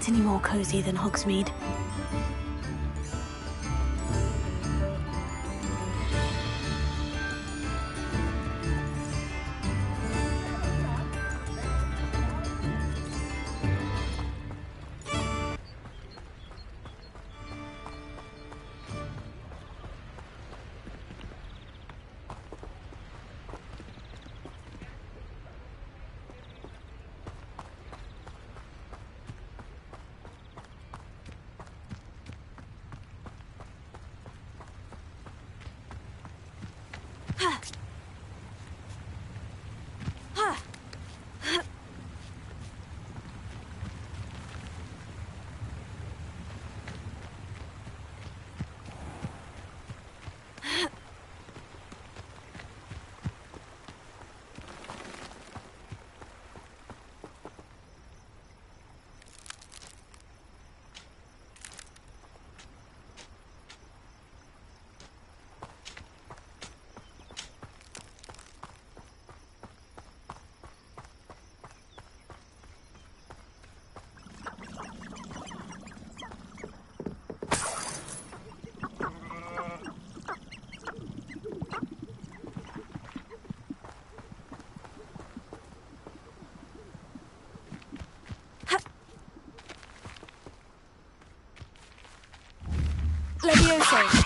get any more cozy than Hogsmeade. Levioso.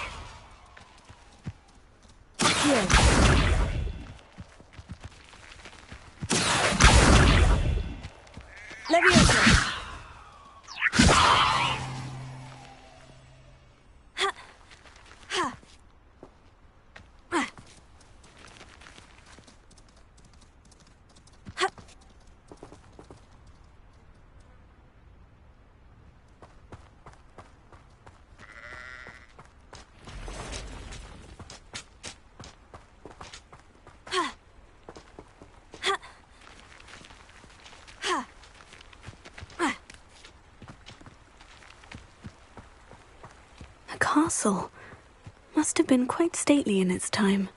Here. Levioso. Castle must have been quite stately in its time.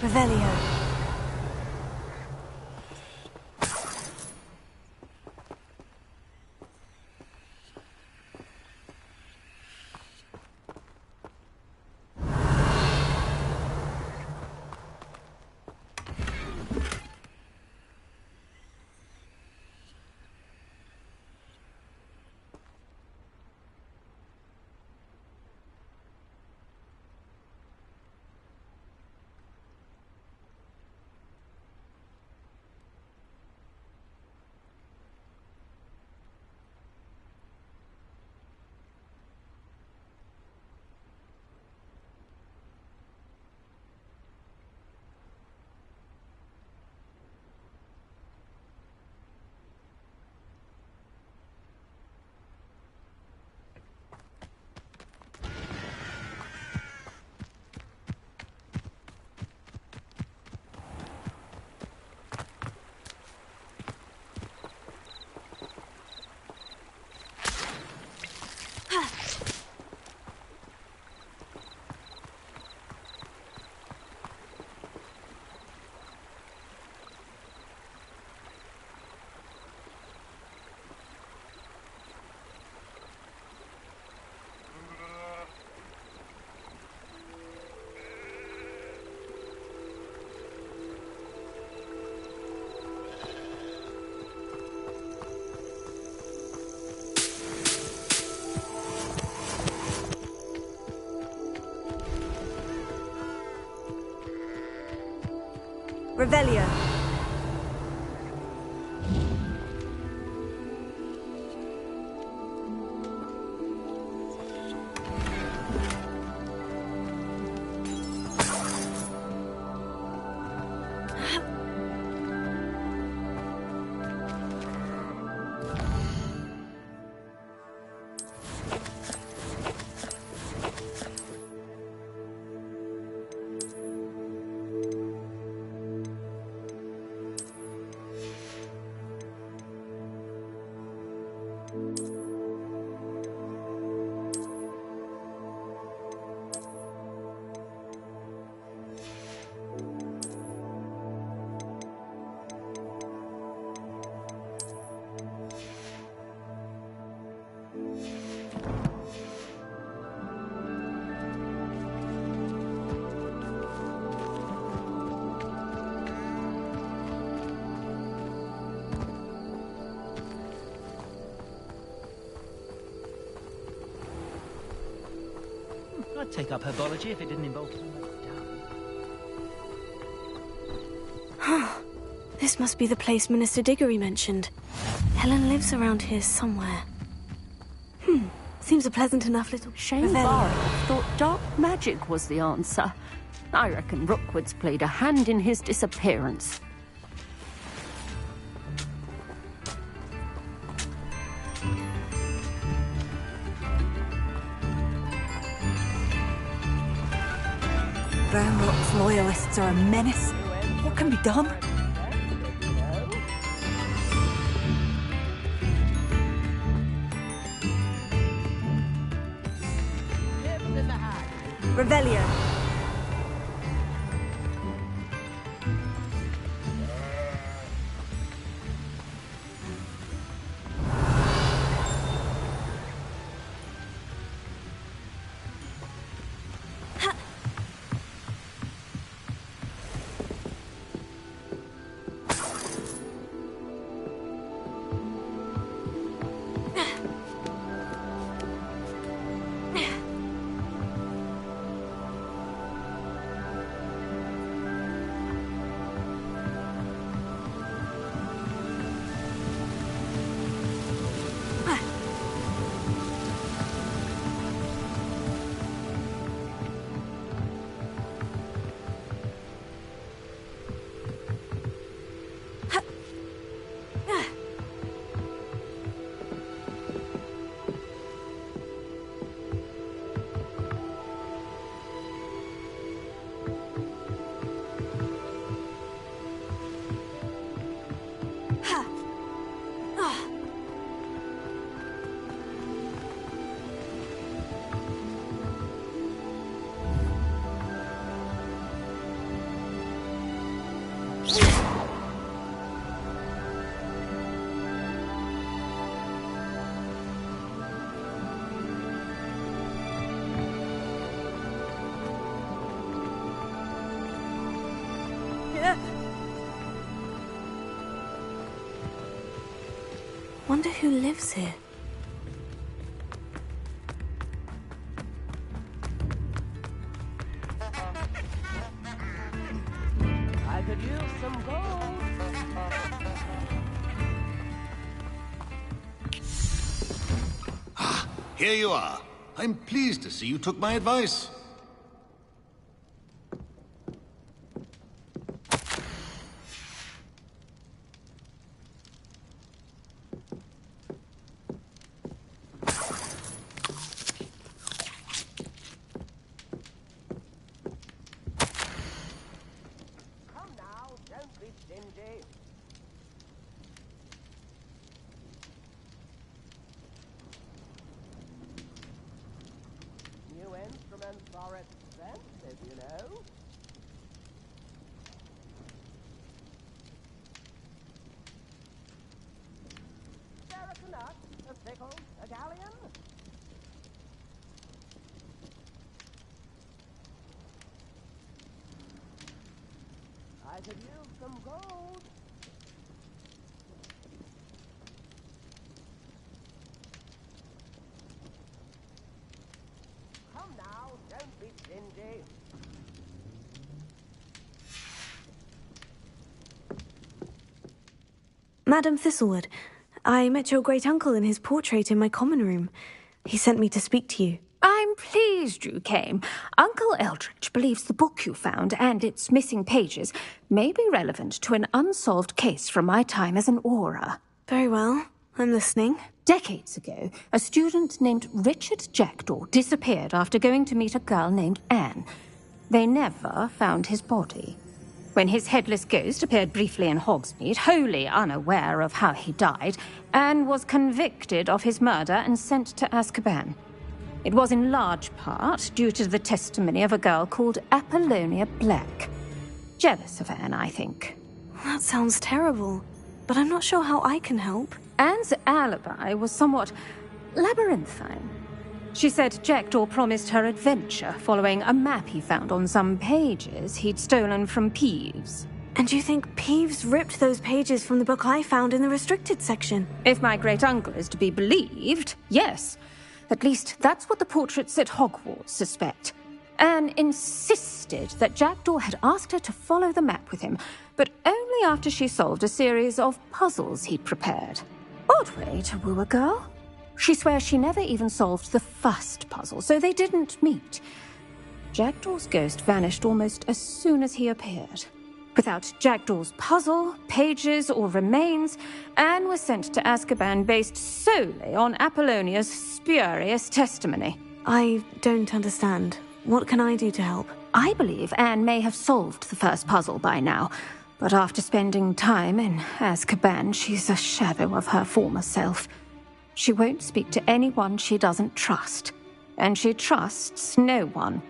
Revelio. Revelio. I'd take up herbology if it didn't involve so much down. This must be the place Minister Diggory mentioned. Helen lives around here somewhere. Seems a pleasant enough little Shane Barrow thought dark magic was the answer. I reckon Rookwood's played a hand in his disappearance. Brownlock's loyalists are a menace. What can be done? Revelio. Wonder who lives here. I could use some gold. Here you are. I'm pleased to see you took my advice. Come now, don't be stingy. New instruments are expensive, you know. Derek a nut, a sickle, a galleon. I could use some gold. Come now, don't be stingy. Madam Thistlewood, I met your great-uncle in his portrait in my common room. He sent me to speak to you. I'm pleased you came. Uncle Eldridge believes the book you found and its missing pages may be relevant to an unsolved case from my time as an aura. Very well. I'm listening. Decades ago, a student named Richard Jackdaw disappeared after going to meet a girl named Anne. They never found his body. When his headless ghost appeared briefly in Hogsmeade, wholly unaware of how he died, Anne was convicted of his murder and sent to Azkaban. It was in large part due to the testimony of a girl called Apollonia Black. Jealous of Anne, I think. That sounds terrible, but I'm not sure how I can help. Anne's alibi was somewhat labyrinthine. She said Jackdaw promised her adventure following a map he found on some pages he'd stolen from Peeves. And you think Peeves ripped those pages from the book I found in the restricted section? If my great-uncle is to be believed, yes. At least that's what the portraits at Hogwarts suspect. Anne insisted that Jackdaw had asked her to follow the map with him, but only after she solved a series of puzzles he'd prepared. Odd way to woo a girl. She swears she never even solved the first puzzle, so they didn't meet. Jackdaw's ghost vanished almost as soon as he appeared. Without Jackdaw's puzzle, pages, or remains, Anne was sent to Azkaban based solely on Apollonia's spurious testimony. I don't understand. What can I do to help? I believe Anne may have solved the first puzzle by now, but after spending time in Azkaban, she's a shadow of her former self. She won't speak to anyone she doesn't trust, and she trusts no one.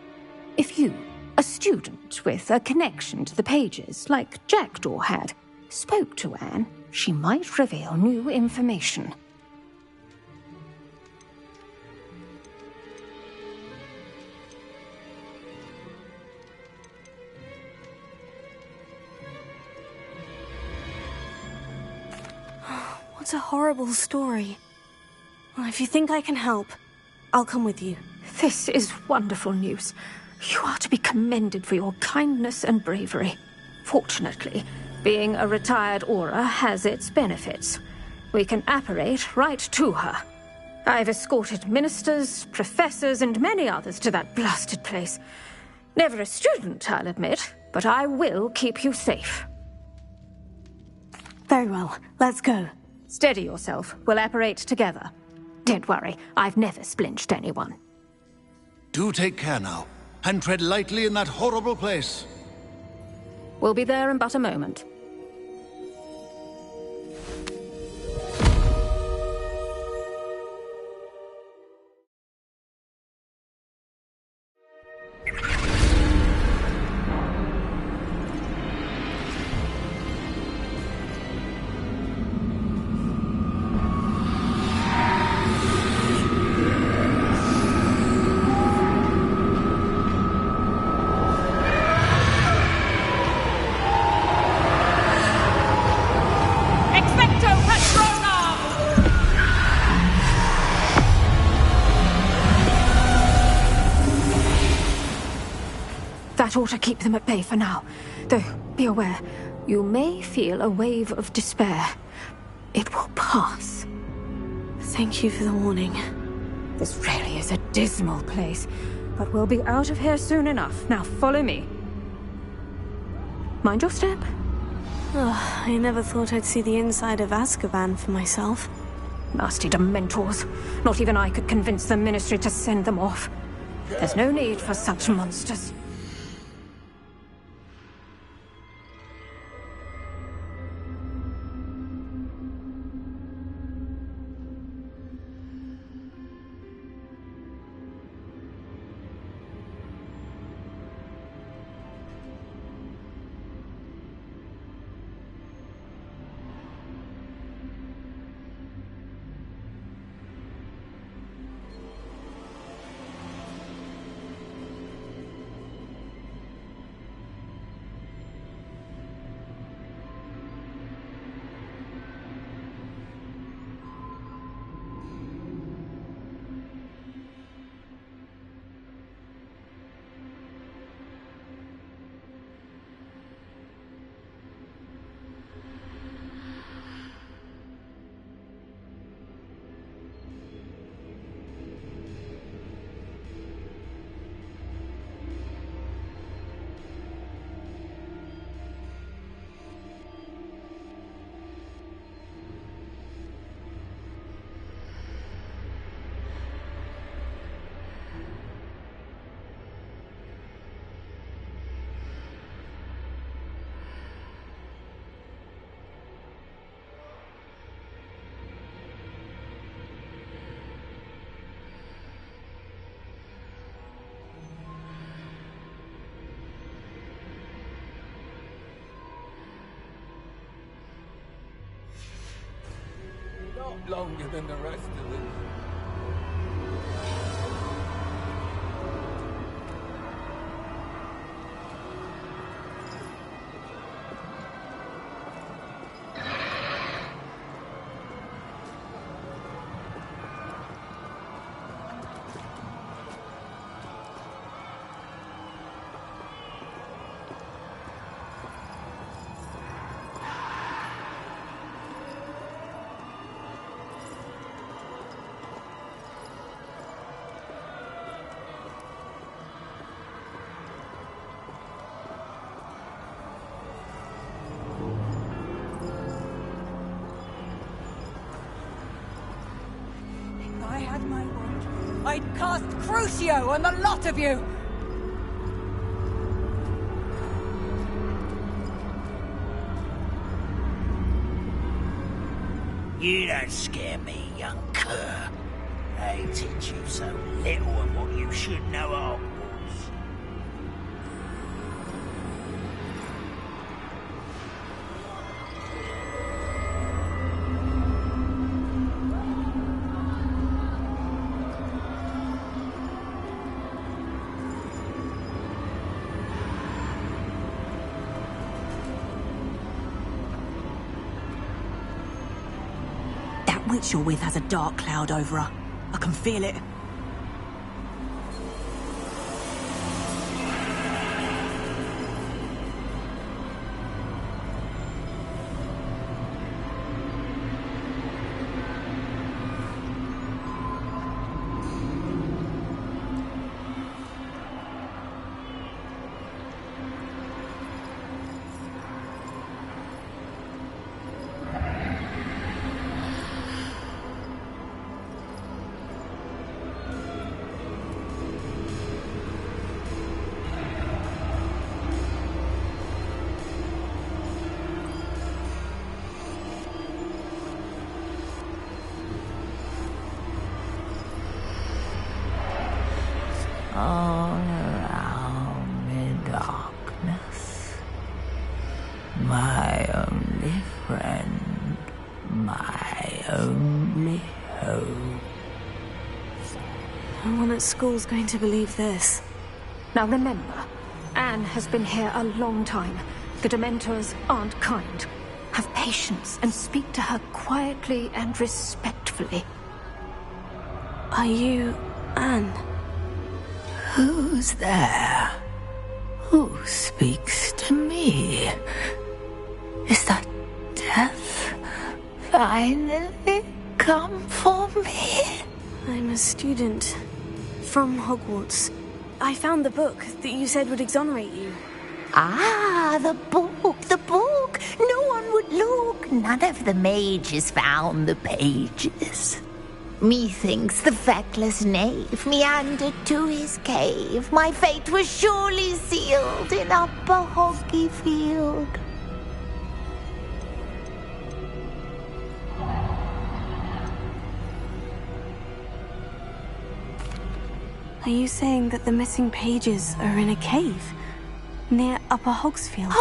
If you, a student with a connection to the pages, like Jackdaw had, spoke to Anne, she might reveal new information. What a horrible story. Well, if you think I can help, I'll come with you. This is wonderful news. You are to be commended for your kindness and bravery. Fortunately, being a retired Auror has its benefits. We can apparate right to her. I've escorted ministers, professors, and many others to that blasted place. Never a student, I'll admit, but I will keep you safe. Very well, let's go. Steady yourself. We'll apparate together. Don't worry, I've never splinched anyone. Do take care now, and tread lightly in that horrible place. We'll be there in but a moment. That ought to keep them at bay for now. Though, be aware, you may feel a wave of despair. It will pass. Thank you for the warning. This really is a dismal place, but we'll be out of here soon enough. Now follow me. Mind your step. Ugh, I never thought I'd see the inside of Azkaban for myself. Nasty Dementors. Not even I could convince the Ministry to send them off. There's no need for such monsters. Not longer than the rest of them. had my wand, I'd cast Crucio on the lot of you! You don't scare me, young cur. They teach you so little of what you should know at Hogwarts. That witch you're with has a dark cloud over her. I can feel it. All around me darkness. My only friend, my only hope. No one at school's going to believe this. Now remember, Anne has been here a long time. The Dementors aren't kind. Have patience and speak to her quietly and respectfully. Are you Anne? Who's there? Who speaks to me? Is that death finally come for me? I'm a student from Hogwarts. I found the book that you said would exonerate you. Ah, the book, the book. No one would look. None of the mages found the pages. Methinks the feckless knave meandered to his cave. My fate was surely sealed in Upper Hoggyfield. Are you saying that the missing pages are in a cave near Upper Hogsfield?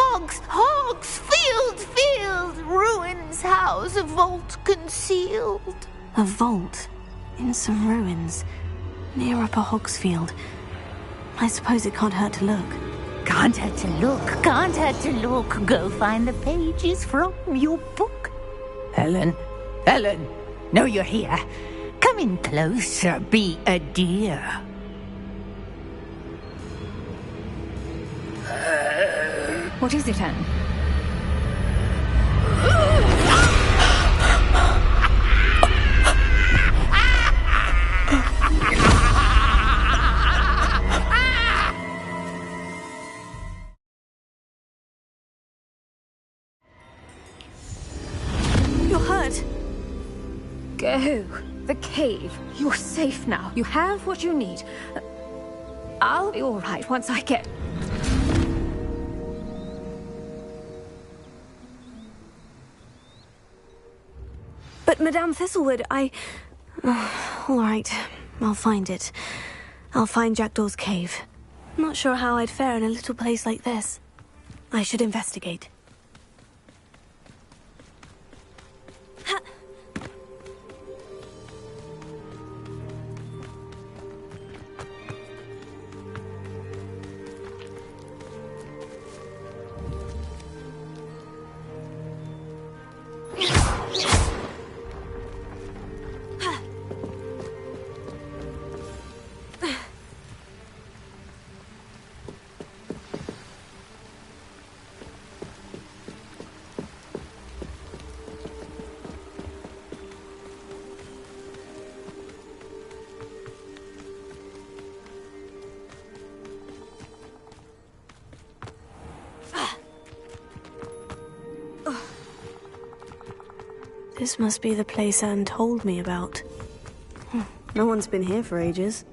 Field, ruins house, a vault concealed. A vault in some ruins near Upper Hogsfield. I suppose it can't hurt to look. Can't hurt to look, can't hurt to look. Go find the pages from your book. Helen, know you're here. Come in closer, be a dear. What is it, Anne? You're hurt. Go. The cave. You're safe now. You have what you need. I'll be all right once I get... But Madame Thistlewood, all right, I'll find it. I'll find Jackdaw's cave. Not sure how I'd fare in a little place like this. I should investigate. This must be the place Anne told me about. No one's been here for ages.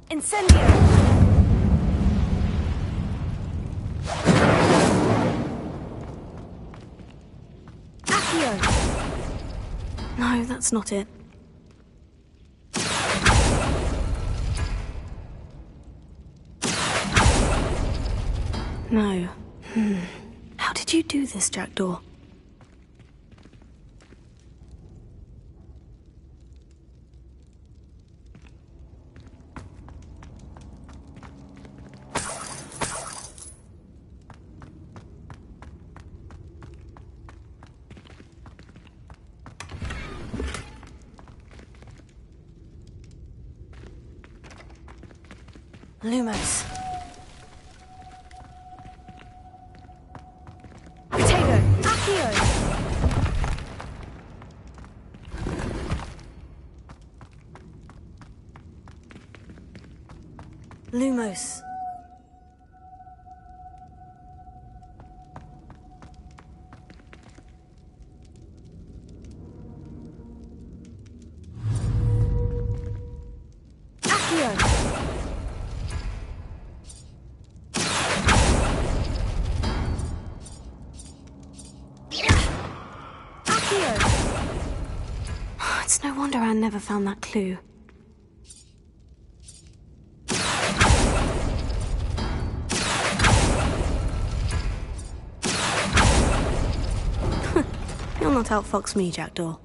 Incendio! Accio! No, that's not it. No. How did you do this, Jackdaw? Lumos. Potato. Accio. Lumos. Accio. It's no wonder Anne never found that clue. You'll not outfox me, Jackdaw.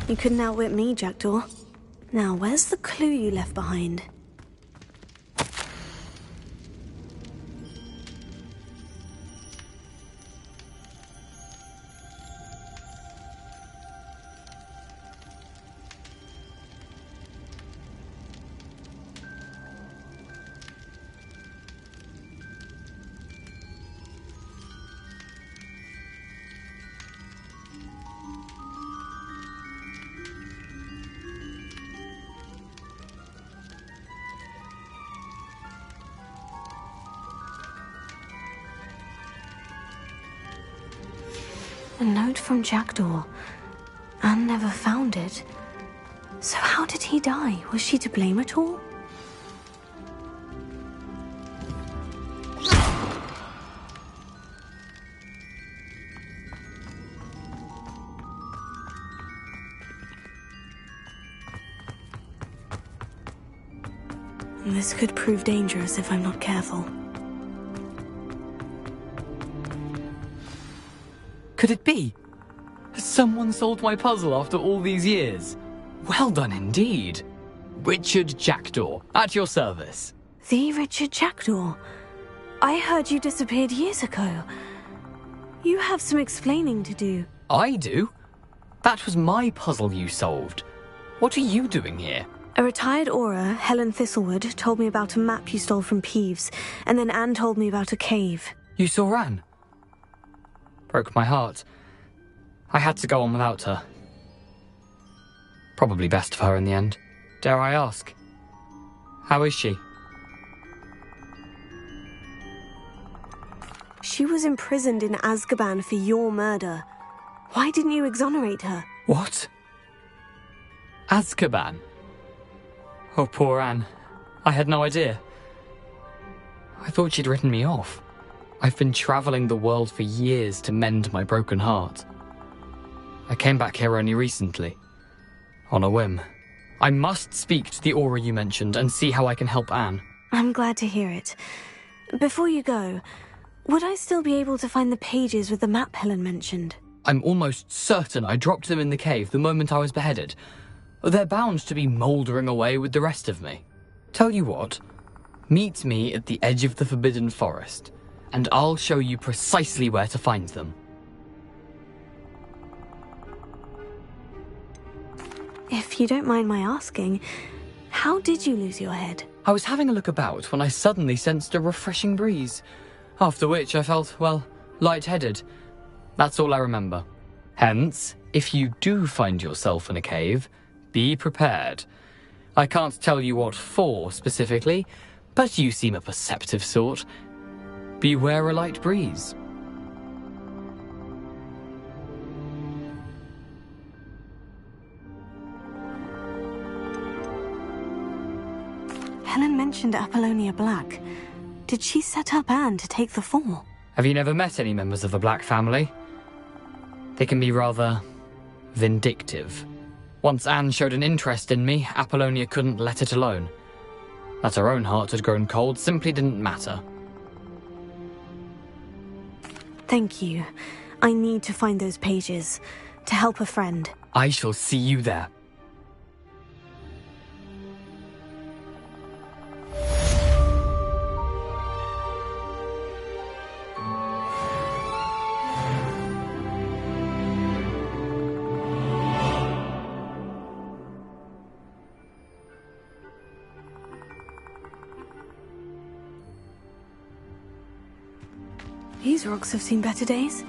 You couldn't outwit me, Jackdaw. Now, where's the clue you left behind? A note from Jackdaw. Anne never found it. So how did he die? Was she to blame at all? This could prove dangerous if I'm not careful. Could it be? Has someone solved my puzzle after all these years? Well done indeed. Richard Jackdaw, at your service. The Richard Jackdaw? I heard you disappeared years ago. You have some explaining to do. I do? That was my puzzle you solved. What are you doing here? A retired Auror, Helen Thistlewood, told me about a map you stole from Peeves, and then Anne told me about a cave. You saw Anne? Broke my heart. I had to go on without her. Probably best for her in the end. Dare I ask? How is she? She was imprisoned in Azkaban for your murder. Why didn't you exonerate her? What? Azkaban? Oh, poor Anne. I had no idea. I thought she'd written me off. I've been travelling the world for years to mend my broken heart. I came back here only recently. On a whim. I must speak to the Auror you mentioned and see how I can help Anne. I'm glad to hear it. Before you go, would I still be able to find the pages with the map Helen mentioned? I'm almost certain I dropped them in the cave the moment I was beheaded. They're bound to be mouldering away with the rest of me. Tell you what, meet me at the edge of the Forbidden Forest, and I'll show you precisely where to find them. If you don't mind my asking, how did you lose your head? I was having a look about when I suddenly sensed a refreshing breeze, after which I felt, well, lightheaded. That's all I remember. Hence, if you do find yourself in a cave, be prepared. I can't tell you what for specifically, but you seem a perceptive sort. Beware a light breeze. Helen mentioned Apollonia Black. Did she set up Anne to take the fall? Have you never met any members of the Black family? They can be rather vindictive. Once Anne showed an interest in me, Apollonia couldn't let it alone. That her own heart had grown cold simply didn't matter. Thank you. I need to find those pages to help a friend. I shall see you there. These rocks have seen better days.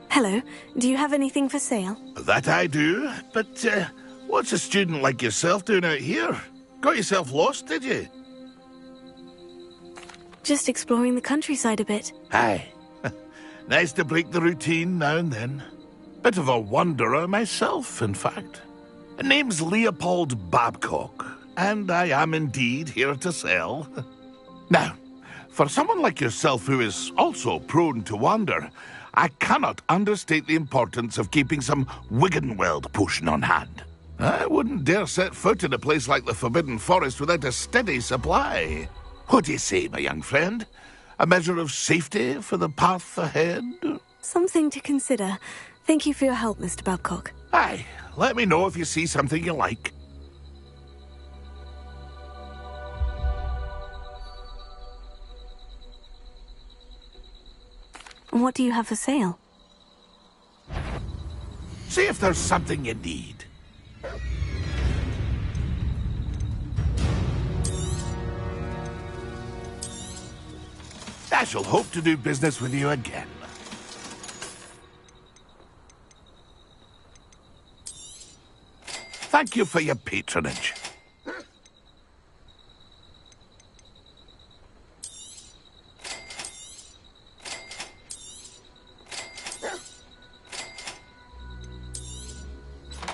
Hello. Do you have anything for sale? That I do, but what's a student like yourself doing out here? Got yourself lost, did you? Just exploring the countryside a bit. Aye. Nice to break the routine now and then. Bit of a wanderer myself, in fact. Name's Leopold Babcock, and I am indeed here to sell. Now, for someone like yourself who is also prone to wander, I cannot understate the importance of keeping some Wiggenweld potion on hand. I wouldn't dare set foot in a place like the Forbidden Forest without a steady supply. What do you say, my young friend? A measure of safety for the path ahead? Something to consider. Thank you for your help, Mr. Babcock. Aye, let me know if you see something you like. What do you have for sale? See if there's something you need. I shall hope to do business with you again. Thank you for your patronage.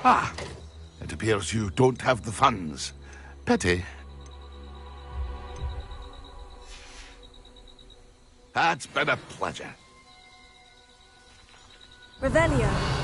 Ah, it appears you don't have the funds. Pity. That's been a pleasure. Revelio.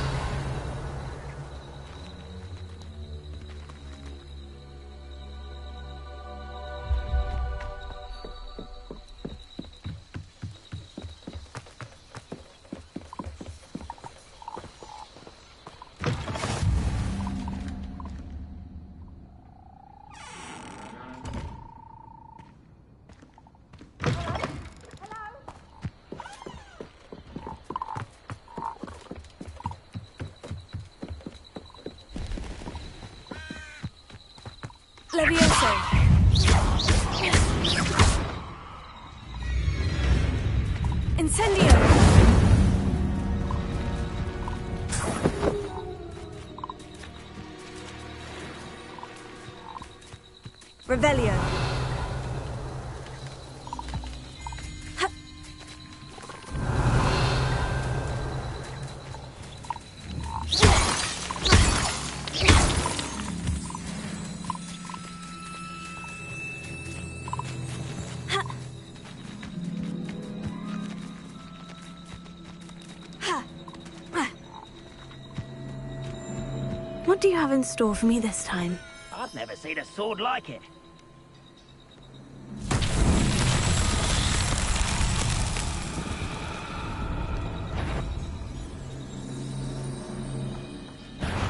Levioso. Incendio. Revelio. What do you have in store for me this time? I've never seen a sword like it.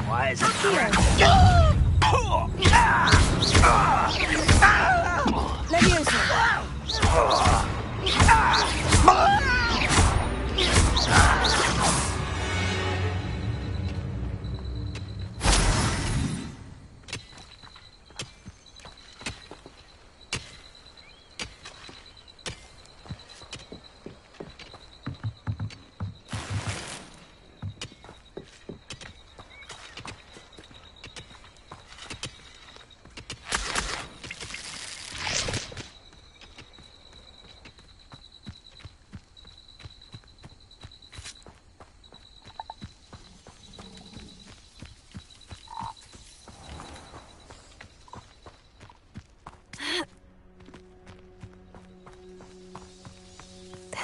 Why is it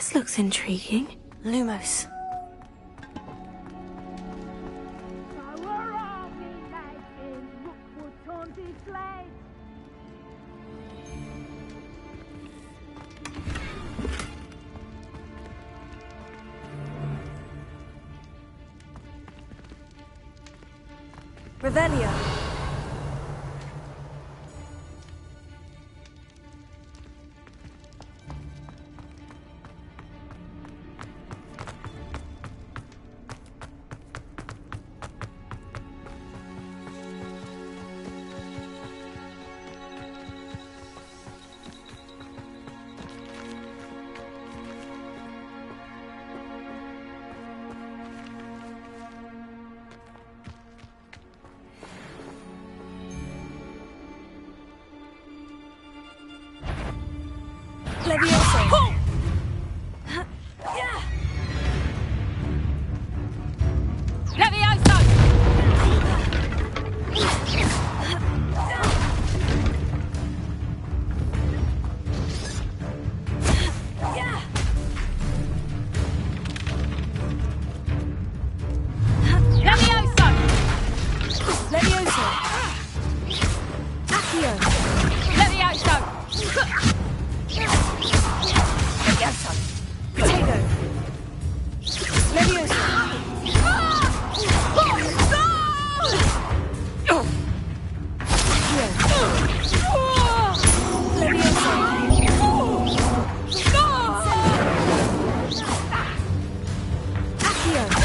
This looks intriguing. Lumos. Revelio. Levioso. Levioso! Levioso! Levioso. Accio. Levioso! Levioso. Potato. Levioso. Accio.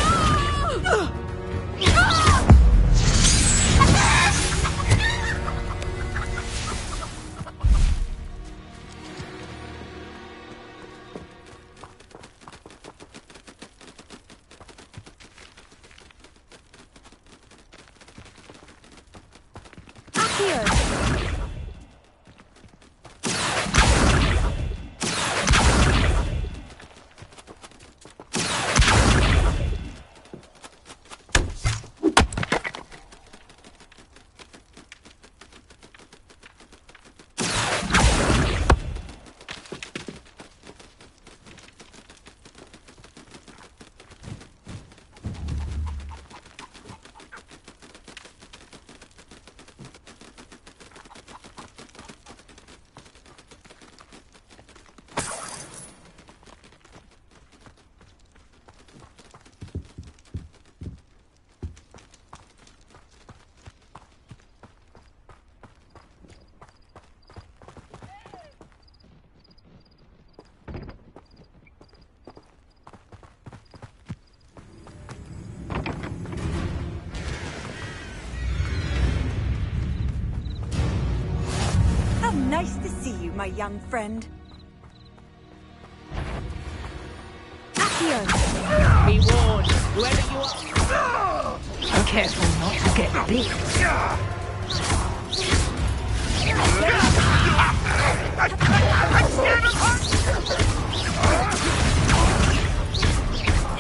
my young friend. Be warned, whoever you are. Careful not to get bit.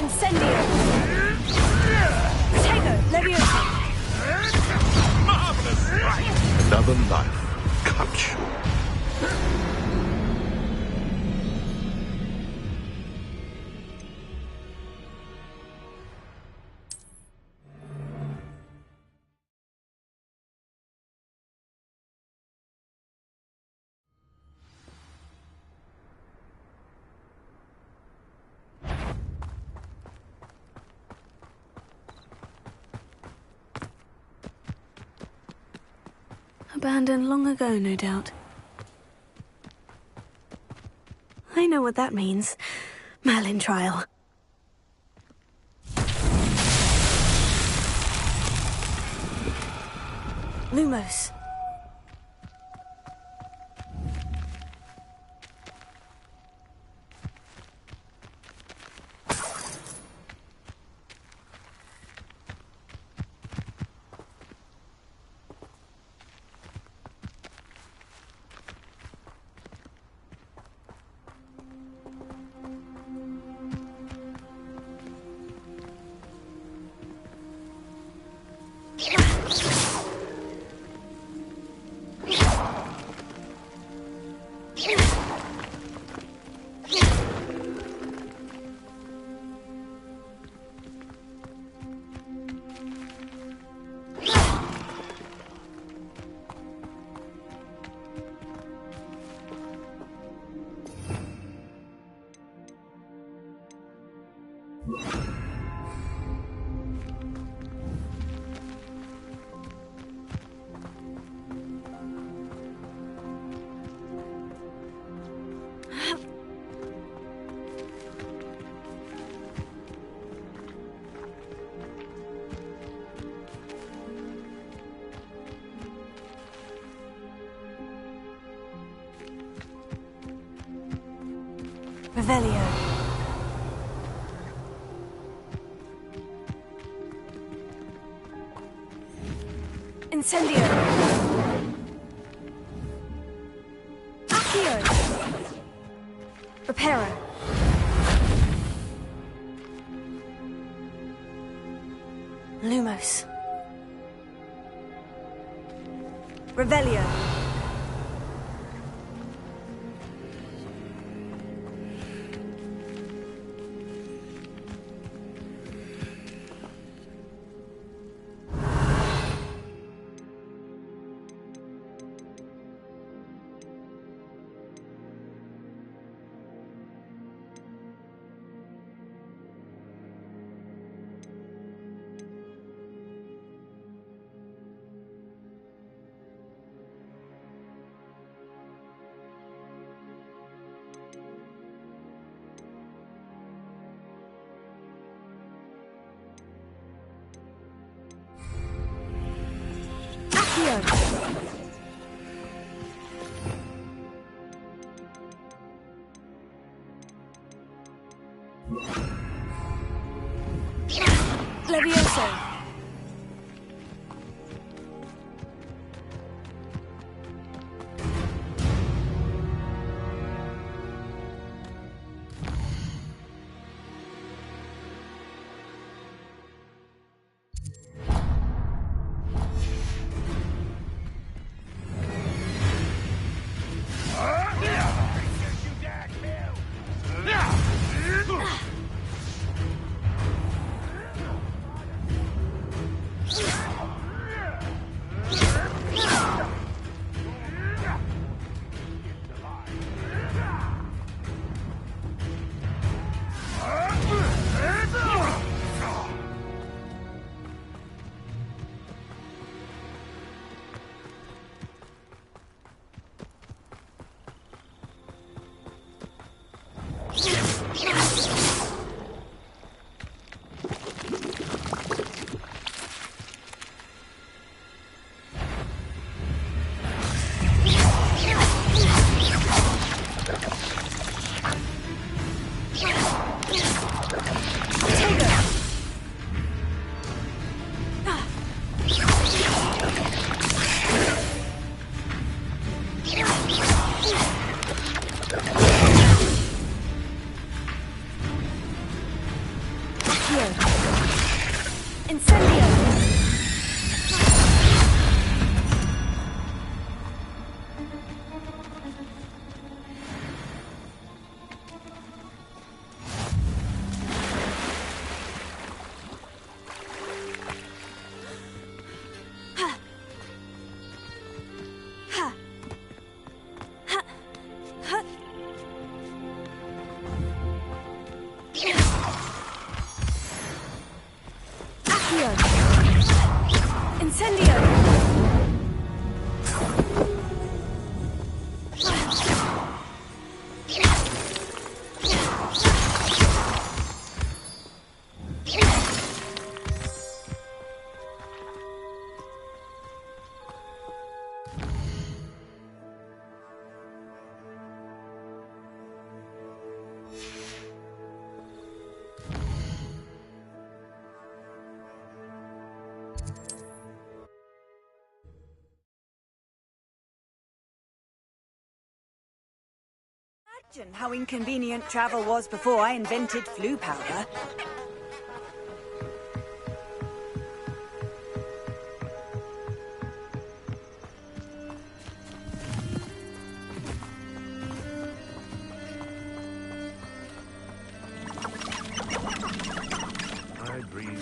Incendio! Protego! Leviosa! Marvelous! Another life cut short. Abandoned long ago, no doubt. I know what that means. Merlin trial. Lumos. Revelio. Incendio. Accio. Reparo. Lumos. Revelio. Levioso. Incendio! Imagine how inconvenient travel was before I invented flu powder. I breathe.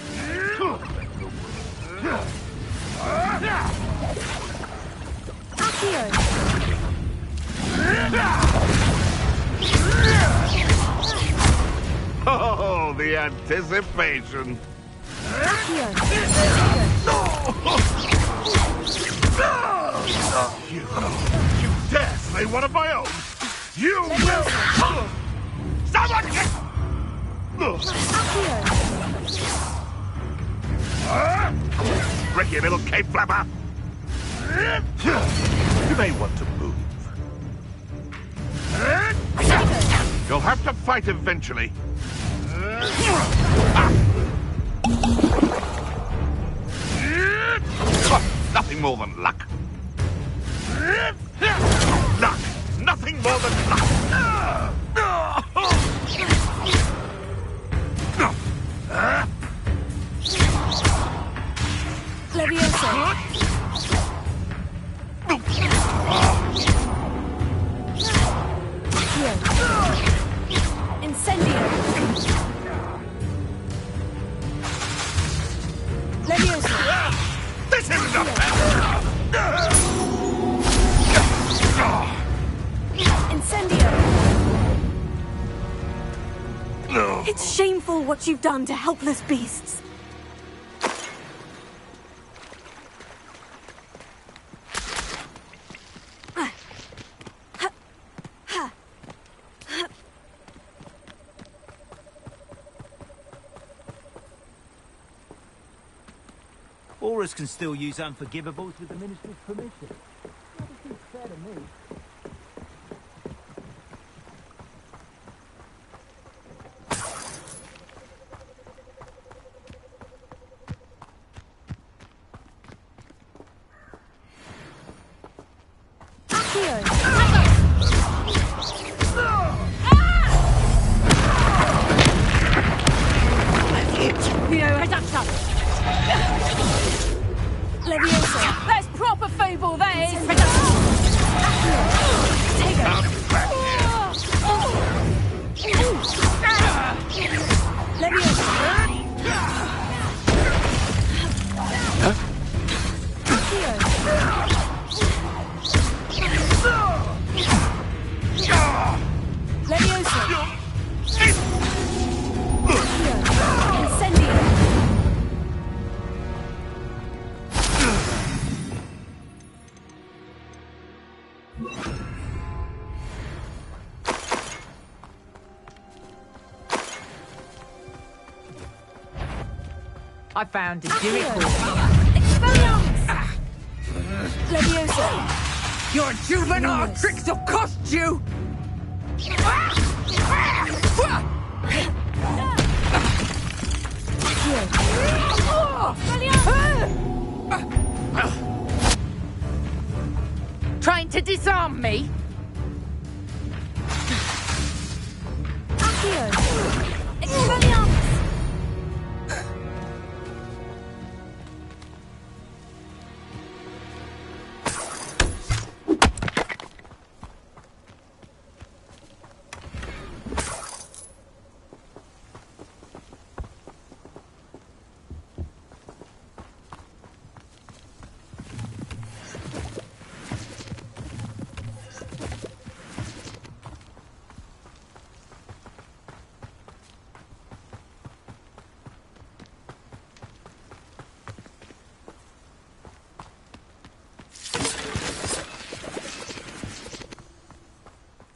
Oh, the anticipation. You dare slay one of my own? You will... Someone get... Tricky little cave flapper. You may want to move. You'll have to fight eventually. Nothing more than luck. Luck. Nothing more than luck. Leviosa. Incendio. Leviosa. This isn't a Incendio. It's shameful what you've done to helpless beasts. Aurors can still use unforgivables with the Ministry's permission. That seems fair to me. Leviosa. That's proper fable, that is! I found a miracle. Leviosa. Your juvenile tricks will cost you! Trying to disarm me?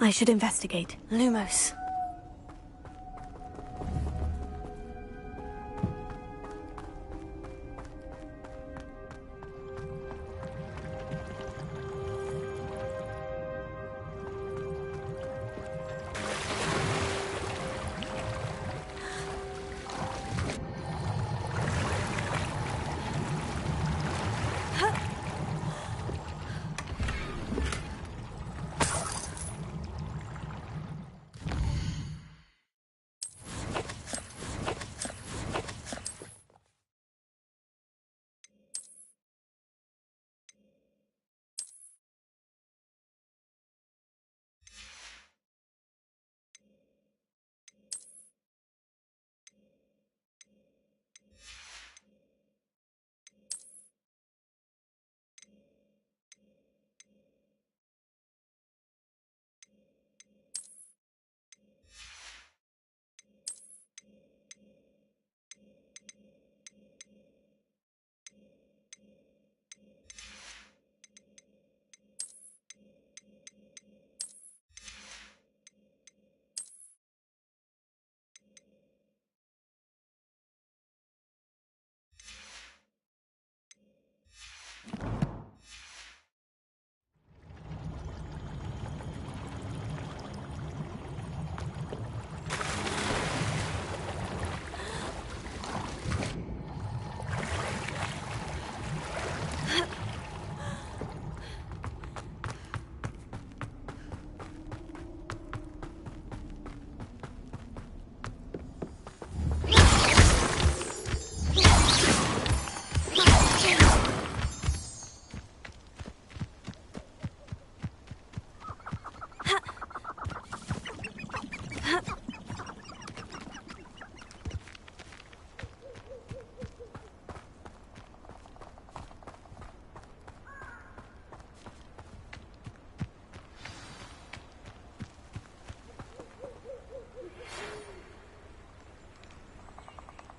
I should investigate. Lumos.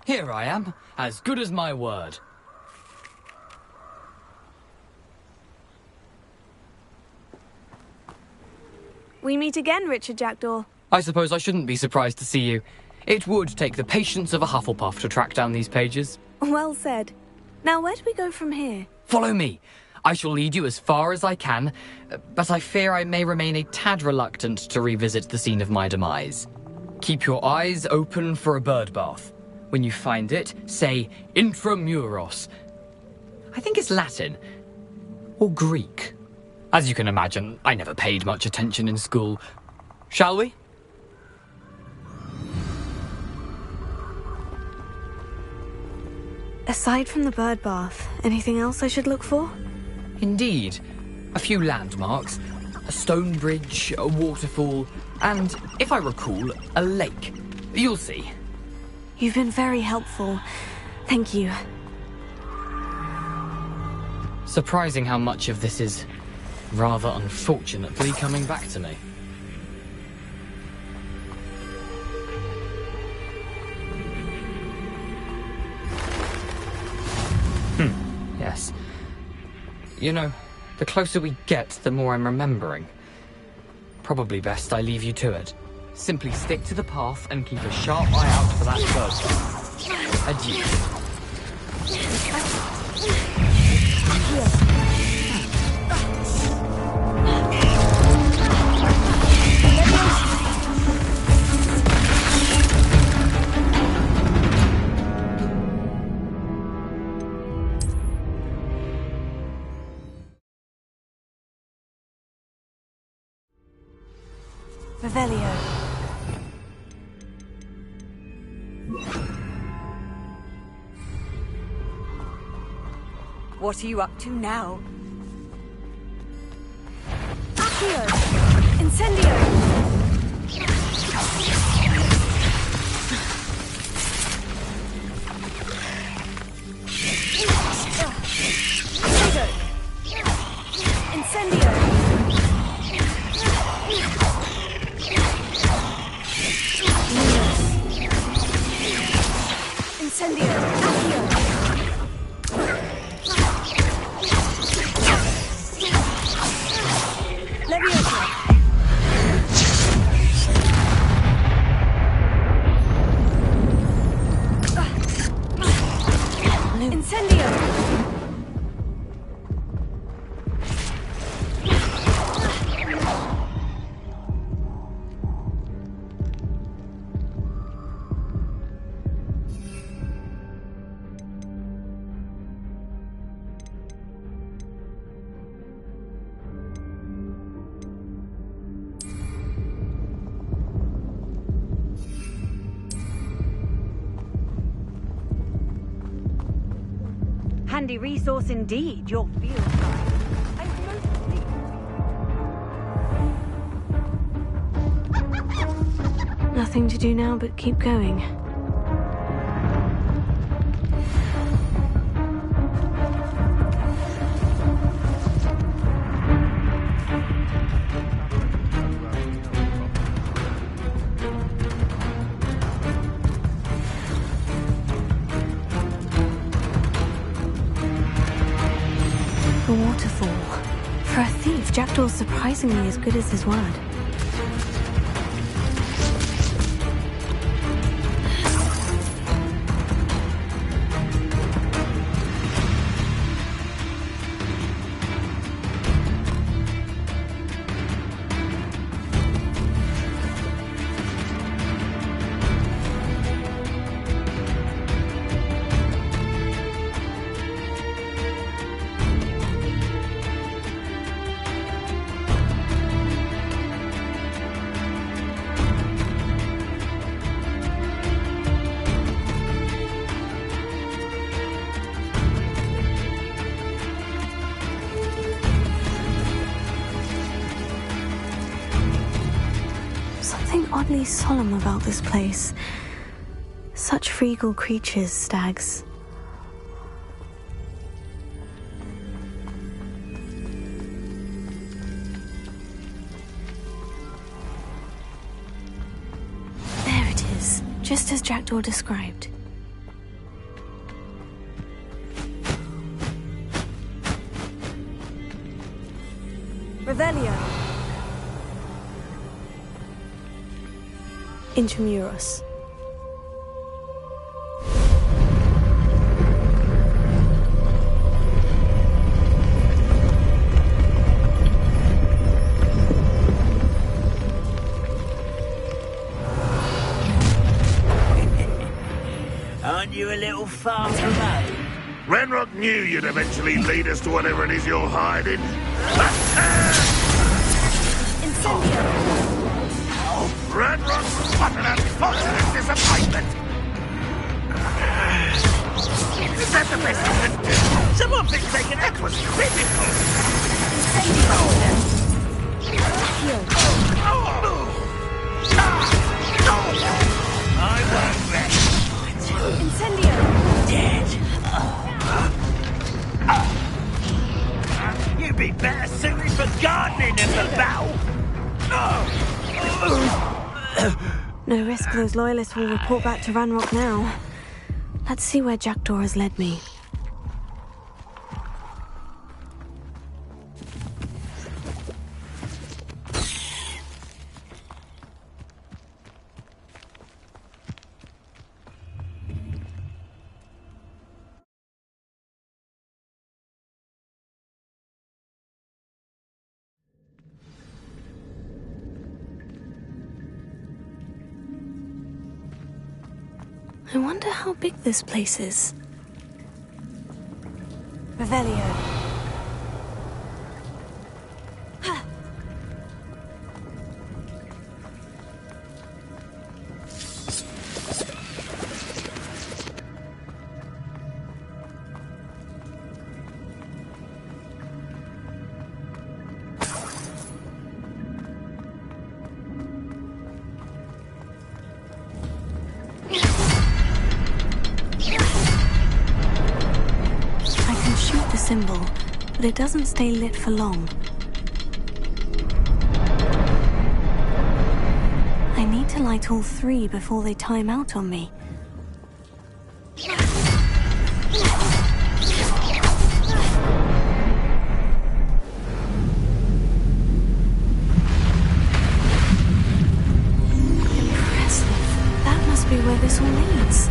Here I am, as good as my word. We meet again, Richard Jackdaw. I suppose I shouldn't be surprised to see you. It would take the patience of a Hufflepuff to track down these pages. Well said. Now, where do we go from here? Follow me. I shall lead you as far as I can, but I fear I may remain a tad reluctant to revisit the scene of my demise. Keep your eyes open for a bird bath. When you find it, say intramuros. I think it's Latin. Or Greek. As you can imagine, I never paid much attention in school. Shall we? Aside from the bird bath, anything else I should look for? Indeed. A few landmarks, a stone bridge, a waterfall, and, if I recall, a lake. You'll see. You've been very helpful. Thank you. Surprising how much of this is rather unfortunately coming back to me. Yes. You know, the closer we get, the more I'm remembering. Probably best I leave you to it. Simply stick to the path and keep a sharp eye out for that bird. Adieu. Revelio. What are you up to now? Accio! Incendio! Incendio! Handy resource indeed, your field guide. Nothing to do now but keep going. The waterfall. For a thief, Jackdaw's surprisingly as good as his word. Something oddly solemn about this place. Such regal creatures, stags. There it is, just as Jackdaw described. Revelio. Intramuros. Aren't you a little far from home? Ranrock knew you'd eventually lead us to whatever it is you're hiding. Incendio. Ranrock, what an unfortunate disappointment! Is that the best you can do? Someone thinks they can act was critical! I won't rest. Incendio! Dead. You'd be better suited for gardening than for battle. No risk those loyalists will report back to Ranrock now. Let's see where Jackdaw has led me. I wonder how big this place is. Revelio. Symbol, but it doesn't stay lit for long. I need to light all three before they time out on me. Impressive. That must be where this all leads.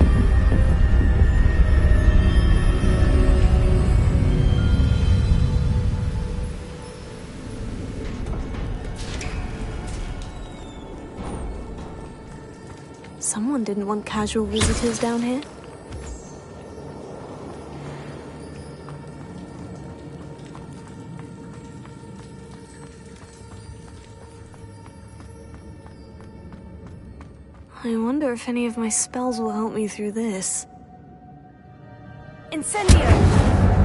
Someone didn't want casual visitors down here. I wonder if any of my spells will help me through this. Incendio!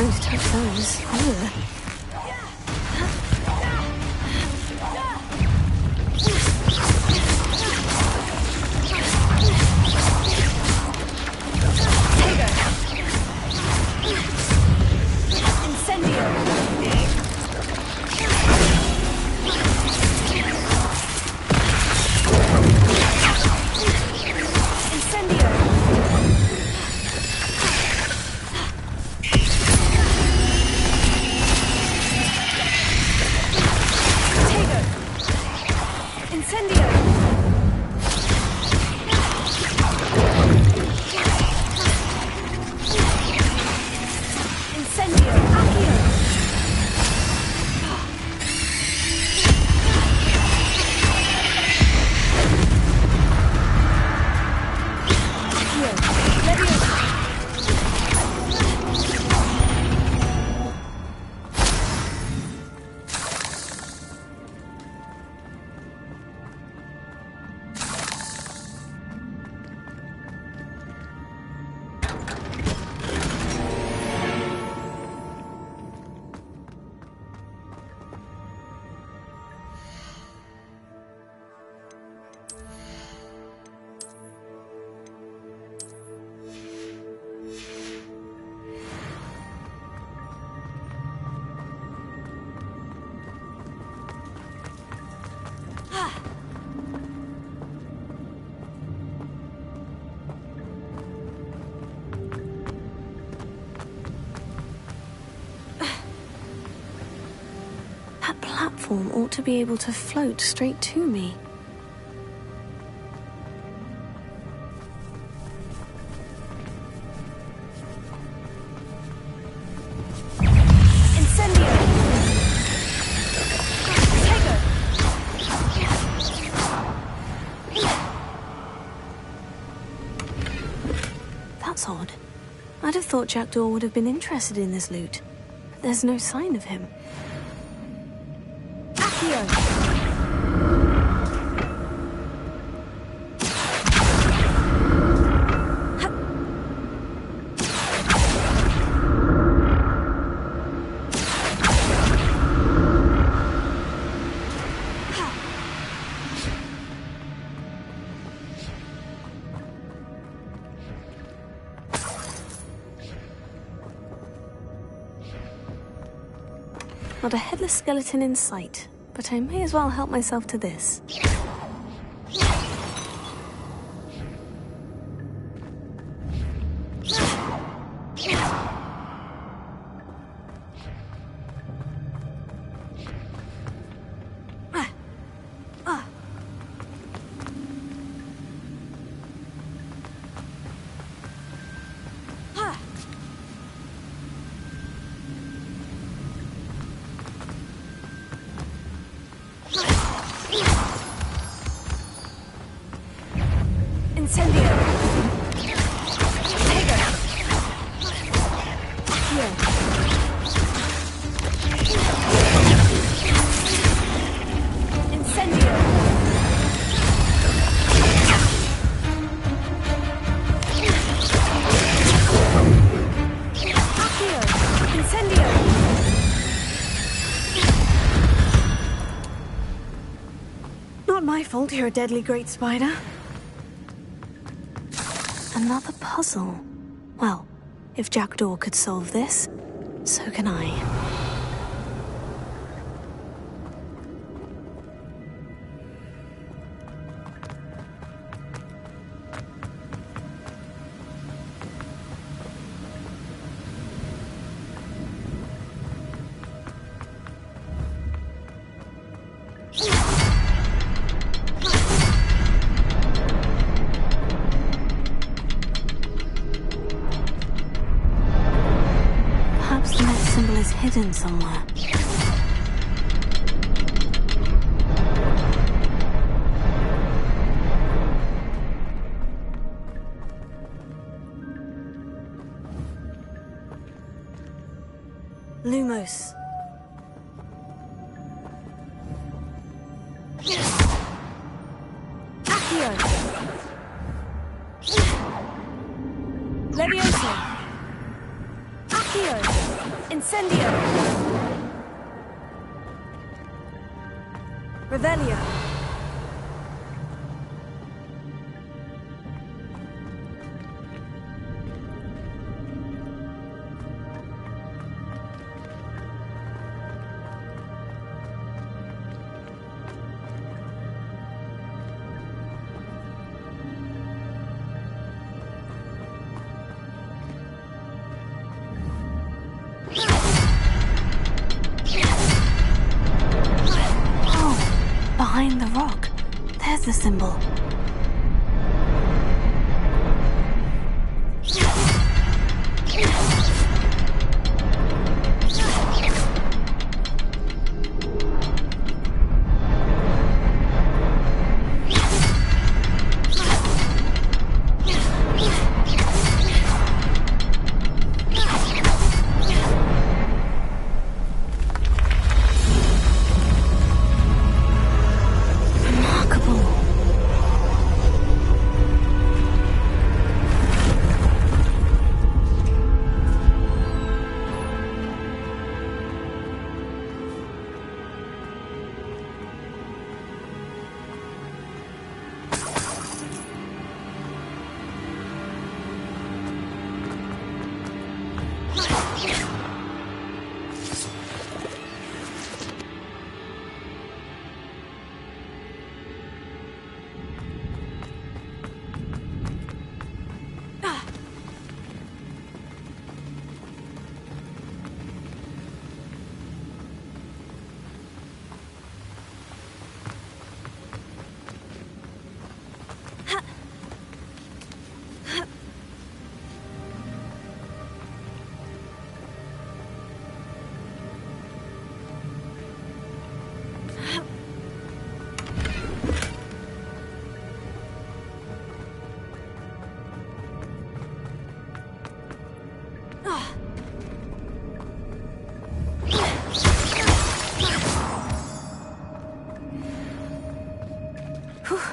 going to touch those. Ugh. That platform ought to be able to float straight to me. That's odd. I'd have thought Jackdaw would have been interested in this loot. But there's no sign of him. Not a headless skeleton in sight, but I may as well help myself to this. Fault you're a deadly great spider. Another puzzle. Well, if Jackdaw could solve this, so can I. Hidden somewhere. Lumos. Accio. Levioso. Accio. Incendio! Revelio! Behind the rock. There's the symbol.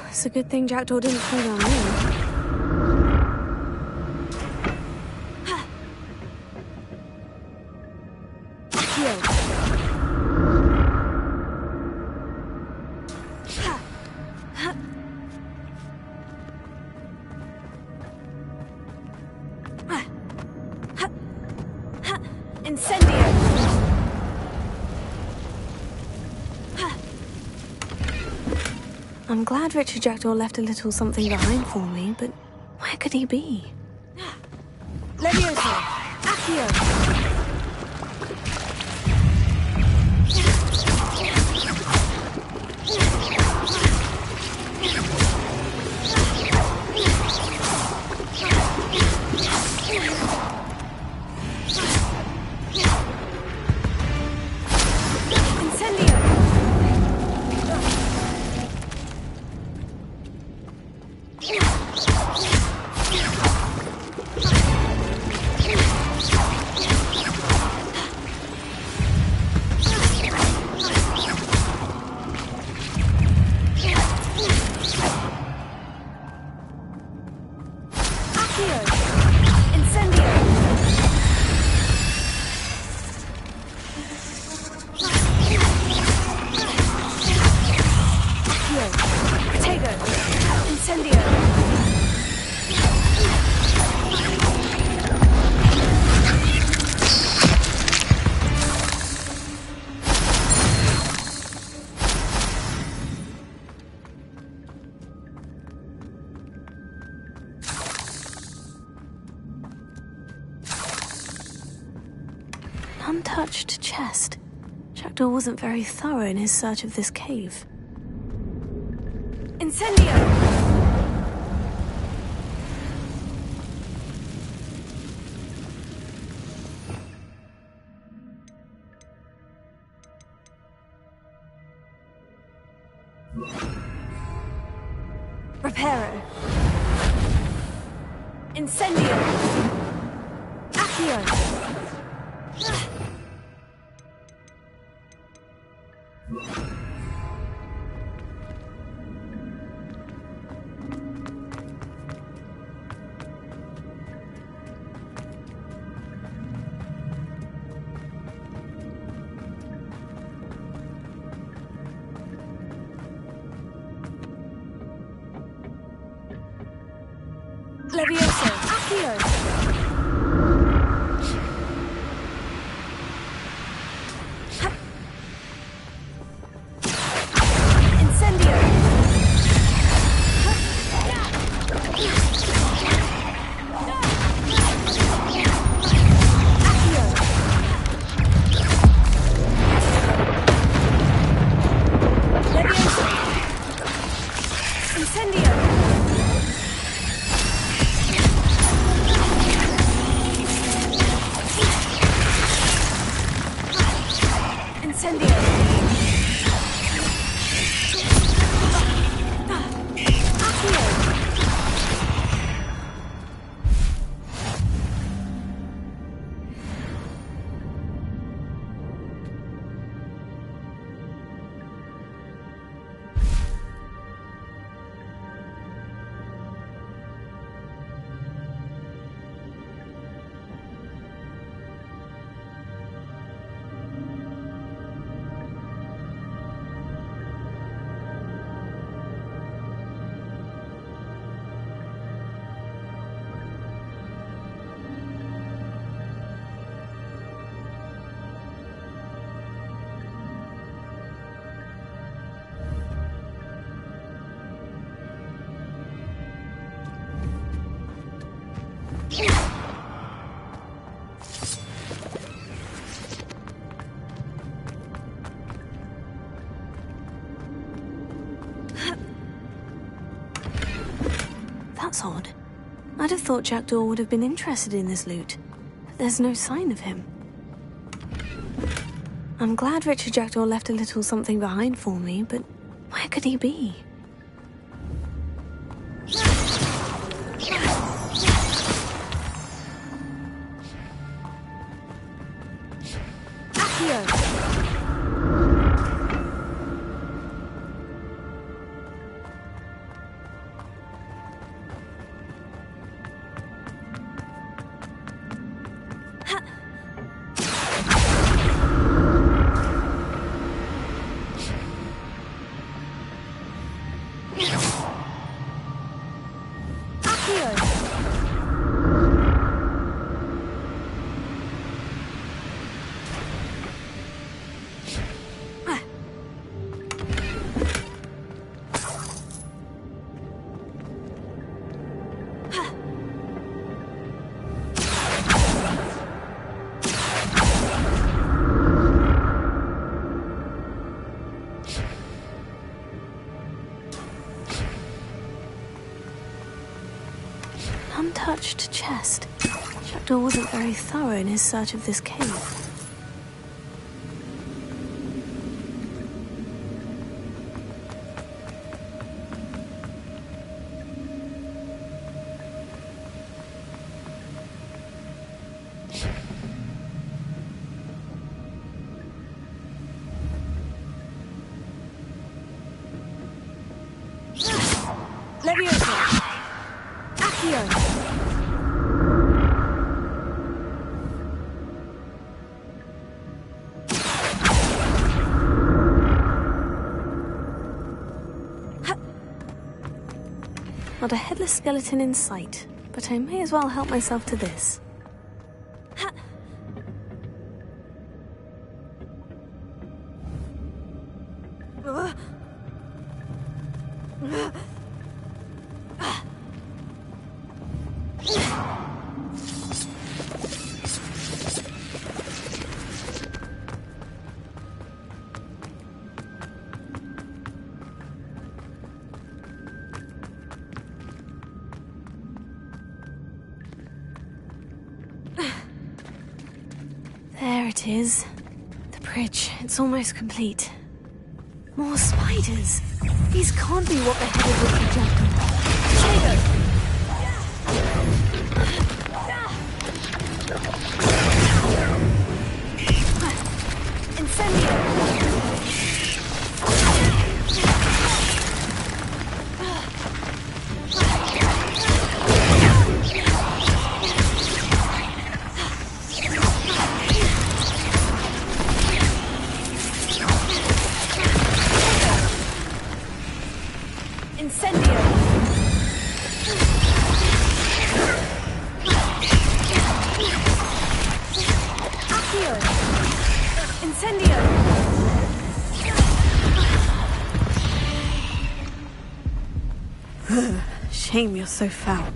It's a good thing Jackdaw didn't fall down me. I'm glad Richard Jackdaw left a little something behind for me, but where could he be? Levioso! Accio! Untouched chest. Jackdaw wasn't very thorough in his search of this cave. Incendio! Reparo. Incendio! Accio! Levioso. Accio. Incendio. That's odd. I'd have thought Jackdaw would have been interested in this loot, but there's no sign of him. I'm glad Richard Jackdaw left a little something behind for me, but where could he be? Untouched chest. Jackdaw wasn't very thorough in his search of this cave. Levioso! Accio! Not a headless skeleton in sight, but I may as well help myself to this. There it is. The bridge. It's almost complete. More spiders. These can't be what the head of Richard Jackdaw. Incendio! shame you're so foul.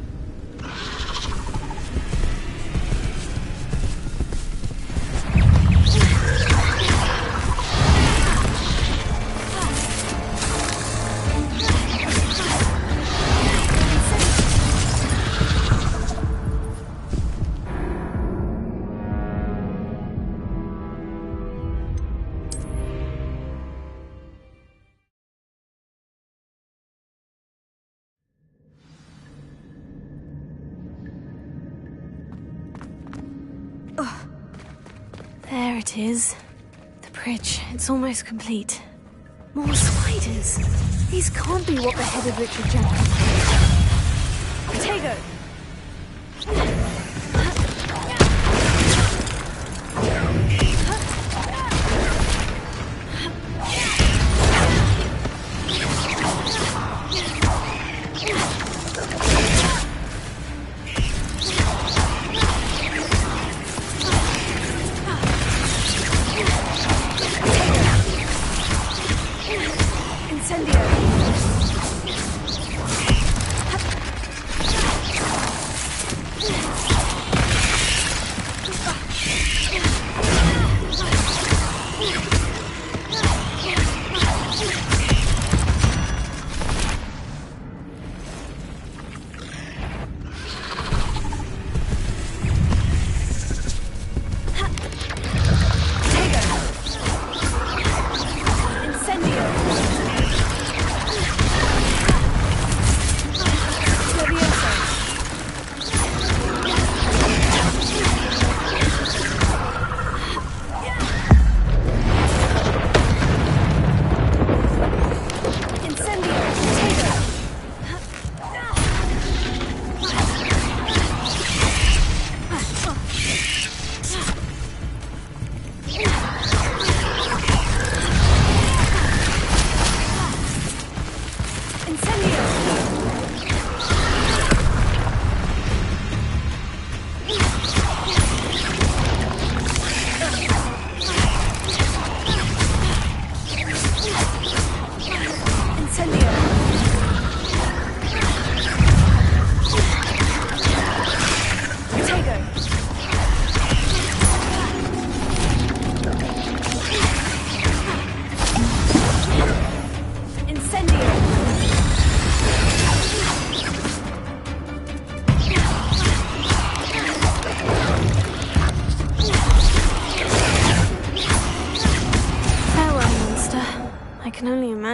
There it is. The bridge. It's almost complete. More spiders. These can't be what beheaded Richard Jenkins. Potato!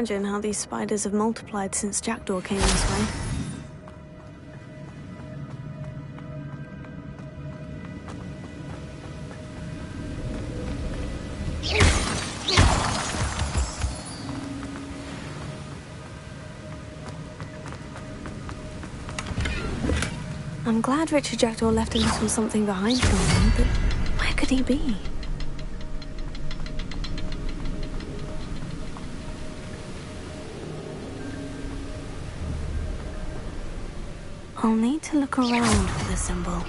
Imagine how these spiders have multiplied since Jackdaw came this way. I'm glad Richard Jackdaw left a little something behind for me, but where could he be? I'll need to look around for the symbol.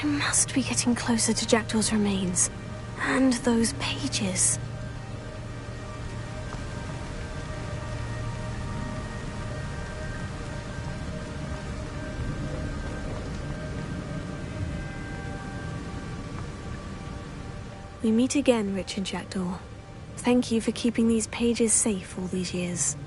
I must be getting closer to Jackdaw's remains. And those pages. We meet again, Richard Jackdaw. Thank you for keeping these pages safe all these years.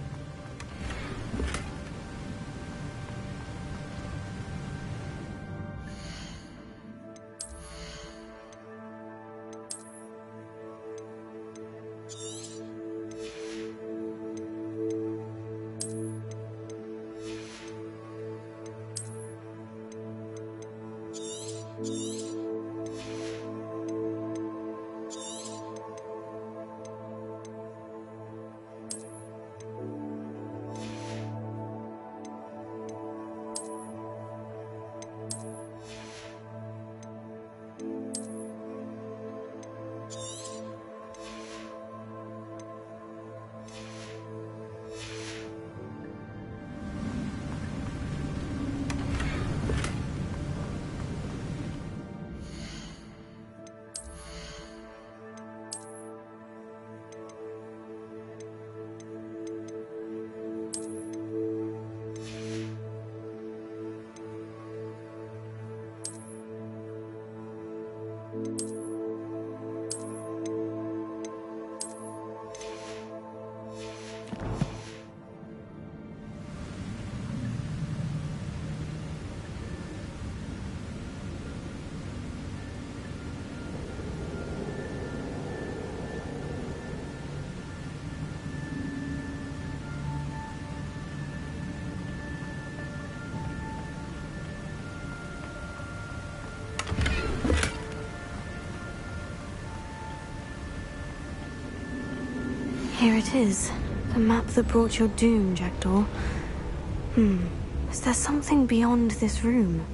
Here it is. The map that brought your doom, Jackdaw. Is there something beyond this room?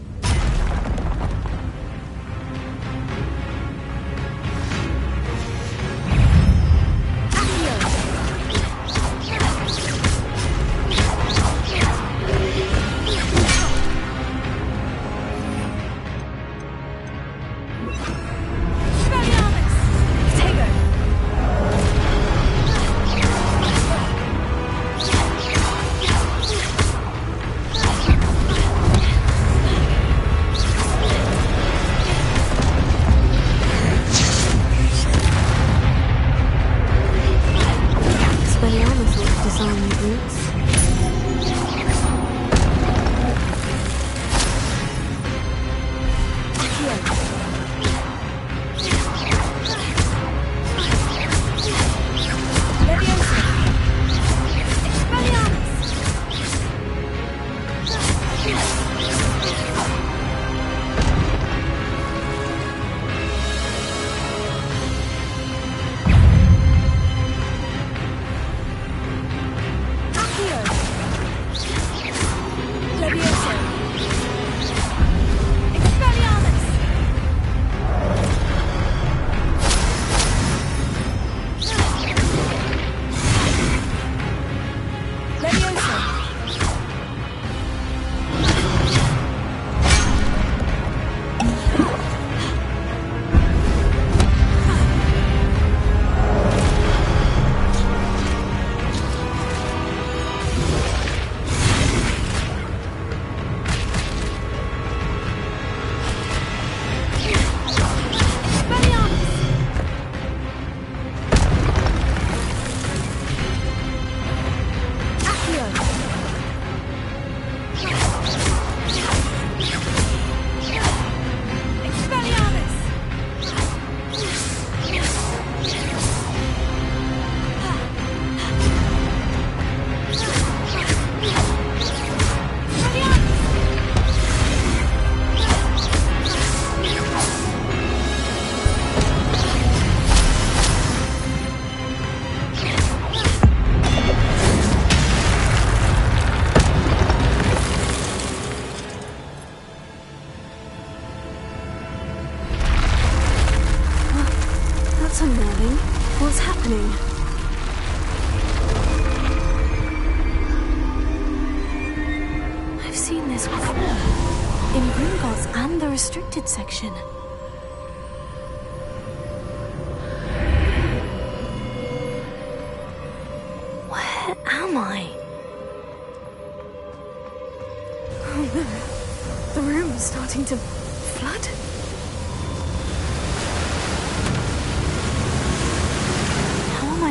What's happening? I've seen this before. In Gringotts and the restricted section. Where am I? Oh no. The room is starting to flood.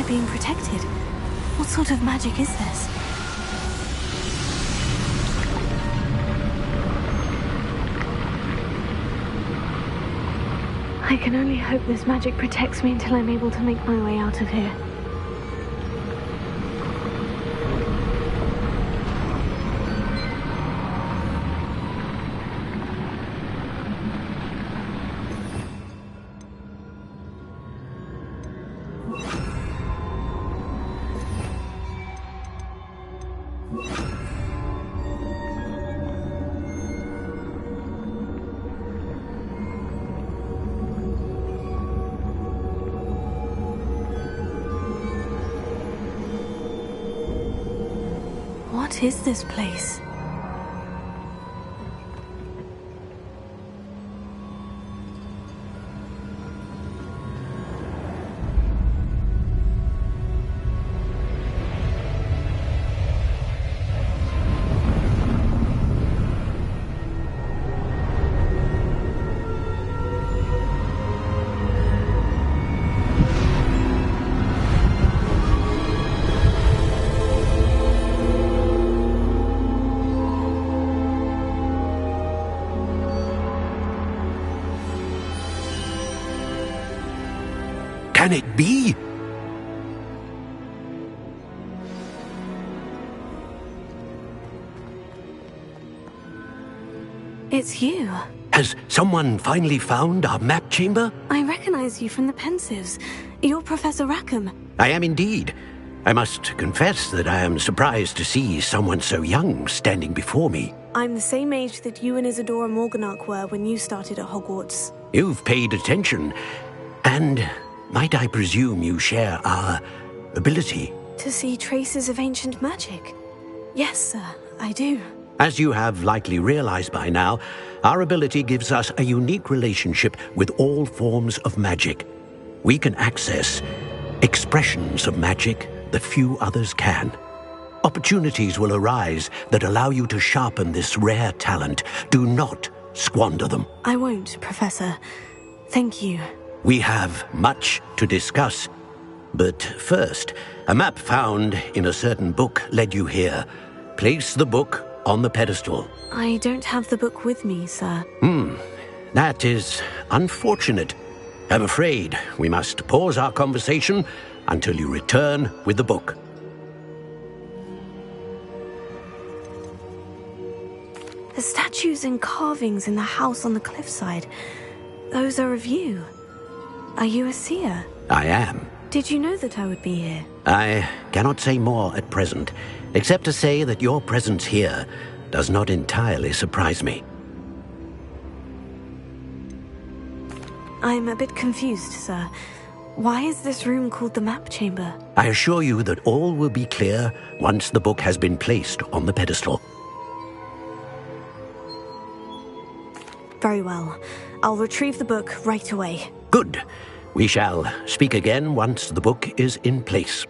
Being protected? What sort of magic is this? I can only hope this magic protects me until I'm able to make my way out of here. What is this place? Can it be? It's you. Has someone finally found our map chamber? I recognize you from the Pensives. You're Professor Rackham. I am indeed. I must confess that I am surprised to see someone so young standing before me. I'm the same age that you and Isadora Morganach were when you started at Hogwarts. You've paid attention, and might I presume you share our ability? To see traces of ancient magic? Yes, sir, I do. As you have likely realized by now, our ability gives us a unique relationship with all forms of magic. We can access expressions of magic that few others can. Opportunities will arise that allow you to sharpen this rare talent. Do not squander them. I won't, Professor. Thank you. We have much to discuss. But first, a map found in a certain book led you here. Place the book on the pedestal. I don't have the book with me, sir. That is unfortunate. I'm afraid we must pause our conversation until you return with the book. The statues and carvings in the house on the cliffside, those are of you. Are you a seer? I am. Did you know that I would be here? I cannot say more at present, except to say that your presence here does not entirely surprise me. I'm a bit confused, sir. Why is this room called the map chamber? I assure you that all will be clear once the book has been placed on the pedestal. Very well. I'll retrieve the book right away. Good. We shall speak again once the book is in place.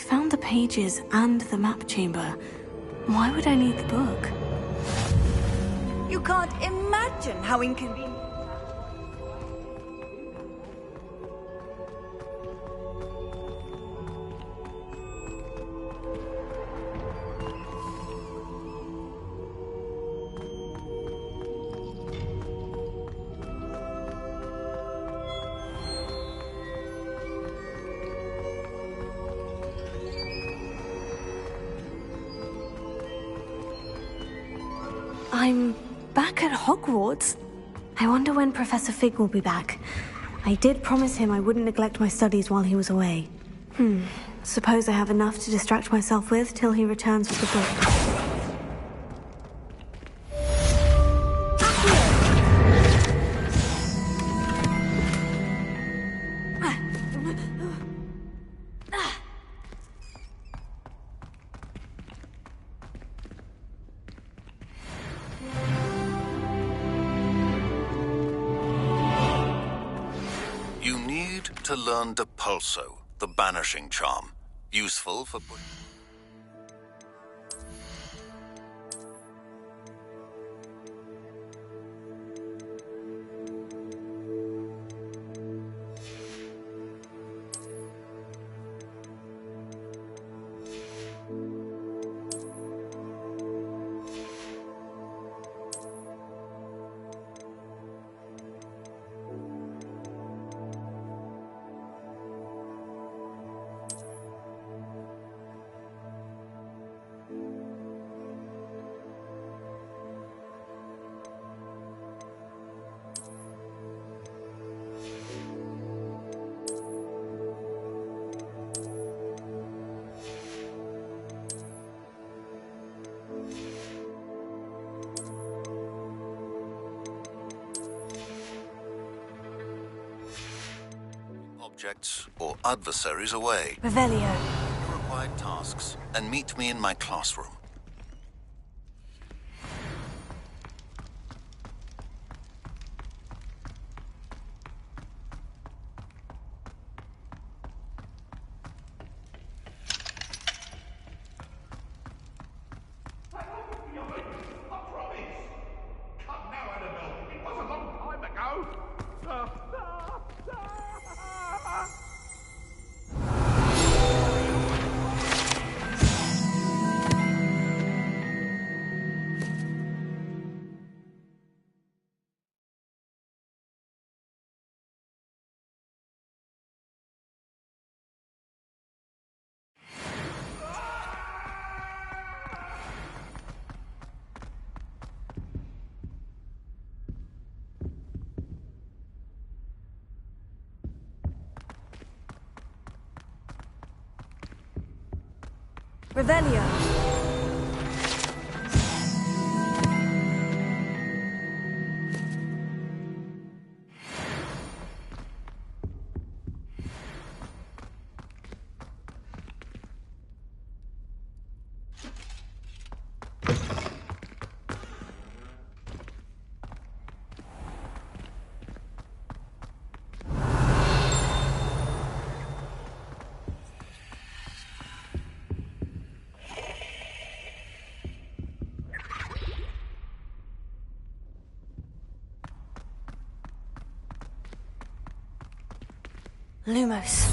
found the pages and the map chamber. Why would I need the book? You can't imagine how inconvenient. I'm back at Hogwarts. I wonder when Professor Fig will be back. I did promise him I wouldn't neglect my studies while he was away. Suppose I have enough to distract myself with till he returns with the book. You need to learn Depulso, the banishing charm. Useful for putting... objects or adversaries away. Revelio. Do required tasks and meet me in my classroom. Revelio. Lumos.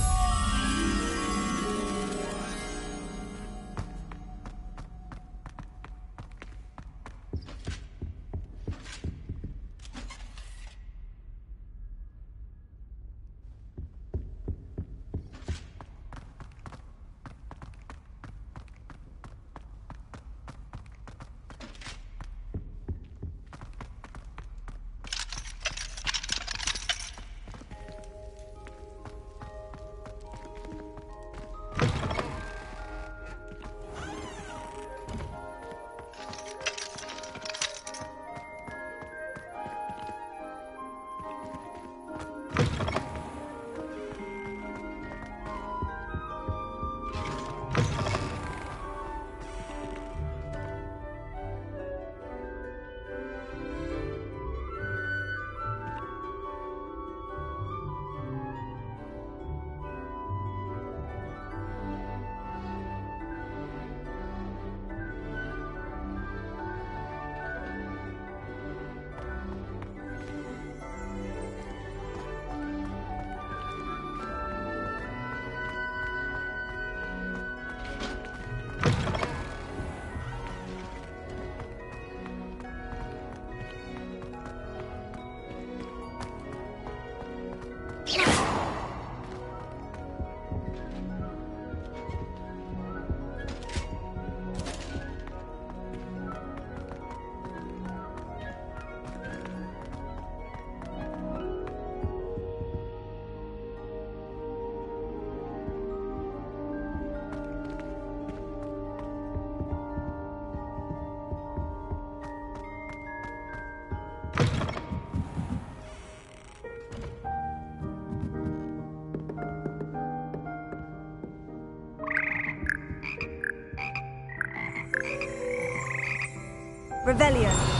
Revelio.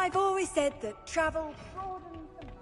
I've always said that travel broadens the mind.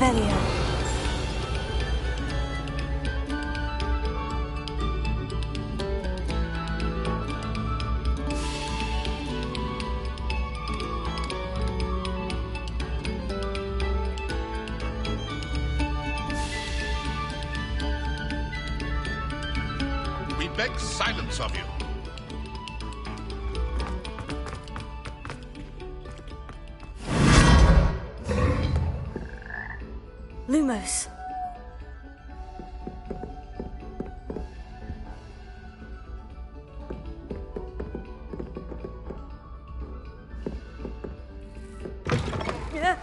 Revelio. We beg silence of you. Lumos. Yeah.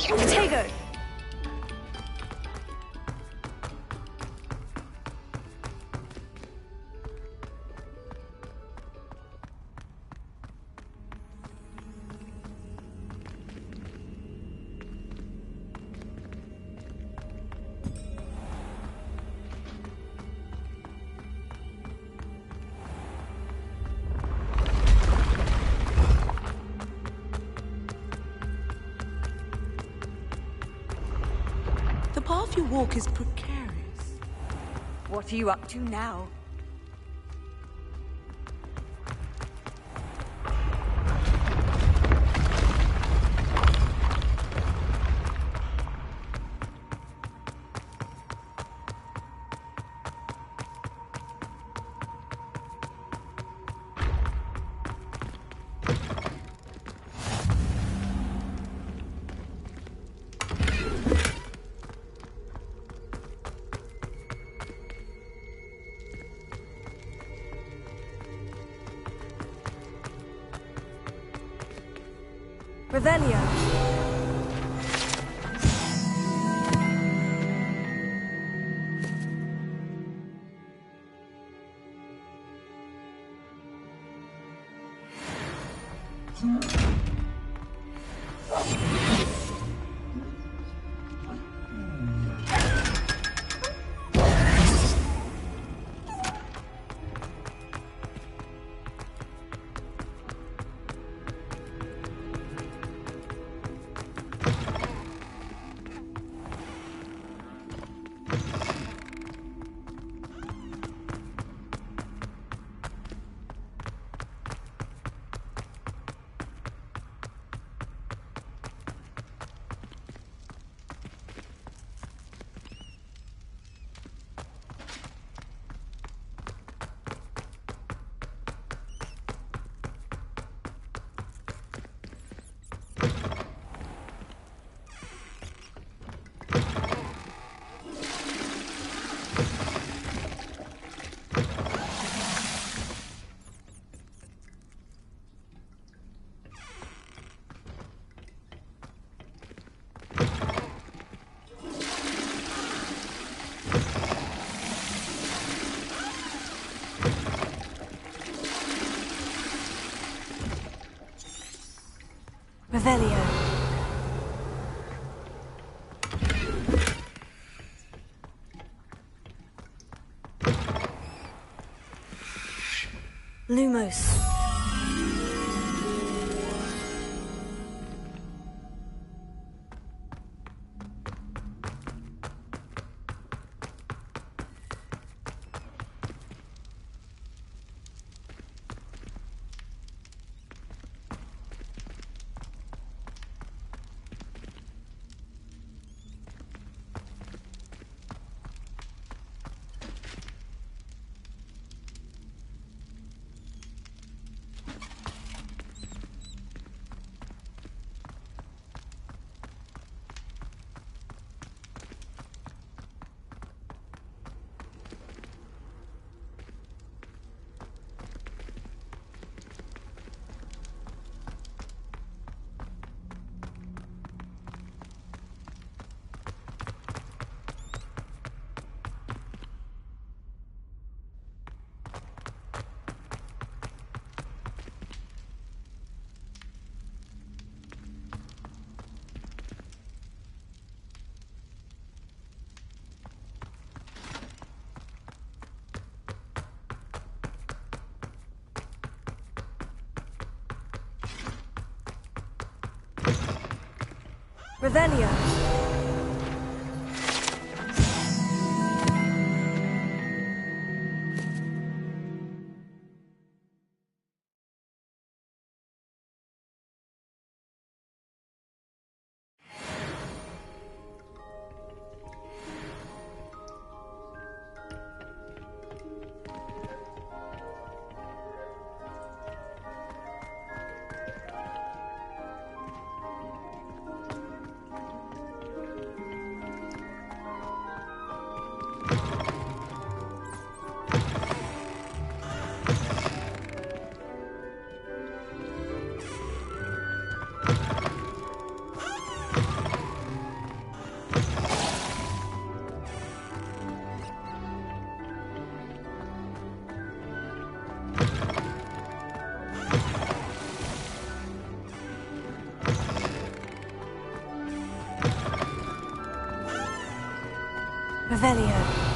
Potato. The path you walk is precarious. What are you up to now? Revelio. Revelio. Lumos. Revelio. Revelio.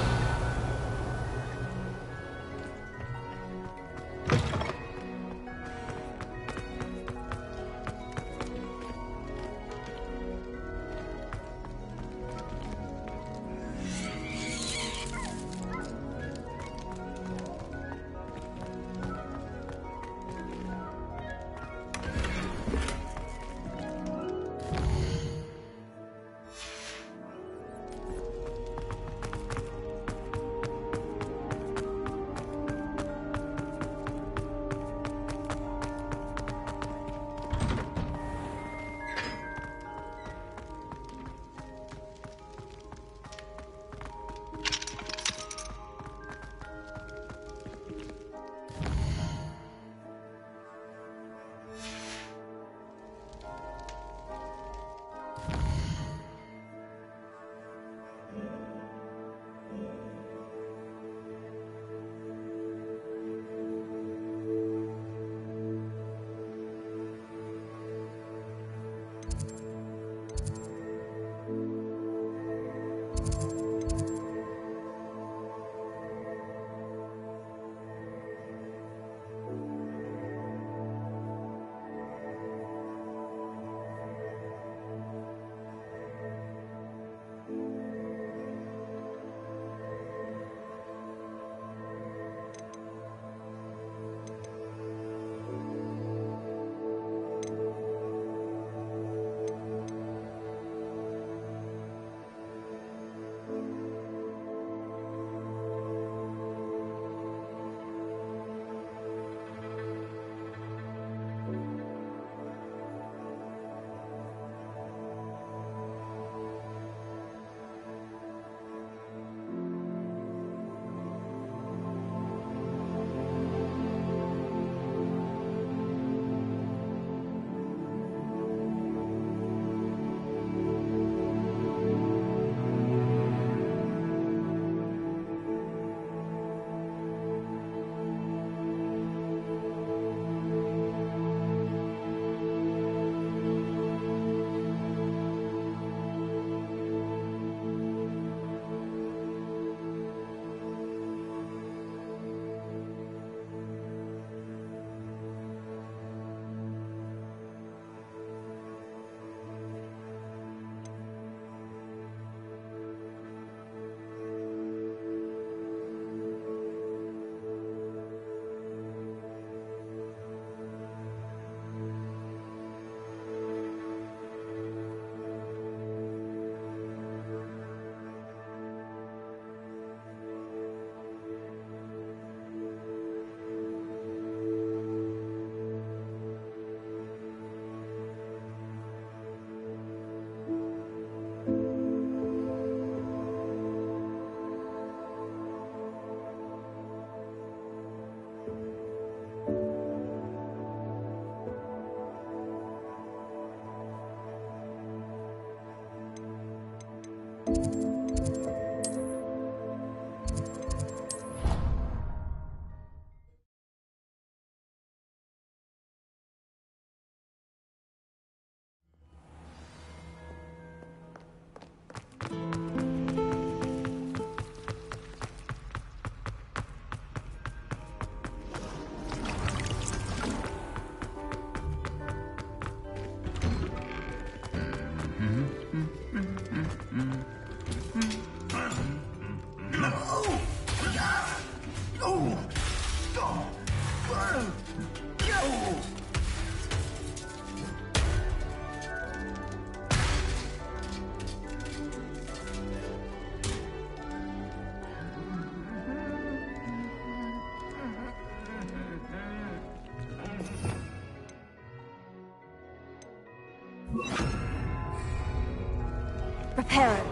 Prepare it.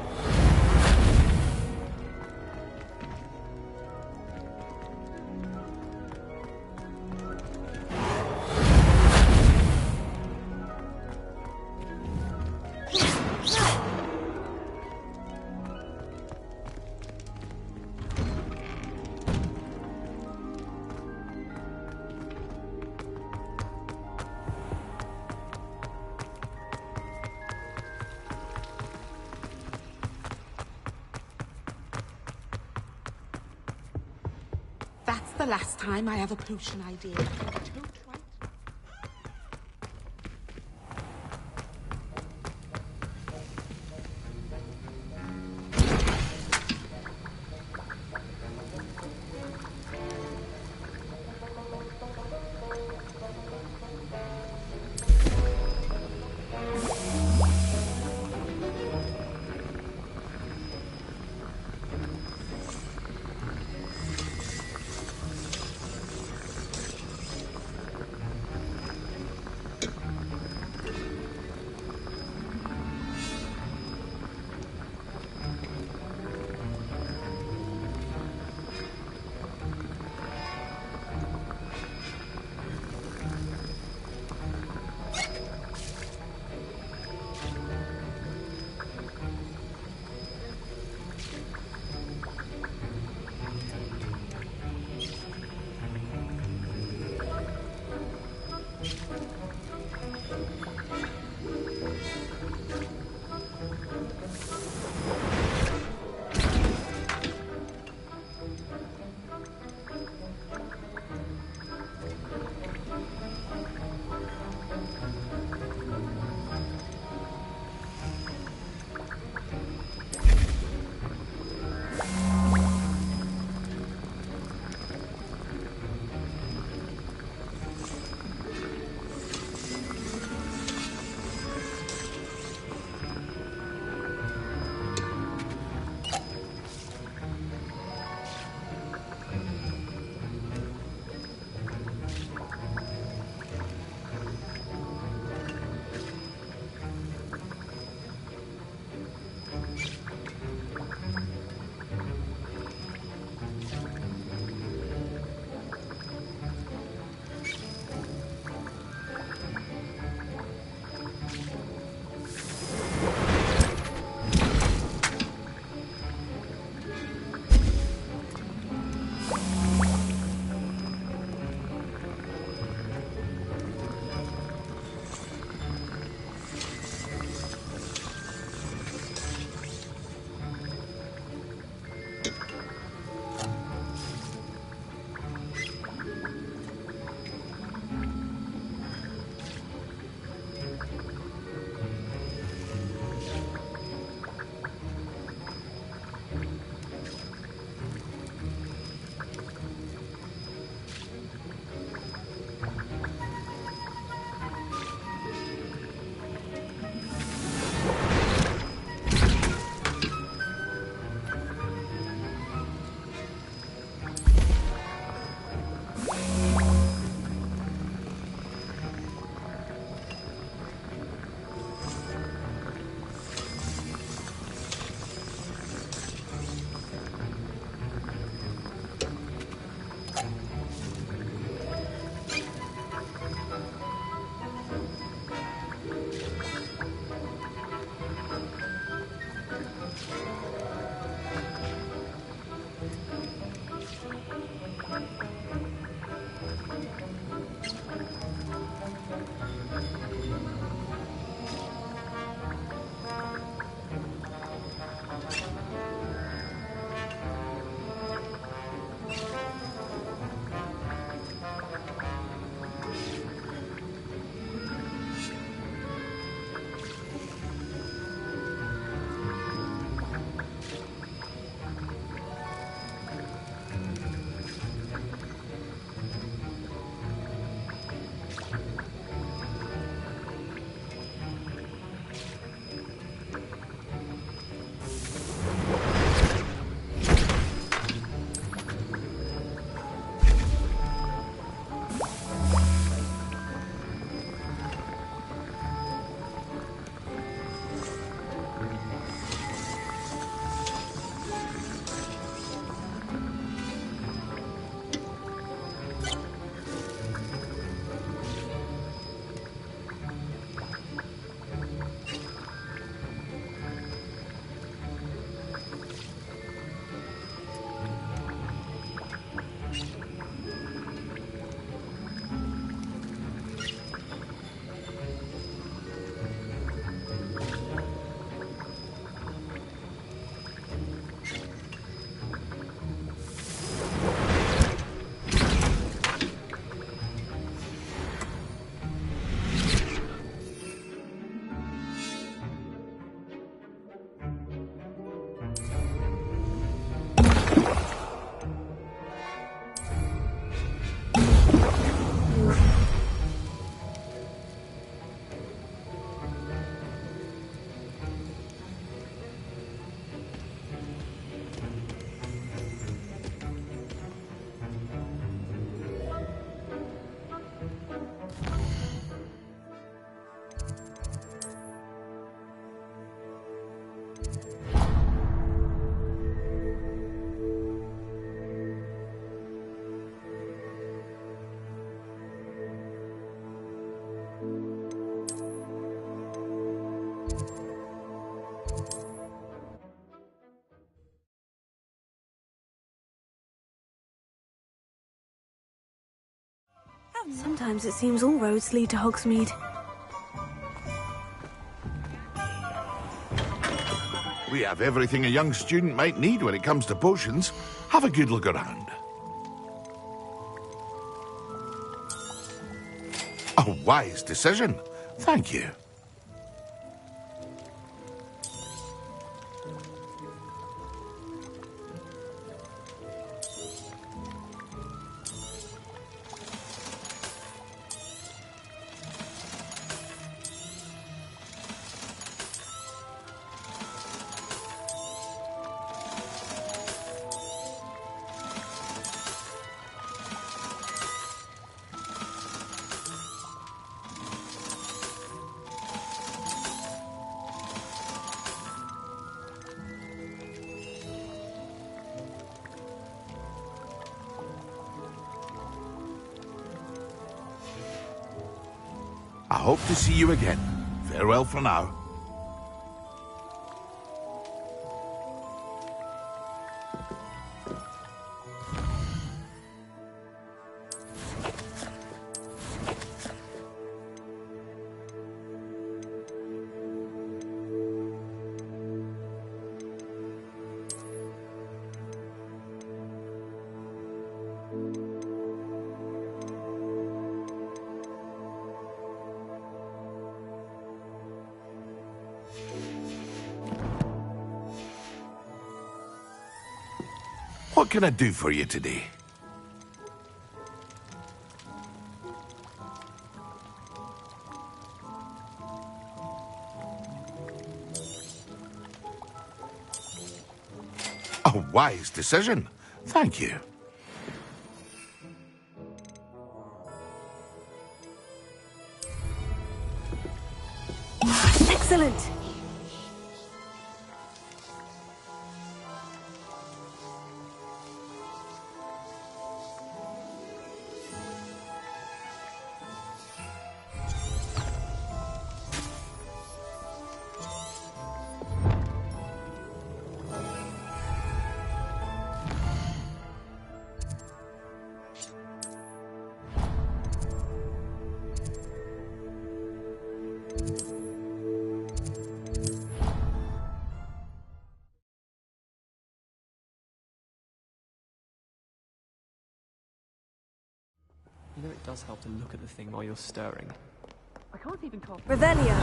That's the last time I have a potion idea. Sometimes it seems all roads lead to Hogsmeade. We have everything a young student might need when it comes to potions. Have a good look around. A wise decision. Thank you. I hope to see you again. Farewell for now. What can I do for you today? A wise decision. Thank you. Excellent! You know it does help to look at the thing while you're stirring. I can't even cast... Revelio!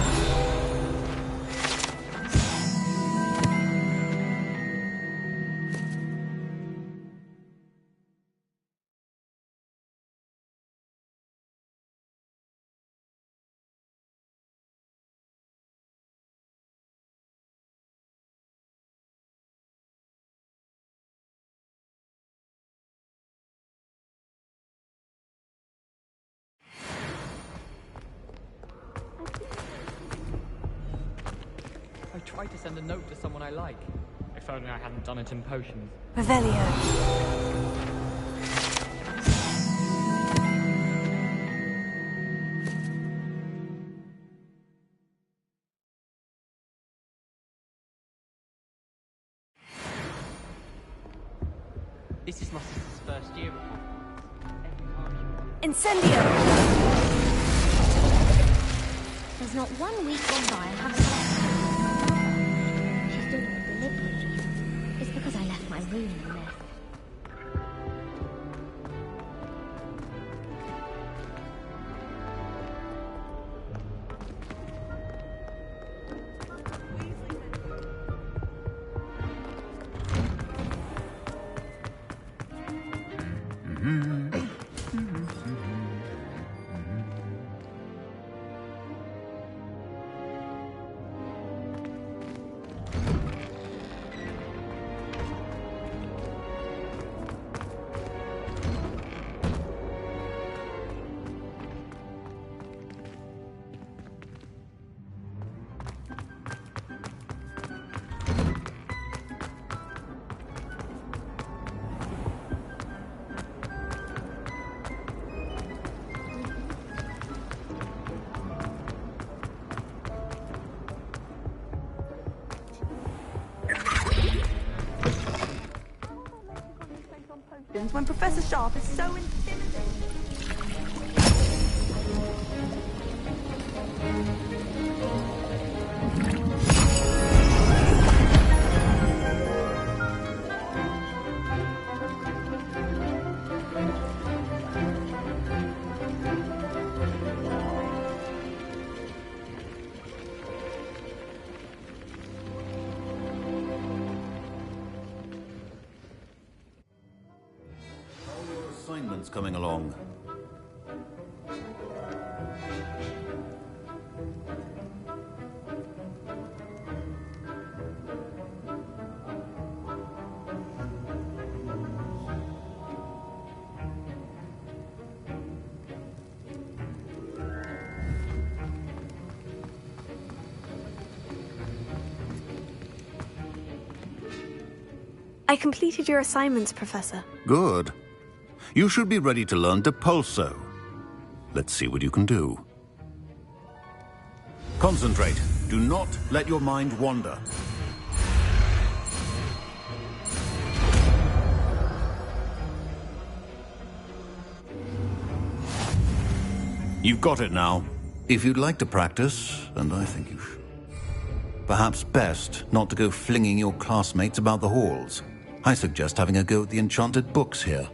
I tried to send a note to someone I like. If only I hadn't done it in potions. Revelio. This is my sister's first year. Incendio! There's not 1 week gone by I haven't left. She's doing it deliberately. It's because I left my room a mess. When Professor Sharp is so intimidating. Assignments coming along. I completed your assignments, Professor. Good. You should be ready to learn Depulso. Let's see what you can do. Concentrate. Do not let your mind wander. You've got it now. If you'd like to practice, and I think you should, perhaps best not to go flinging your classmates about the halls. I suggest having a go at the enchanted books here.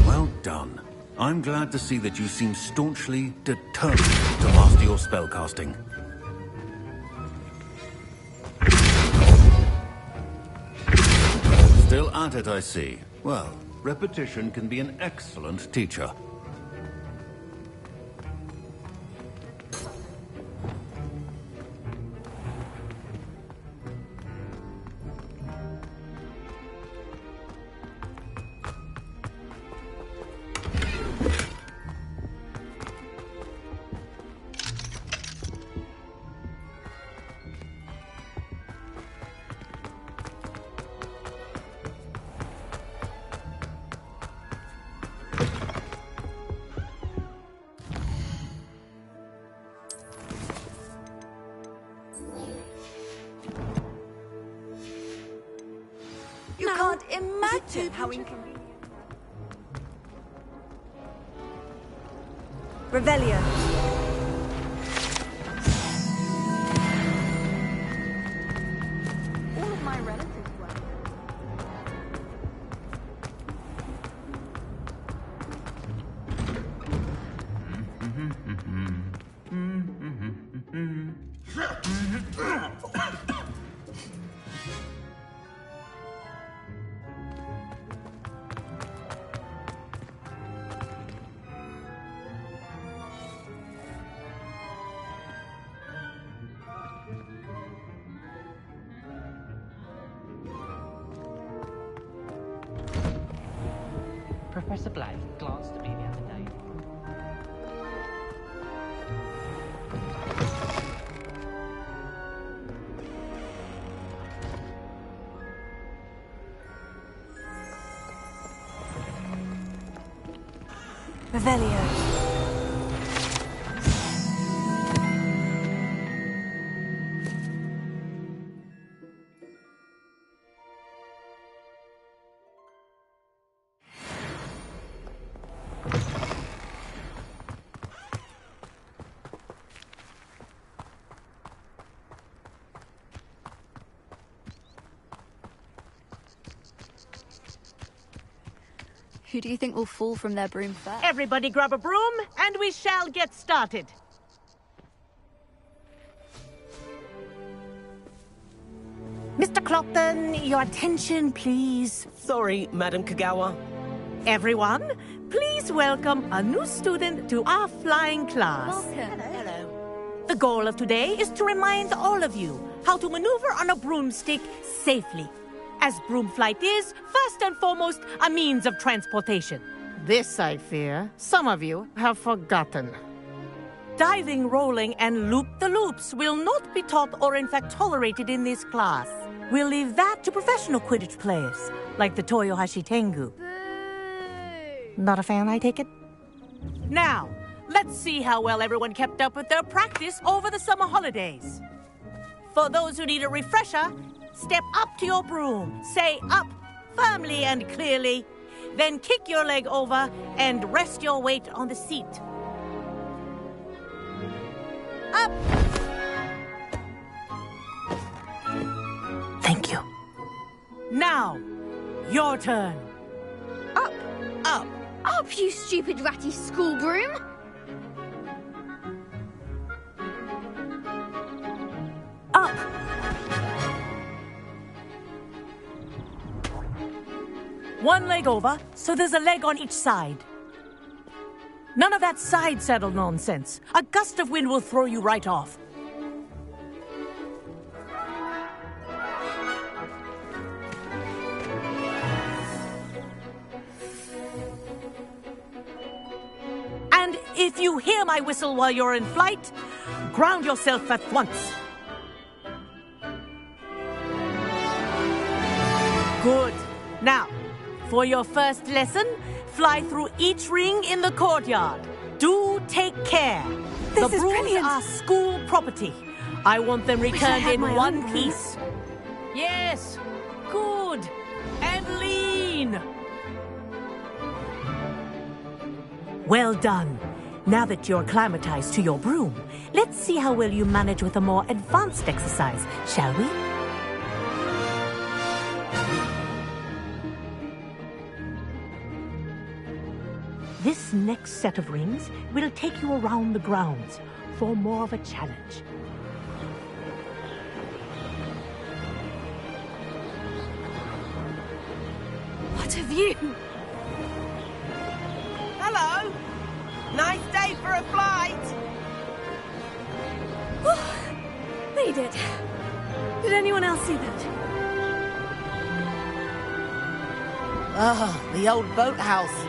Well done. I'm glad to see that you seem staunchly determined to master your spellcasting. Still at it, I see. Well, repetition can be an excellent teacher. You can't imagine how inconvenient. Revelio. All of my relatives were. Professor Blythe glanced at me the other day. Revelio. Who do you think will fall from their broom first? Everybody grab a broom, and we shall get started. Mr. Clopton, your attention, please. Sorry, Madam Kagawa. Everyone, please welcome a new student to our flying class. Hello. The goal of today is to remind all of you how to maneuver on a broomstick safely, as broom flight is, first and foremost, a means of transportation. This, I fear, some of you have forgotten. Diving, rolling, and loop-the-loops will not be taught or in fact tolerated in this class. We'll leave that to professional Quidditch players, like the Toyohashi Tengu. Not a fan, I take it? Now, let's see how well everyone kept up with their practice over the summer holidays. For those who need a refresher, step up to your broom, say up firmly and clearly, then kick your leg over and rest your weight on the seat. Up! Thank you. Now, your turn. Up! Up! Up, you stupid ratty school broom! Up! One leg over, so there's a leg on each side. None of that side saddle nonsense. A gust of wind will throw you right off. And if you hear my whistle while you're in flight, ground yourself at once. Good. Now, for your first lesson, fly through each ring in the courtyard. Do take care. This the is brooms brilliant. are school property. I want them Wish I returned had in my one own broom. piece. Yes. Good. And lean. Well done. Now that you're acclimatized to your broom, let's see how well you manage with a more advanced exercise, shall we? This next set of rings will take you around the grounds for more of a challenge. What a view! Hello! Nice day for a flight! Oh, they did. Did anyone else see that? Ah, the old boathouse.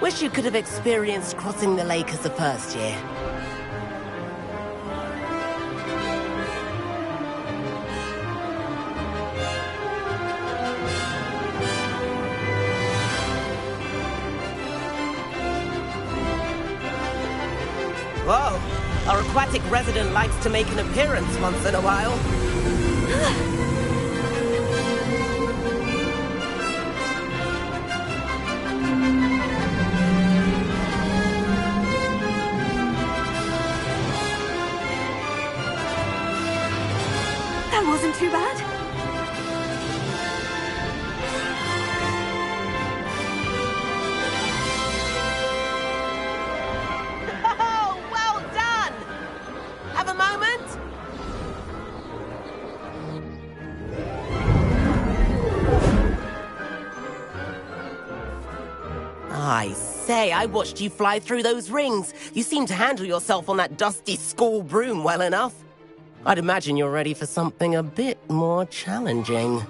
Wish you could have experienced crossing the lake as the first year. Whoa! Our aquatic resident likes to make an appearance once in a while. That wasn't too bad. Oh, well done! Have a moment? I say, I watched you fly through those rings. You seem to handle yourself on that dusty school broom well enough. I'd imagine you're ready for something a bit more challenging.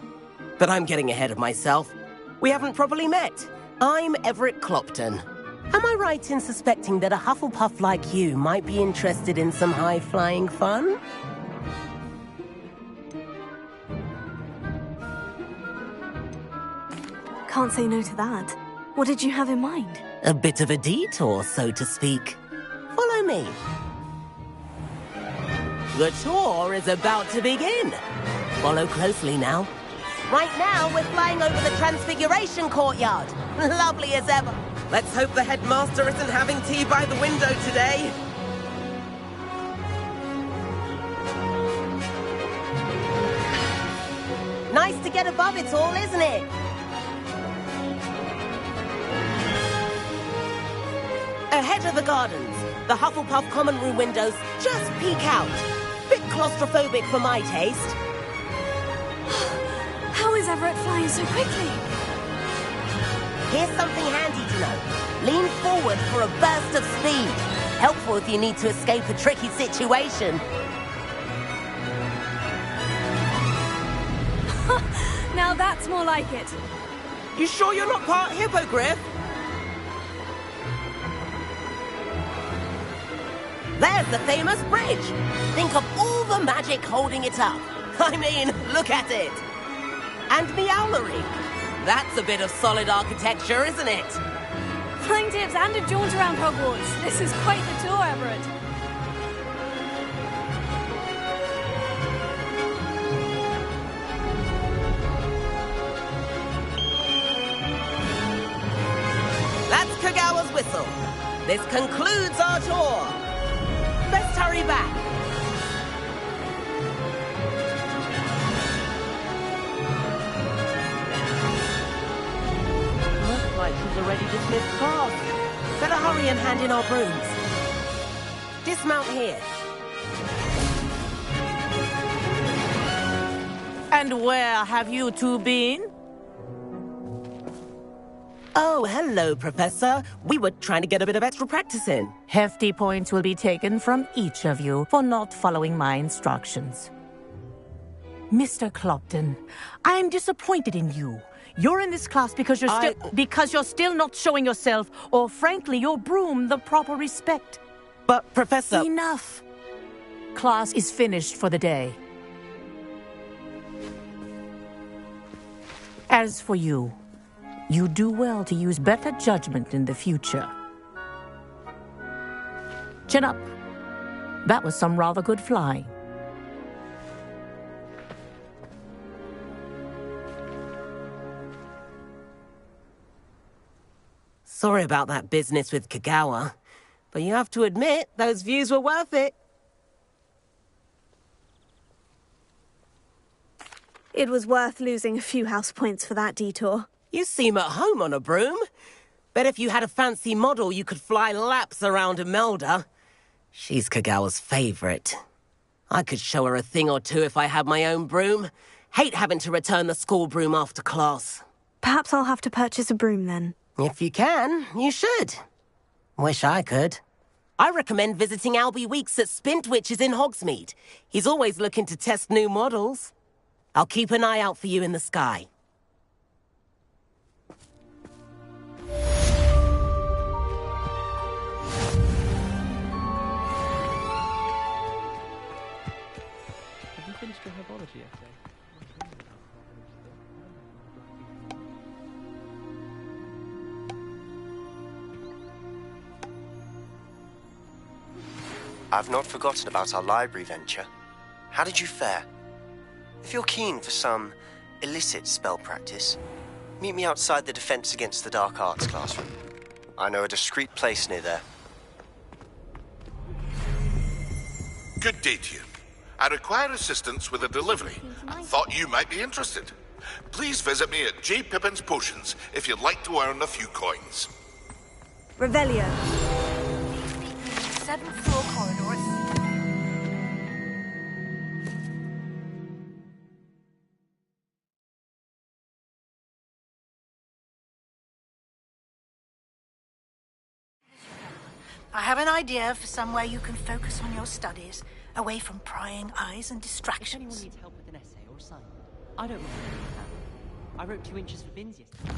But I'm getting ahead of myself. We haven't properly met. I'm Everett Clopton. Am I right in suspecting that a Hufflepuff like you might be interested in some high-flying fun? Can't say no to that. What did you have in mind? A bit of a detour, so to speak. Follow me. The tour is about to begin. Follow closely now. Right now, we're flying over the Transfiguration Courtyard. Lovely as ever. Let's hope the headmaster isn't having tea by the window today. Nice to get above it all, isn't it? Ahead of the gardens, the Hufflepuff common room windows just peek out. Bit claustrophobic for my taste. How is Everett flying so quickly? Here's something handy to know. Lean forward for a burst of speed. Helpful if you need to escape a tricky situation. Now that's more like it. You sure you're not part hippogriff? There's the famous bridge. Think of all the magic holding it up. I mean, look at it. And Meowlery. That's a bit of solid architecture, isn't it? Flying tips and a jaunt around Hogwarts. This is quite the tour, Everett. That's Kagawa's whistle. This concludes our tour. Let's hurry back. Looks like she's already dismissed class. Better hurry and hand in our brooms. Dismount here. And where have you two been? Oh, hello, Professor. We were trying to get a bit of extra practice in. Hefty points will be taken from each of you for not following my instructions. Mr. Clopton, I'm disappointed in you. You're in this class because you're still not showing yourself, or frankly, your broom the proper respect. But, Professor... Enough. Class is finished for the day. As for you, you do well to use better judgment in the future. Chin up. That was some rather good flying. Sorry about that business with Kagawa, but you have to admit, those views were worth it. It was worth losing a few house points for that detour. You seem at home on a broom. Bet if you had a fancy model, you could fly laps around Imelda. She's Kagawa's favorite. I could show her a thing or two if I had my own broom. Hate having to return the school broom after class. Perhaps I'll have to purchase a broom then. If you can, you should. Wish I could. I recommend visiting Albie Weeks at Spintwitches in Hogsmeade. He's always looking to test new models. I'll keep an eye out for you in the sky. Have you finished your herbology essay? I've not forgotten about our library venture. How did you fare? If you're keen for some illicit spell practice, meet me outside the Defense Against the Dark Arts classroom. I know a discreet place near there. Good day to you. I require assistance with a delivery and thought you might be interested. Please visit me at J. Pippin's Potions if you'd like to earn a few coins. Revelio. 7th floor corridor. I have an idea for somewhere you can focus on your studies, away from prying eyes and distractions. If anyone needs help with an essay or assignment, I don't mind doing that. I wrote 2 inches for bins yesterday.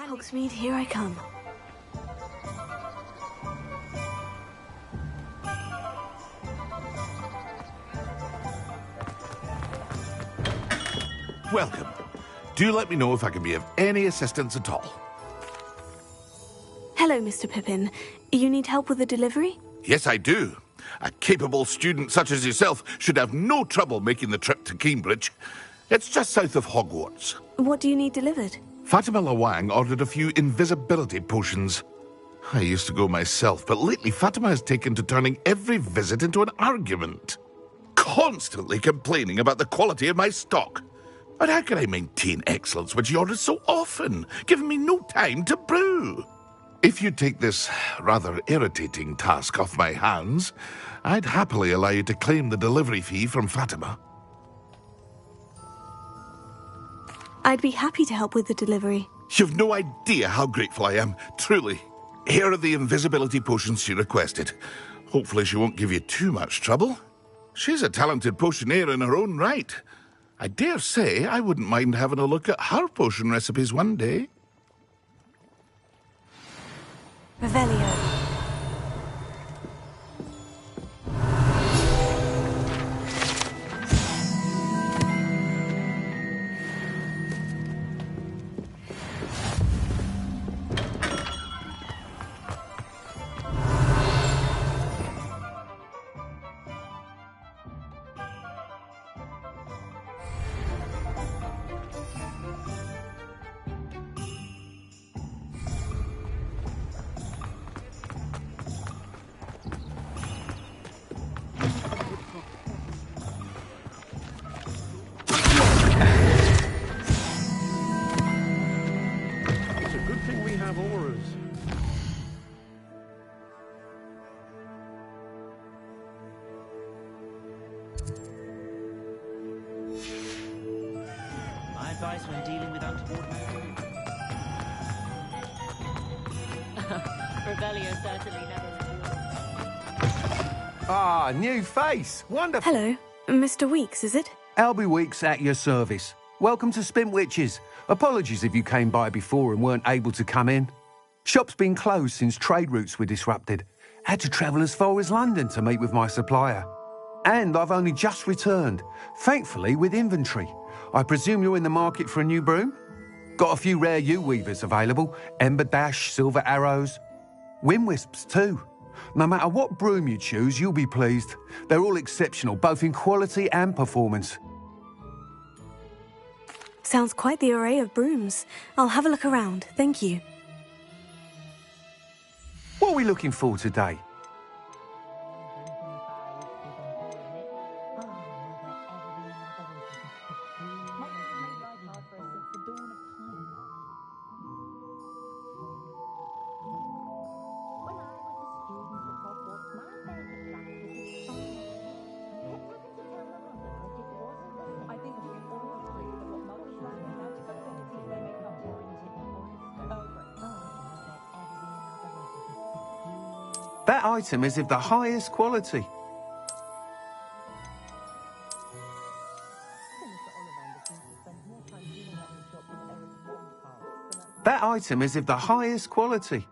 Hogsmeade, here I come. Welcome. Do let me know if I can be of any assistance at all. Hello, Mr. Pippin. You need help with a delivery? Yes, I do. A capable student such as yourself should have no trouble making the trip to Cambridge. It's just south of Hogwarts. What do you need delivered? Fatima Lawang ordered a few invisibility potions. I used to go myself, but lately Fatima has taken to turning every visit into an argument. Constantly complaining about the quality of my stock. But how can I maintain excellence when she orders so often, giving me no time to brew? If you take this rather irritating task off my hands, I'd happily allow you to claim the delivery fee from Fatima. I'd be happy to help with the delivery. You've no idea how grateful I am, truly. Here are the invisibility potions she requested. Hopefully she won't give you too much trouble. She's a talented potioneer in her own right. I dare say I wouldn't mind having a look at her potion recipes one day. Revelio. Advice when dealing with untoward matters. Revelio certainly never reveals. Ah, new face. Wonderful. Hello. Mr. Weeks, is it? Albie Weeks at your service. Welcome to Spint Witches. Apologies if you came by before and weren't able to come in. Shop's been closed since trade routes were disrupted. Had to travel as far as London to meet with my supplier. And I've only just returned, thankfully with inventory. I presume you're in the market for a new broom? Got a few rare yew-weavers available. Ember Dash, Silver Arrows. Wind Wisps too. No matter what broom you choose, you'll be pleased. They're all exceptional, both in quality and performance. Sounds quite the array of brooms. I'll have a look around, thank you. What are we looking for today? That item is of the highest quality. That item is of the highest quality.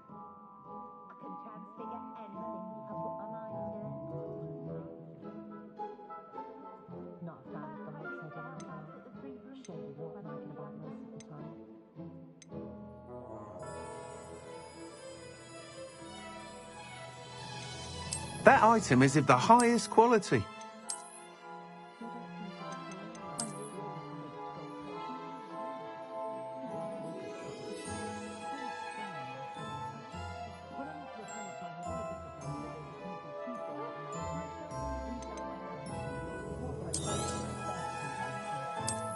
That item is of the highest quality.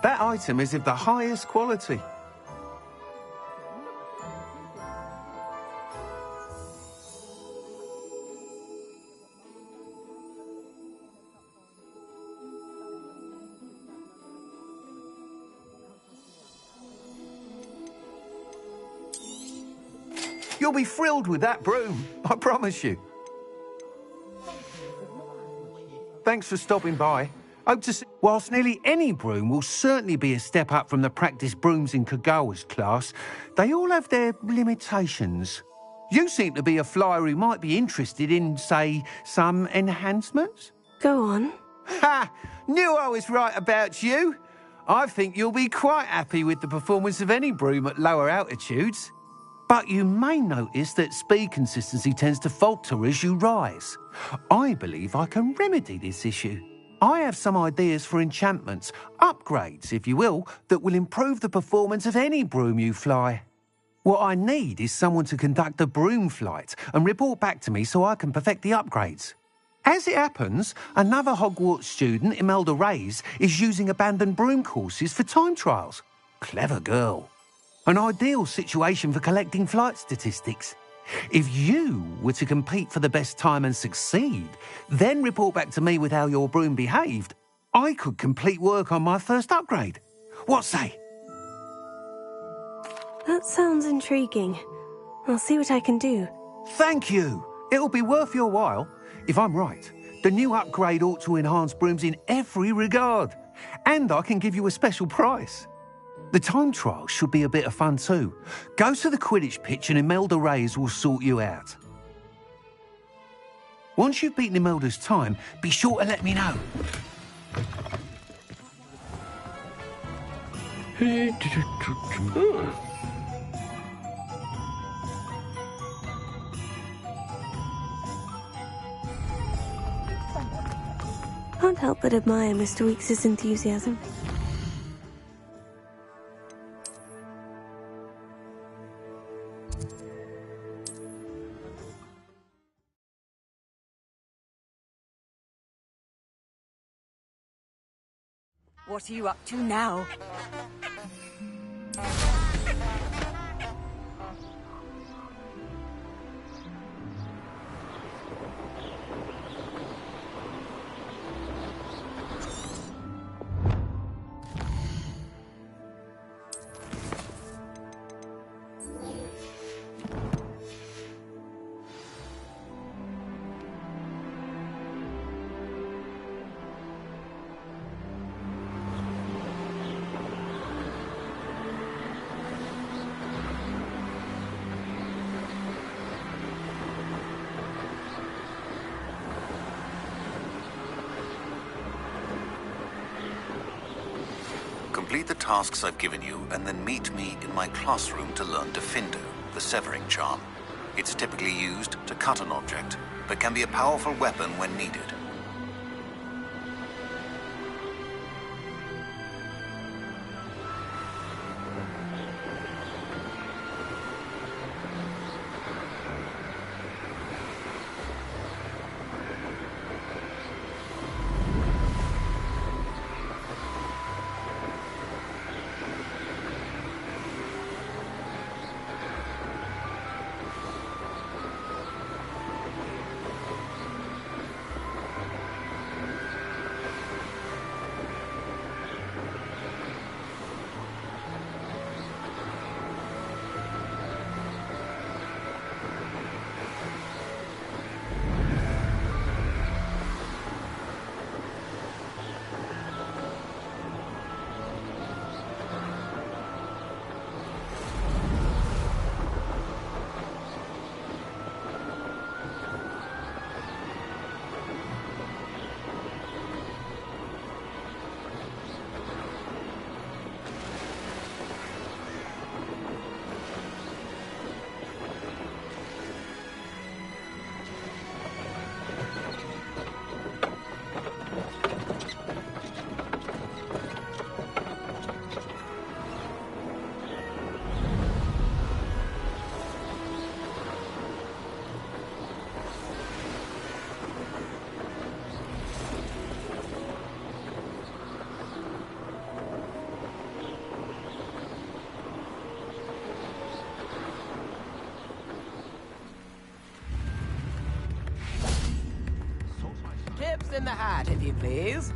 That item is of the highest quality. You'll be thrilled with that broom, I promise you. Thanks for stopping by. Hope to see. Whilst nearly any broom will certainly be a step up from the practice brooms in Kagawa's class, they all have their limitations. You seem to be a flyer who might be interested in, say, some enhancements? Go on. Ha! Knew I was right about you. I think you'll be quite happy with the performance of any broom at lower altitudes. But you may notice that speed consistency tends to falter as you rise. I believe I can remedy this issue. I have some ideas for enchantments, upgrades, if you will, that will improve the performance of any broom you fly. What I need is someone to conduct a broom flight and report back to me so I can perfect the upgrades. As it happens, another Hogwarts student, Imelda Reyes, is using abandoned broom courses for time trials. Clever girl. An ideal situation for collecting flight statistics. If you were to compete for the best time and succeed, then report back to me with how your broom behaved, I could complete work on my first upgrade. What say? That sounds intriguing. I'll see what I can do. Thank you. It'll be worth your while. If I'm right, the new upgrade ought to enhance brooms in every regard. And I can give you a special price. The time trial should be a bit of fun too. Go to the Quidditch pitch and Imelda Reyes will sort you out. Once you've beaten Imelda's time, be sure to let me know. Can't help but admire Mr. Weekes' enthusiasm. What are you up to now? Complete the tasks I've given you, and then meet me in my classroom to learn Diffindo, the severing charm. It's typically used to cut an object, but can be a powerful weapon when needed. Tips in the hat, if you please.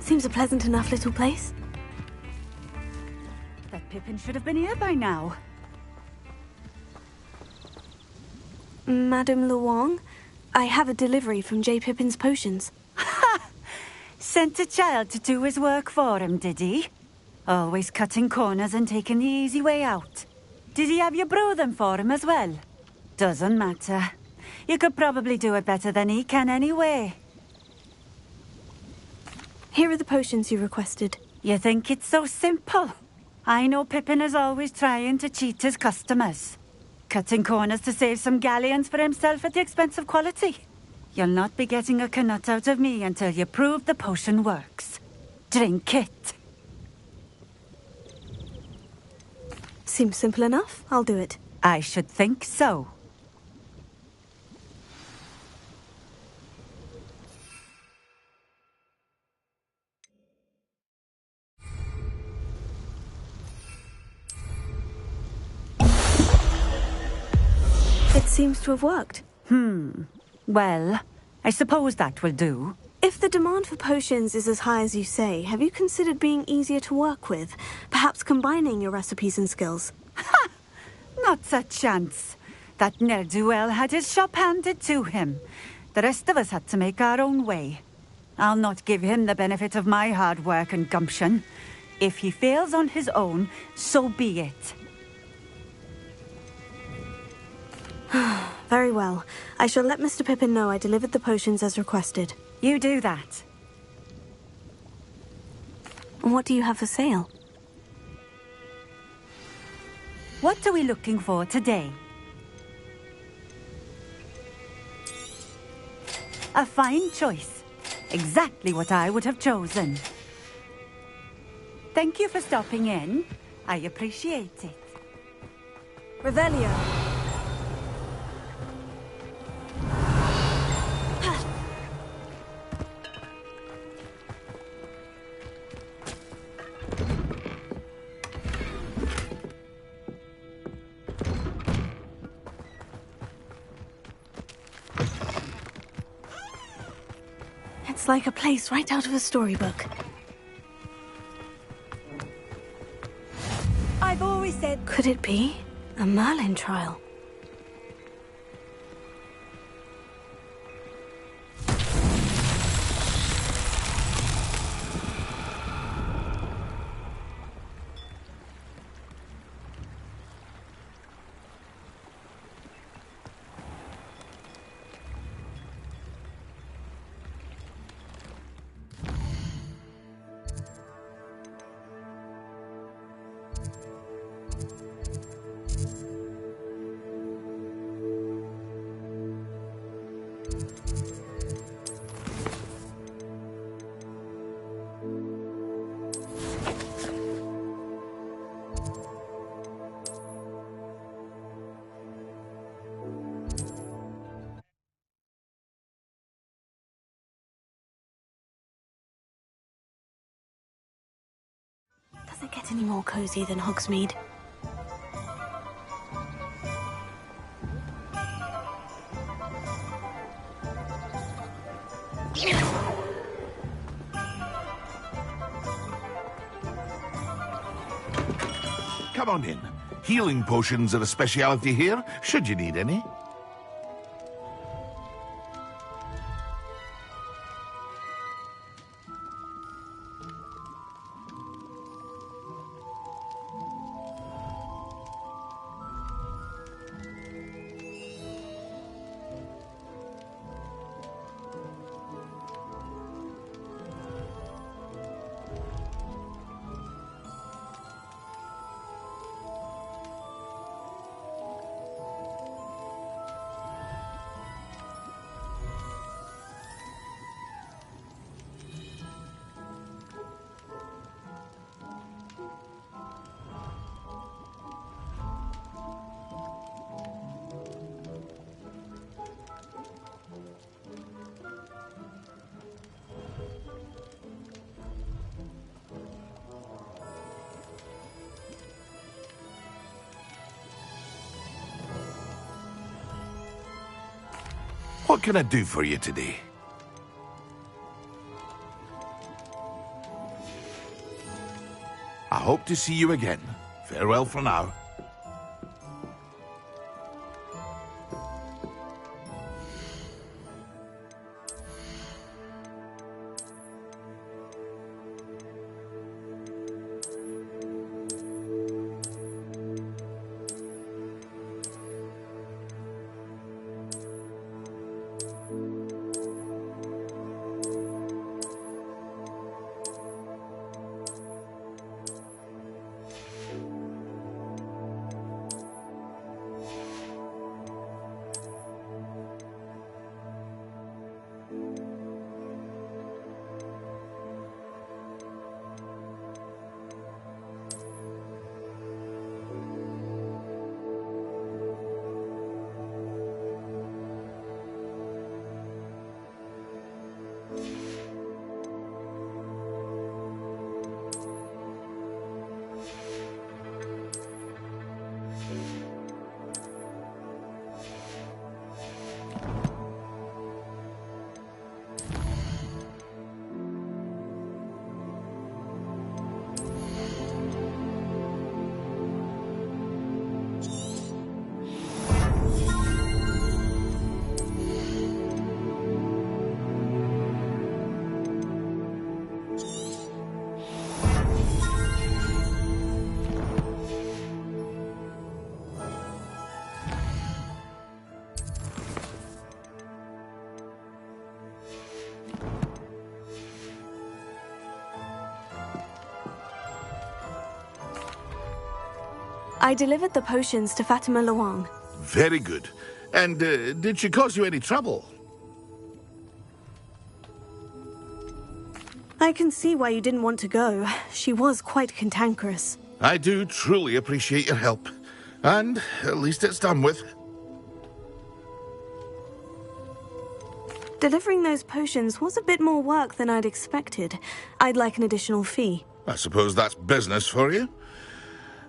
Seems a pleasant enough little place. That Pippin should have been here by now. Madame Luong, I have a delivery from J. Pippin's potions. Sent a child to do his work for him, did he? Always cutting corners and taking the easy way out. Did he have you brew them for him as well? Doesn't matter. You could probably do it better than he can anyway. Here are the potions you requested. You think it's so simple? I know Pippin is always trying to cheat his customers. Cutting corners to save some galleons for himself at the expense of quality. You'll not be getting a canut out of me until you prove the potion works. Drink it. Seems simple enough. I'll do it. I should think so. It seems to have worked. Well, I suppose that will do. If the demand for potions is as high as you say, have you considered being easier to work with? Perhaps combining your recipes and skills? Ha! Not a chance. That ne'er-do-well had his shop handed to him. The rest of us had to make our own way. I'll not give him the benefit of my hard work and gumption. If he fails on his own, so be it. Very well. I shall let Mr. Pippin know I delivered the potions as requested. You do that. And what do you have for sale? What are we looking for today? A fine choice. Exactly what I would have chosen. Thank you for stopping in. I appreciate it. Revelio. It's like a place right out of a storybook. I've always said... Could it be a Merlin trial? Does it get any more cozy than Hogsmeade? Come on in. Healing potions are a speciality here, should you need any. What can I do for you today? I hope to see you again. Farewell for now. I delivered the potions to Fatima Luang. Very good. And did she cause you any trouble? I can see why you didn't want to go. She was quite cantankerous. I do truly appreciate your help. And at least it's done with. Delivering those potions was a bit more work than I'd expected. I'd like an additional fee. I suppose that's business for you.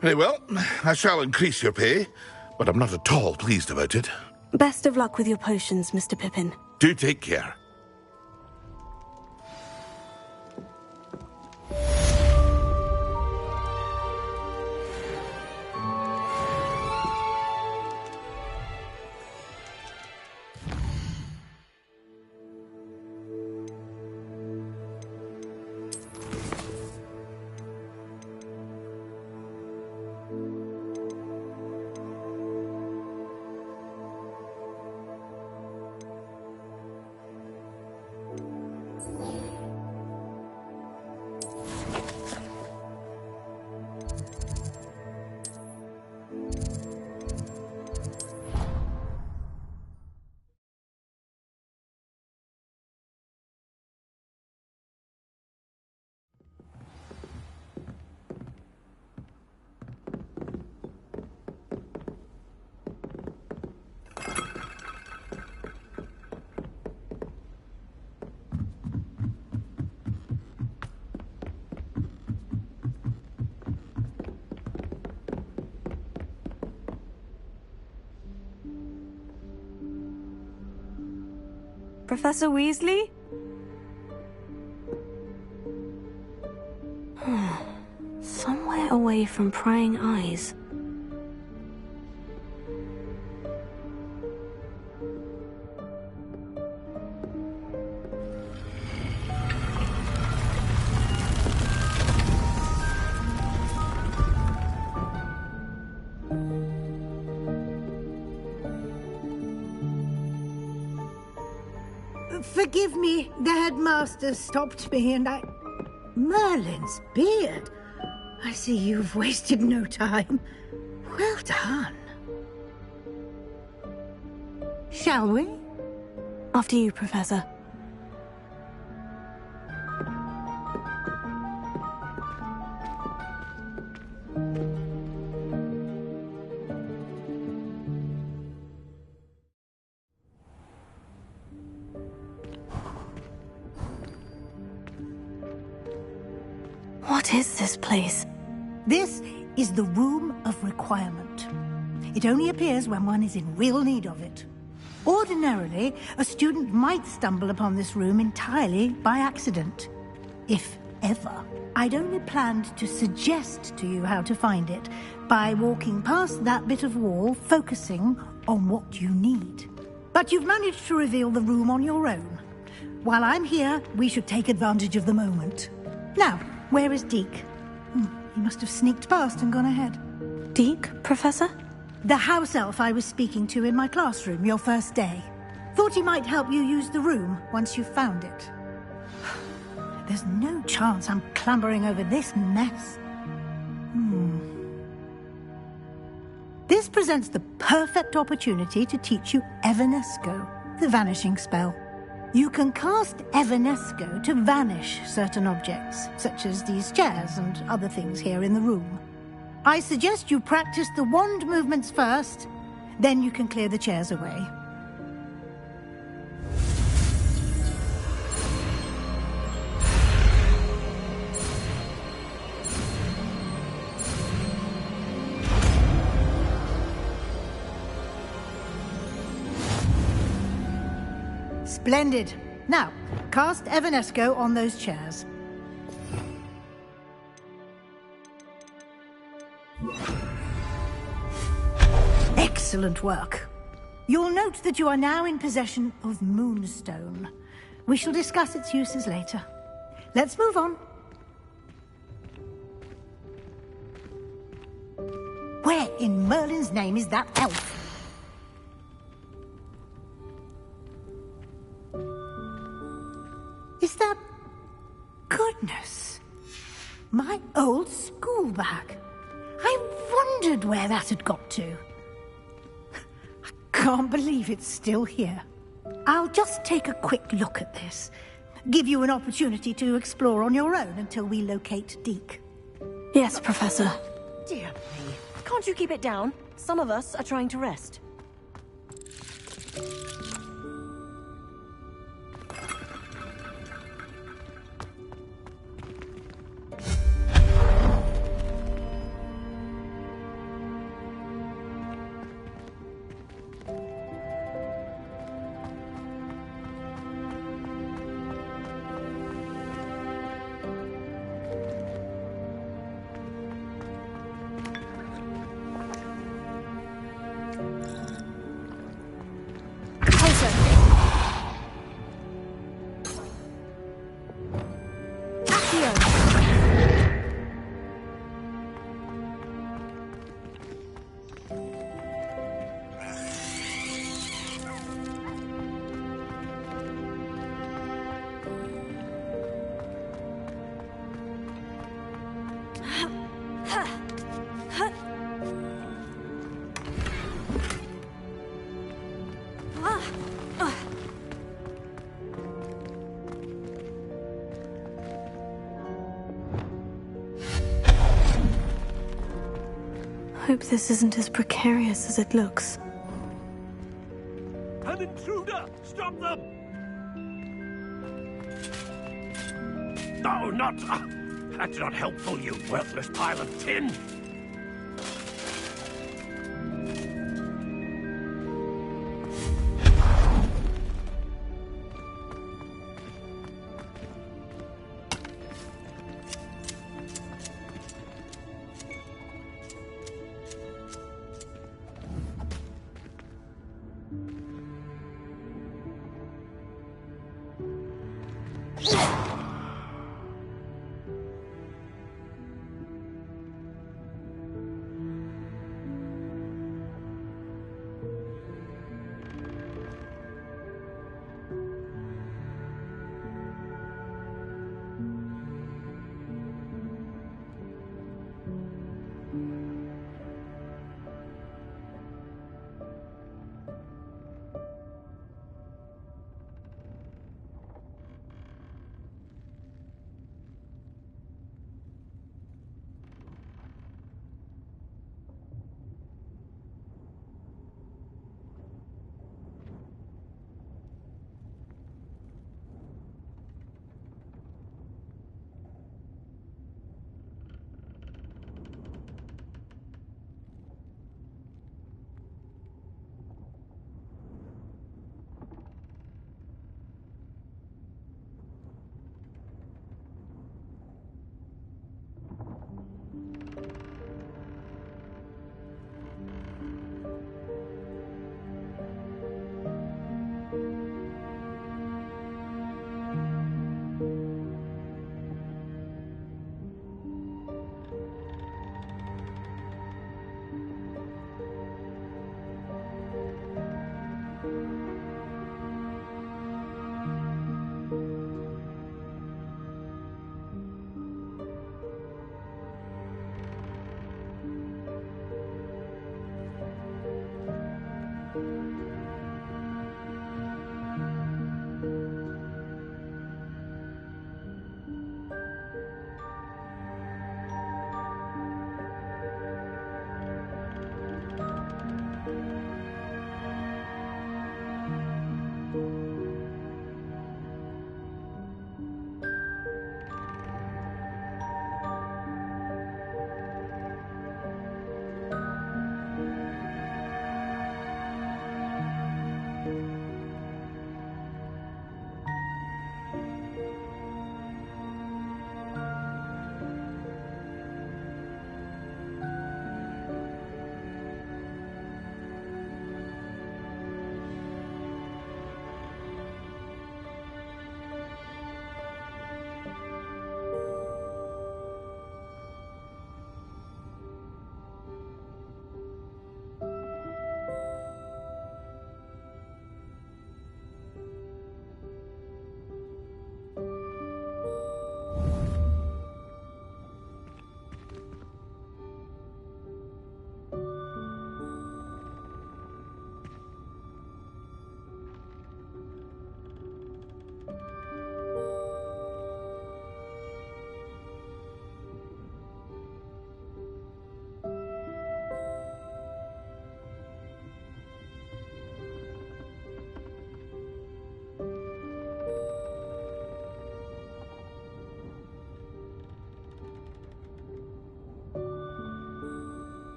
Very well, I shall increase your pay, but I'm not at all pleased about it. Best of luck with your potions, Mr. Pippin. Do take care. Professor Weasley? Somewhere away from prying eyes. Forgive me, the headmaster stopped me and I... Merlin's beard. I see you've wasted no time. Well done. Shall we? After you, Professor. What is this place? This is the Room of Requirement. It only appears when one is in real need of it. Ordinarily, a student might stumble upon this room entirely by accident. If ever. I'd only planned to suggest to you how to find it by walking past that bit of wall, focusing on what you need. But you've managed to reveal the room on your own. While I'm here, we should take advantage of the moment. Now, where is Deke? He must have sneaked past and gone ahead. Deke, Professor? The house elf I was speaking to in my classroom your first day. Thought he might help you use the room once you've found it. There's no chance I'm clambering over this mess. This presents the perfect opportunity to teach you Evanesco, the vanishing spell. You can cast Evanesco to vanish certain objects, such as these chairs and other things here in the room. I suggest you practice the wand movements first, then you can clear the chairs away. Splendid. Now, cast Evanesco on those chairs. Excellent work. You'll note that you are now in possession of Moonstone. We shall discuss its uses later. Let's move on. Where in Merlin's name is that elf? Is that... Goodness. My old school bag. I wondered where that had got to. I can't believe it's still here. I'll just take a quick look at this. Give you an opportunity to explore on your own until we locate Deke. Yes, Professor. Dear me. Can't you keep it down? Some of us are trying to rest. Hope this isn't as precarious as it looks. An intruder! Stop them! No, not... that's not helpful, you worthless pile of tin!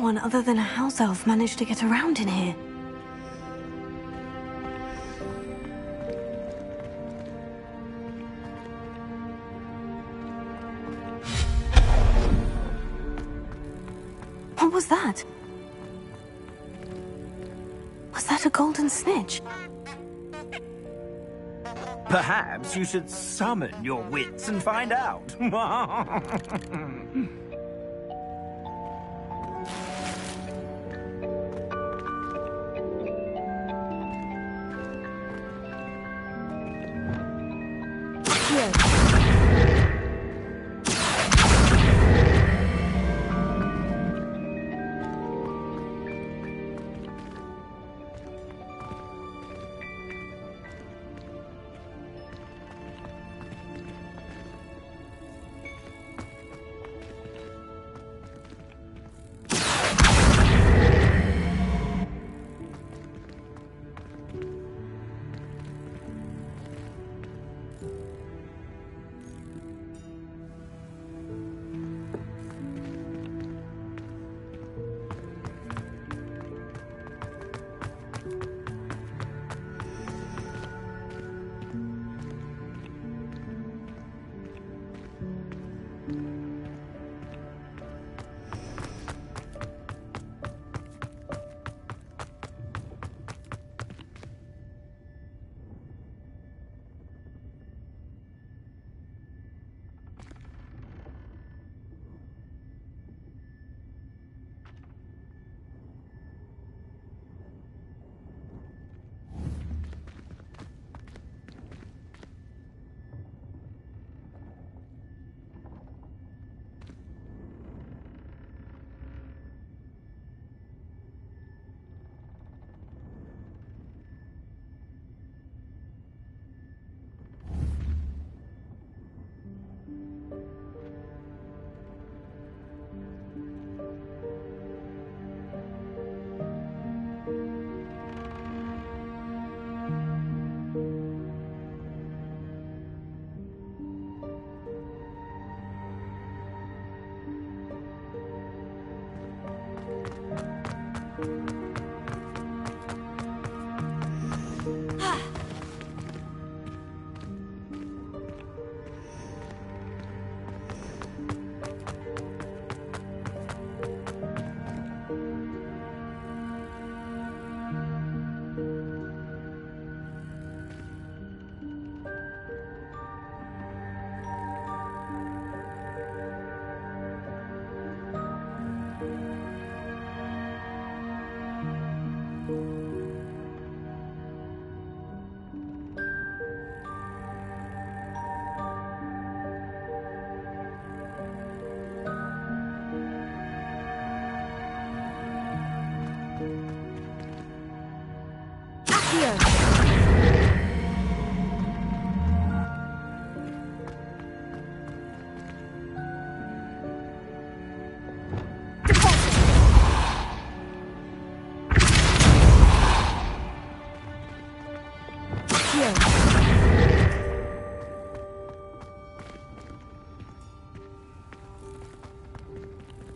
one other than a house elf managed to get around in here? What was that? Was that a golden snitch? Perhaps you should summon your wits and find out.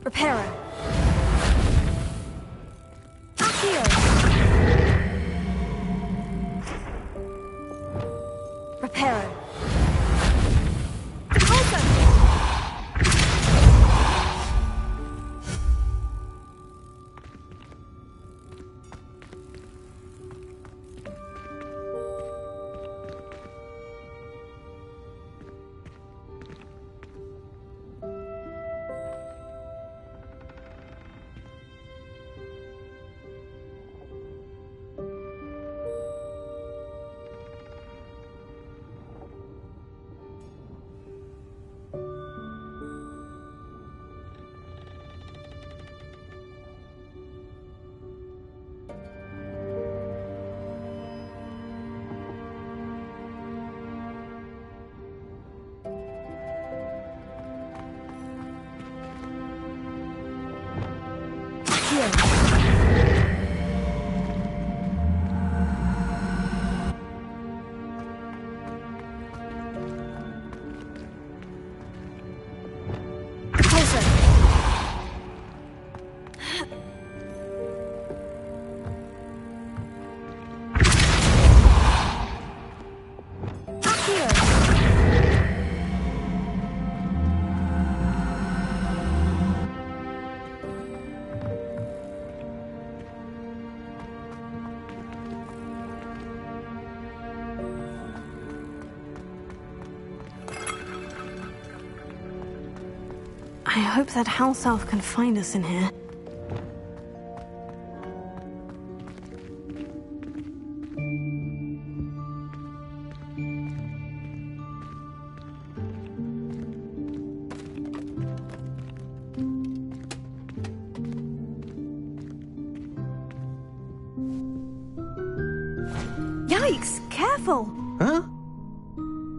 Repairer. hope that house elf can find us in here. Yikes! Careful! Huh?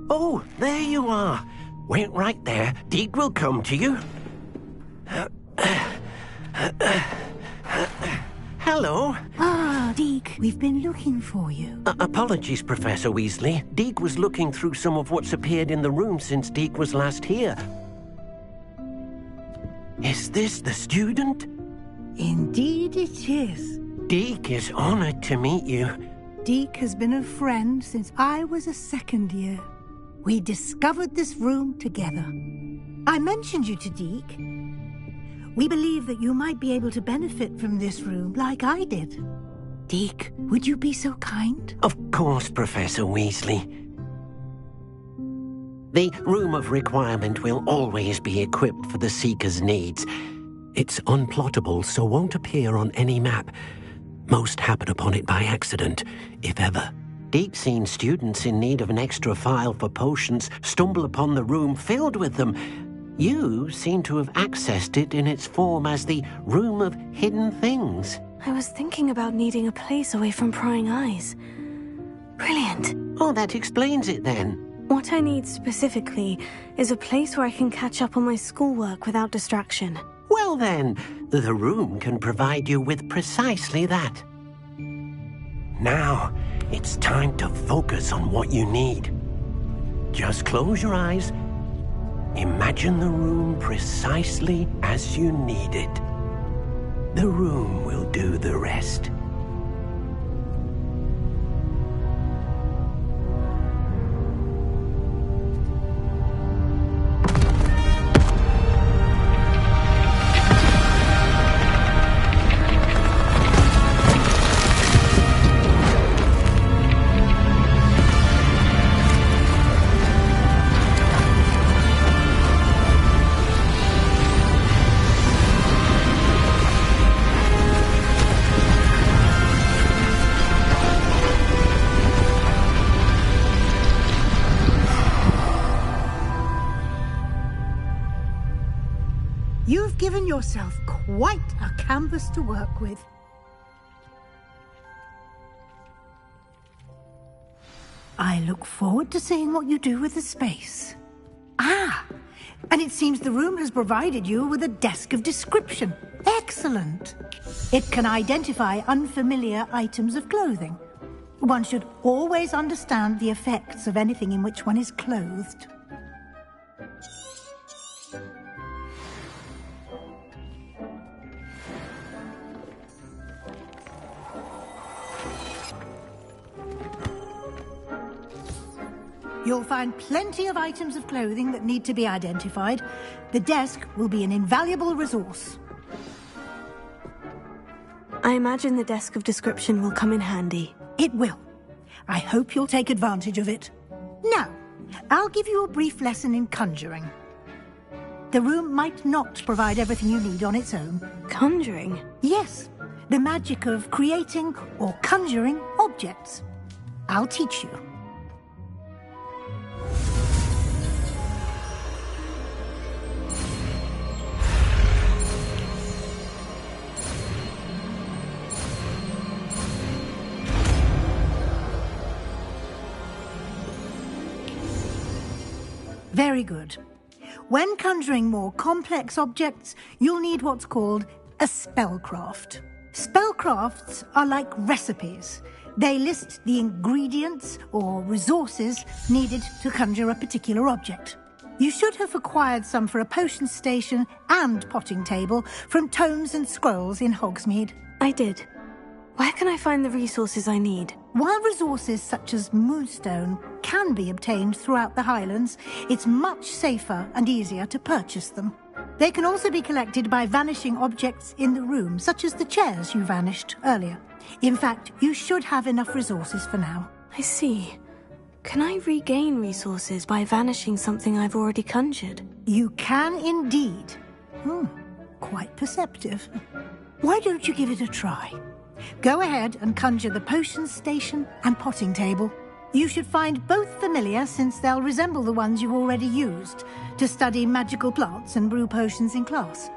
Oh, there you are. Wait right there. Deke will come to you. Hello. Ah, Deke, we've been looking for you. Apologies, Professor Weasley. Deke was looking through some of what's appeared in the room since Deke was last here. Is this the student? Indeed it is. Deke is honored to meet you. Deke has been a friend since I was a second year. We discovered this room together. I mentioned you to Deke. We believe that you might be able to benefit from this room like I did. Deke, would you be so kind? Of course, Professor Weasley. The Room of Requirement will always be equipped for the Seeker's needs. It's unplottable, so won't appear on any map. Most happen upon it by accident, if ever. Deke's seen students in need of an extra file for potions stumble upon the room filled with them. You seem to have accessed it in its form as the Room of Hidden Things. I was thinking about needing a place away from prying eyes. Brilliant. Oh, that explains it then. What I need specifically is a place where I can catch up on my schoolwork without distraction. Well then, the room can provide you with precisely that. Now, it's time to focus on what you need. Just close your eyes. Imagine the room precisely as you need it. The room will do the rest. You've given yourself quite a canvas to work with. I look forward to seeing what you do with the space. Ah, and it seems the room has provided you with a desk of description. Excellent. It can identify unfamiliar items of clothing. One should always understand the effects of anything in which one is clothed. You'll find plenty of items of clothing that need to be identified. The desk will be an invaluable resource. I imagine the desk of description will come in handy. It will. I hope you'll take advantage of it. Now, I'll give you a brief lesson in conjuring. The room might not provide everything you need on its own. Conjuring? Yes, the magic of creating or conjuring objects. I'll teach you. Very good. When conjuring more complex objects, you'll need what's called a spellcraft. Spellcrafts are like recipes. They list the ingredients or resources needed to conjure a particular object. You should have acquired some for a potion station and potting table from tomes and scrolls in Hogsmeade. I did. Where can I find the resources I need? While resources such as moonstone can be obtained throughout the Highlands, it's much safer and easier to purchase them. They can also be collected by vanishing objects in the room, such as the chairs you vanished earlier. In fact, you should have enough resources for now. I see. Can I regain resources by vanishing something I've already conjured? You can indeed. Quite perceptive. Why don't you give it a try? Go ahead and conjure the potion station and potting table. You should find both familiar, since they'll resemble the ones you've already used to study magical plants and brew potions in class.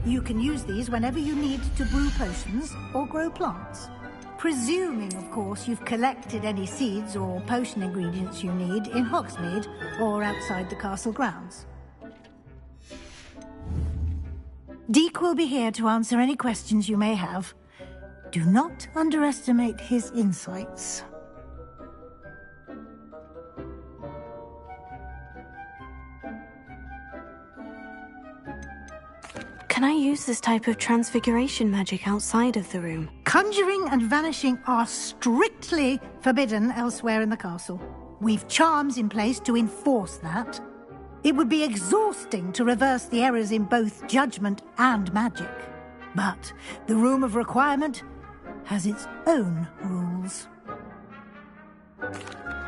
You can use these whenever you need to brew potions or grow plants. Presuming, of course, you've collected any seeds or potion ingredients you need in Hogsmeade or outside the castle grounds. Deke will be here to answer any questions you may have. Do not underestimate his insights. Can I use this type of transfiguration magic outside of the room? Conjuring and vanishing are strictly forbidden elsewhere in the castle. We've charms in place to enforce that. It would be exhausting to reverse the errors in both judgment and magic. But the Room of Requirement has its own rules.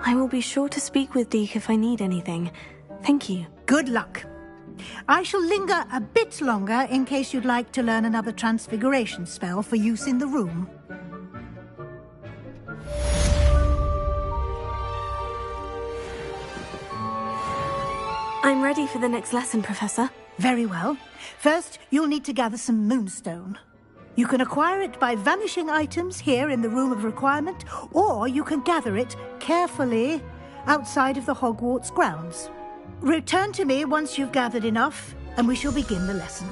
I will be sure to speak with Deke if I need anything. Thank you. Good luck. I shall linger a bit longer in case you'd like to learn another transfiguration spell for use in the room. I'm ready for the next lesson, Professor. Very well. First, you'll need to gather some moonstone. You can acquire it by vanishing items here in the Room of Requirement, or you can gather it carefully outside of the Hogwarts grounds. Return to me once you've gathered enough, and we shall begin the lesson.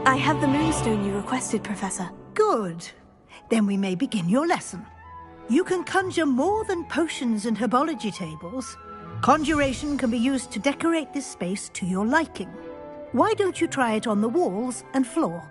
I have the moonstone you requested, Professor. Good. Then we may begin your lesson. You can conjure more than potions and herbology tables. Conjuration can be used to decorate this space to your liking. Why don't you try it on the walls and floor?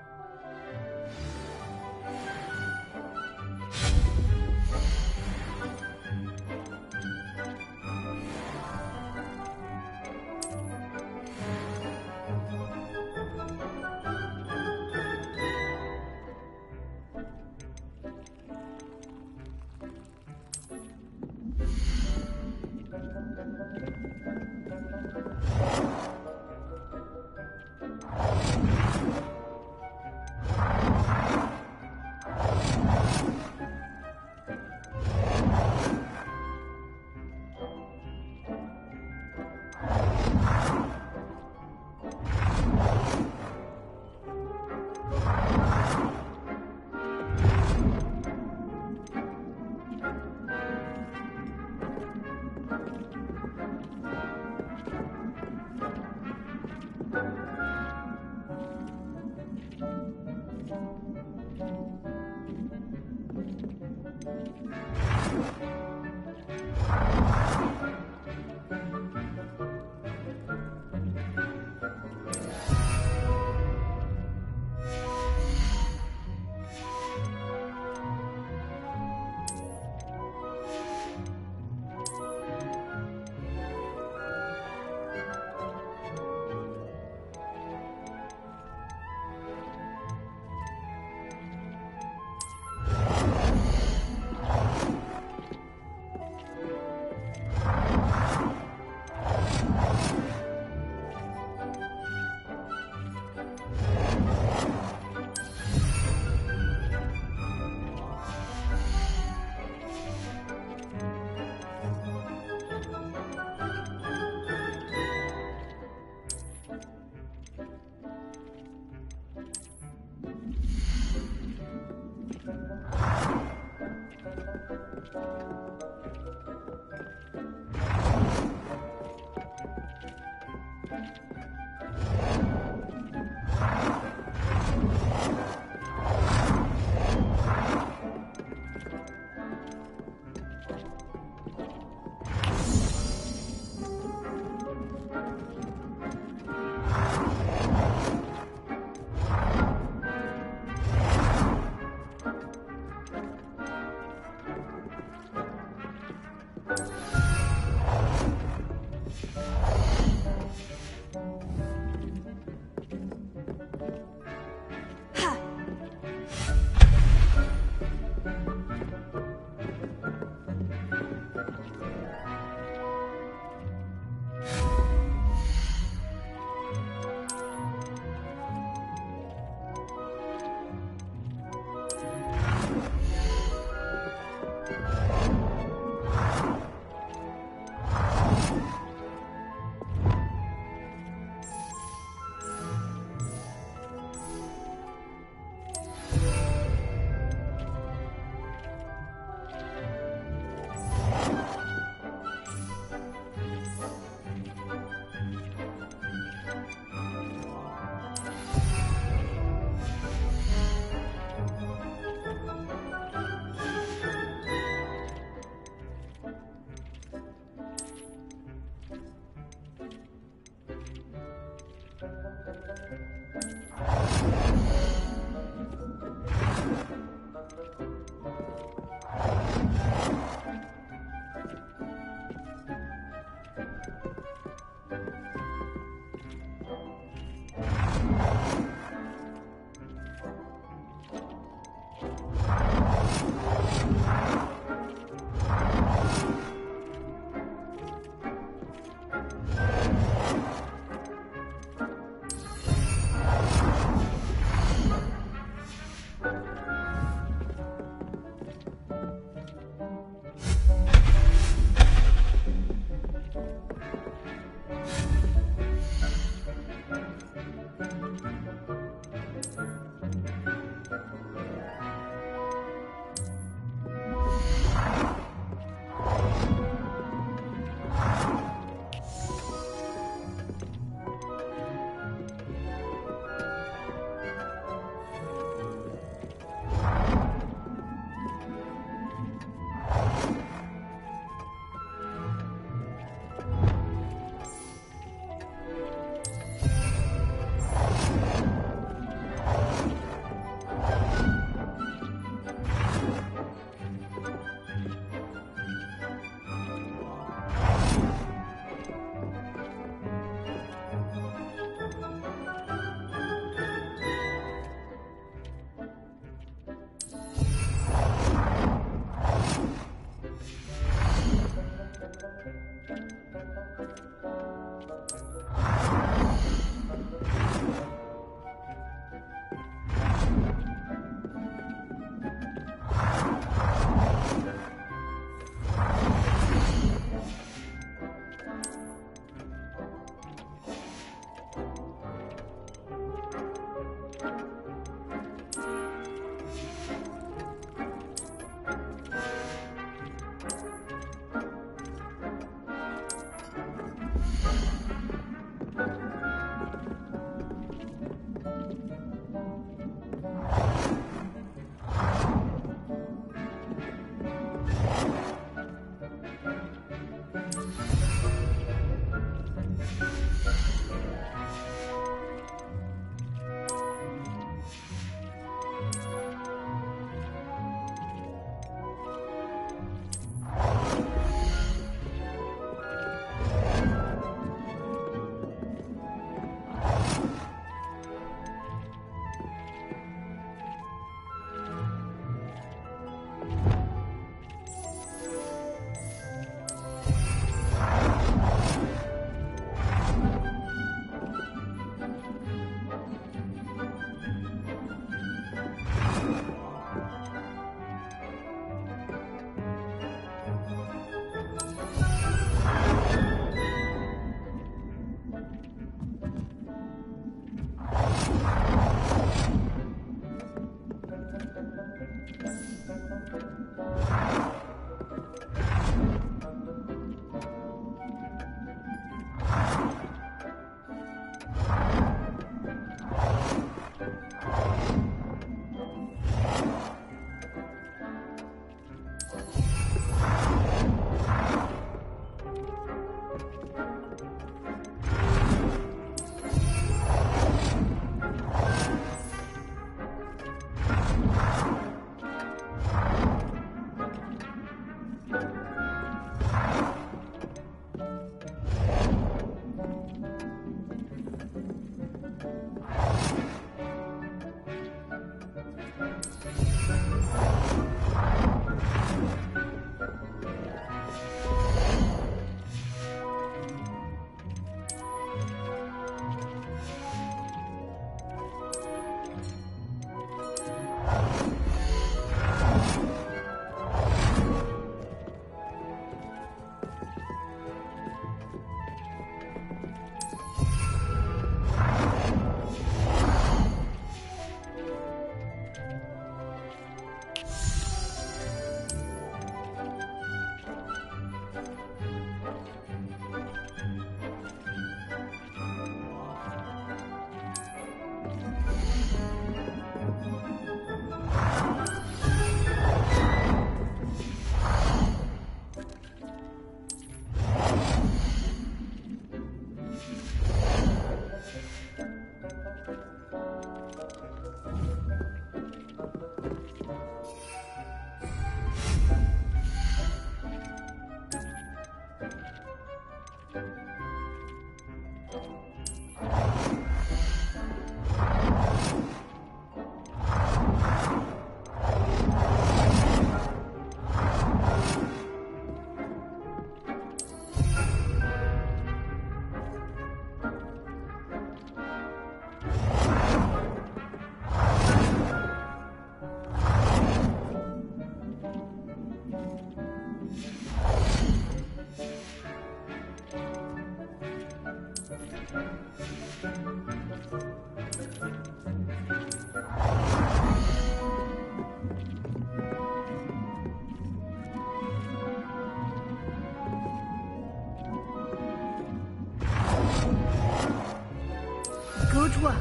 Good work.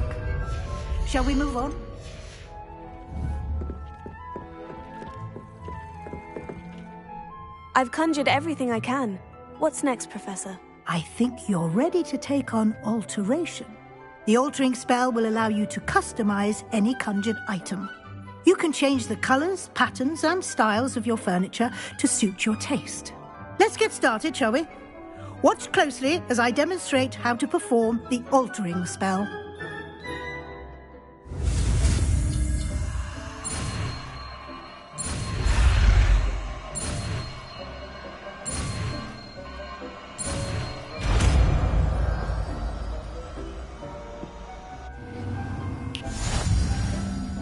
Shall we move on? I've conjured everything I can. What's next, Professor? I think you're ready to take on alteration. The altering spell will allow you to customize any conjured item. You can change the colors, patterns, and styles of your furniture to suit your taste. Let's get started, shall we? Watch closely as I demonstrate how to perform the altering spell.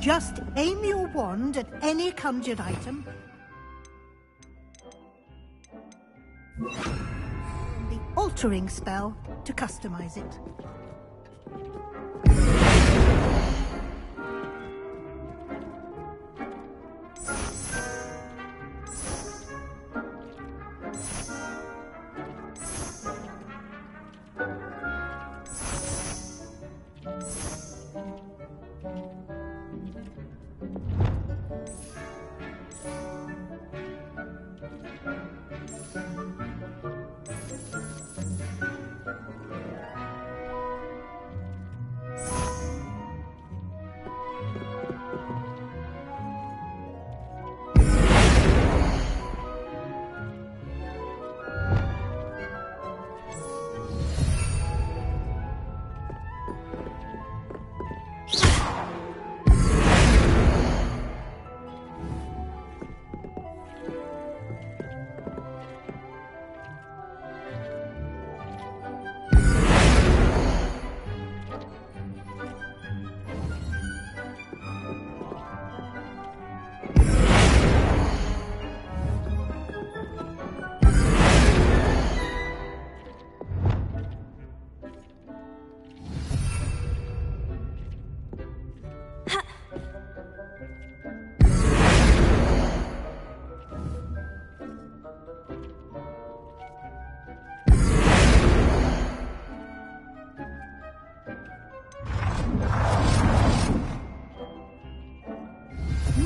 Just aim your wand at any conjured item. The altering spell to customize it.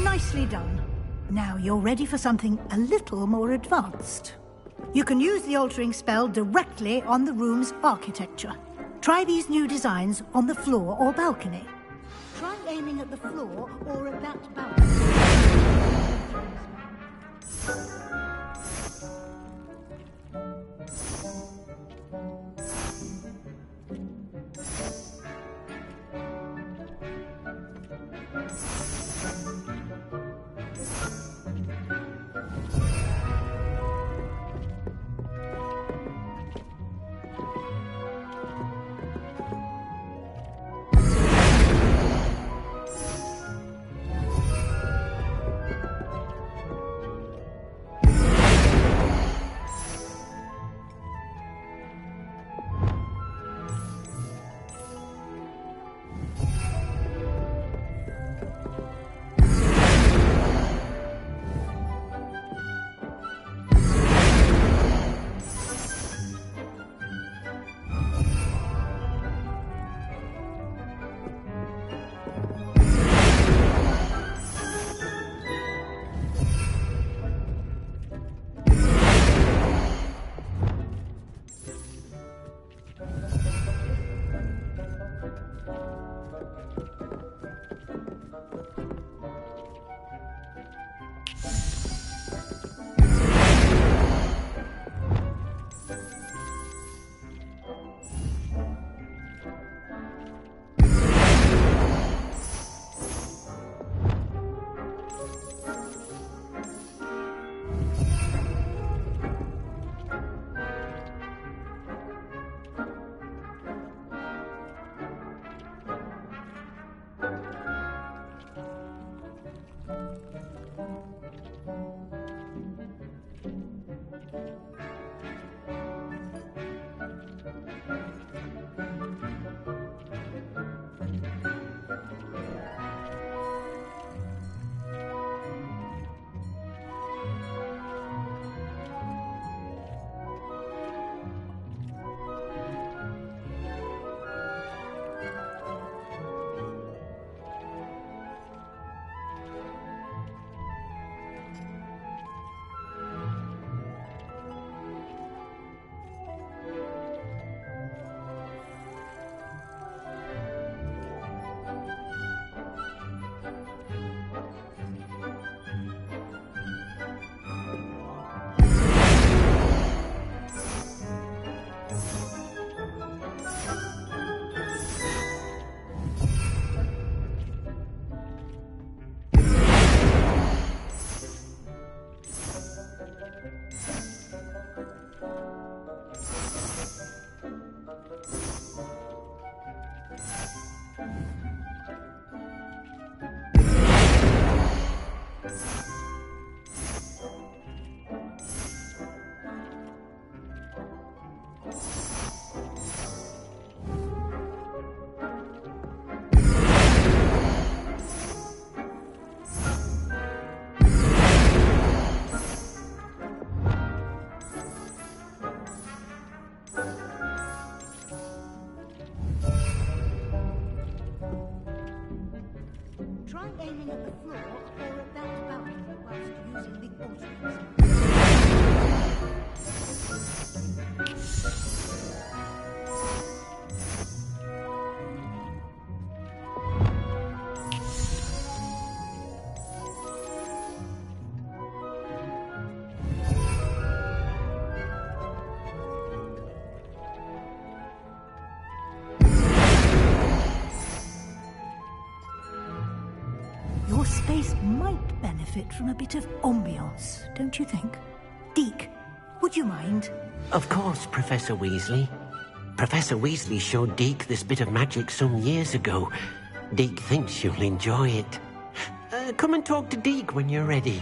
Nicely done. Now you're ready for something a little more advanced. You can use the altering spell directly on the room's architecture. Try these new designs on the floor or balcony. Try aiming at the floor or at that balcony. Try aiming at the floor or at that balcony whilst using the alternate. Your space might benefit from a bit of ambiance, don't you think? Deke, would you mind? Of course, Professor Weasley. Professor Weasley showed Deke this bit of magic some years ago. Deke thinks you'll enjoy it. Come and talk to Deke when you're ready.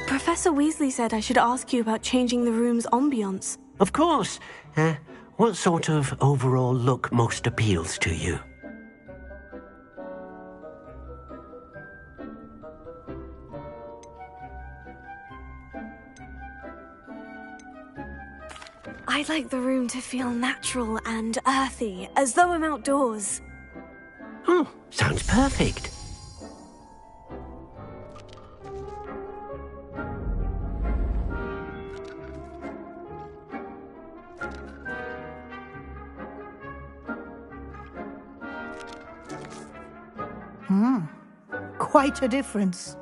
Professor Weasley said I should ask you about changing the room's ambiance. Of course. What sort of overall look most appeals to you? I'd like the room to feel natural and earthy, as though I'm outdoors. Oh, sounds perfect. Quite a difference.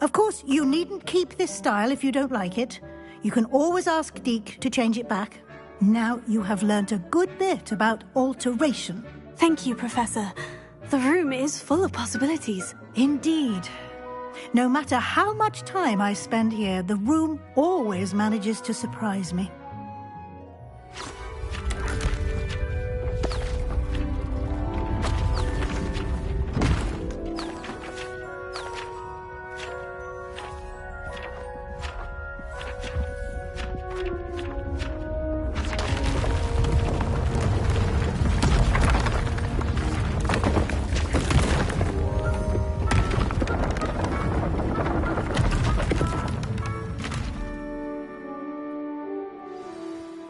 Of course, you needn't keep this style if you don't like it. You can always ask Deke to change it back. Now you have learnt a good bit about alteration. Thank you, Professor. The room is full of possibilities. Indeed. No matter how much time I spend here, the room always manages to surprise me.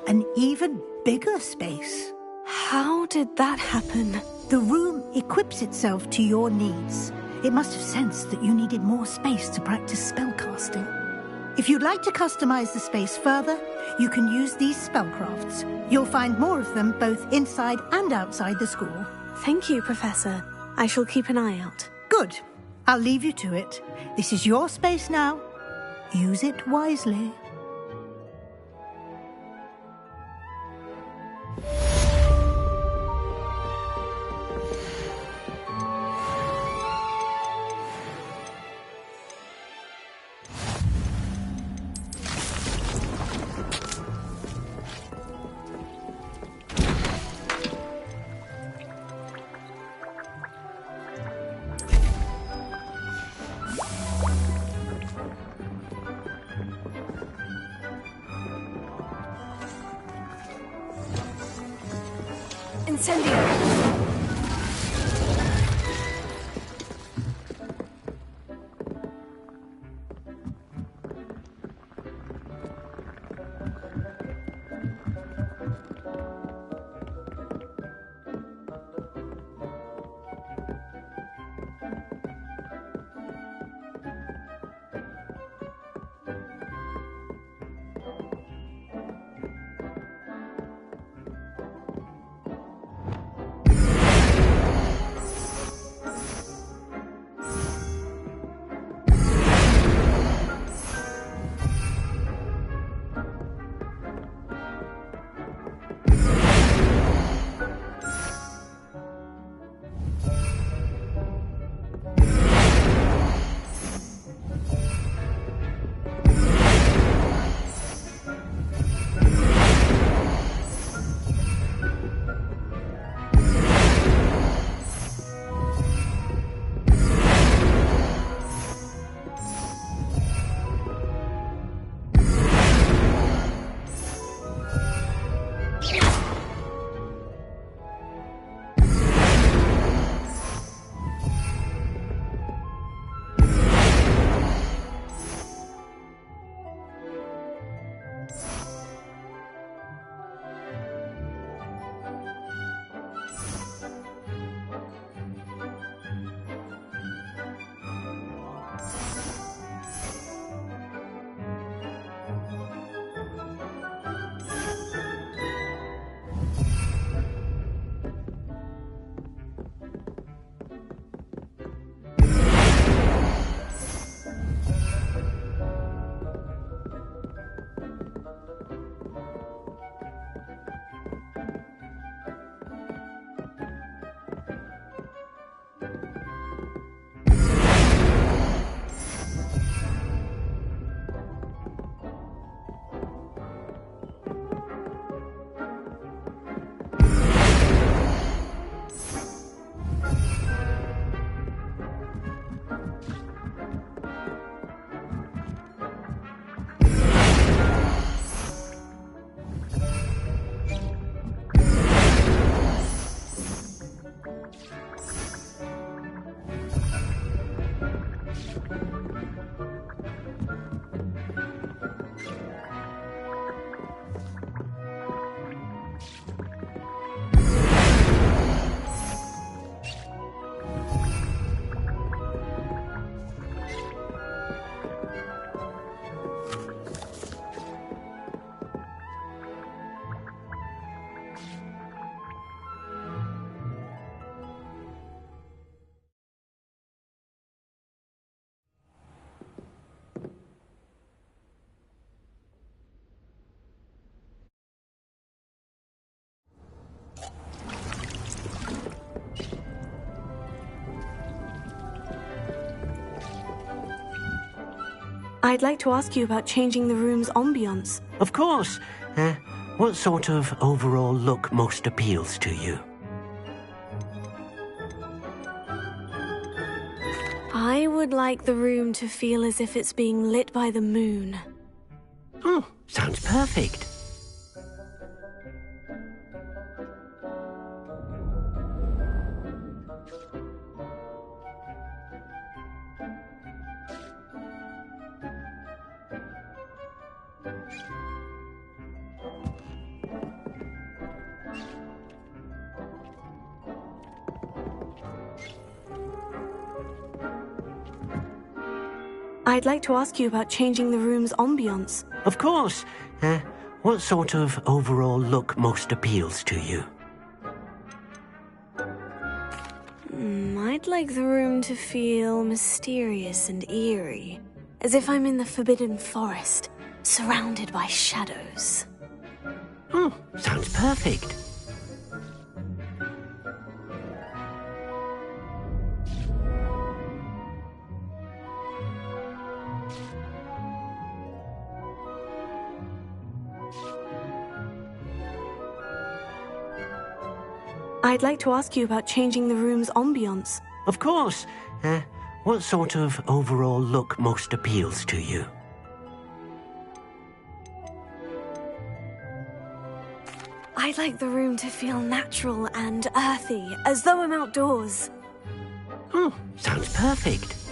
An even bigger space. How did that happen? The room equips itself to your needs. It must have sensed that you needed more space to practice spellcasting. If you'd like to customize the space further, you can use these spellcrafts. You'll find more of them both inside and outside the school. Thank you, Professor. I shall keep an eye out. Good. I'll leave you to it. This is your space now. Use it wisely. Incendio! I'd like to ask you about changing the room's ambiance. Of course. What sort of overall look most appeals to you? I would like the room to feel as if it's being lit by the moon. Oh, sounds perfect. I'd like to ask you about changing the room's ambiance. Of course. What sort of overall look most appeals to you? I'd like the room to feel mysterious and eerie, as if I'm in the Forbidden Forest, surrounded by shadows. Oh, sounds perfect. I'd like to ask you about changing the room's ambiance. Of course. What sort of overall look most appeals to you? I'd like the room to feel natural and earthy, as though I'm outdoors. Sounds perfect.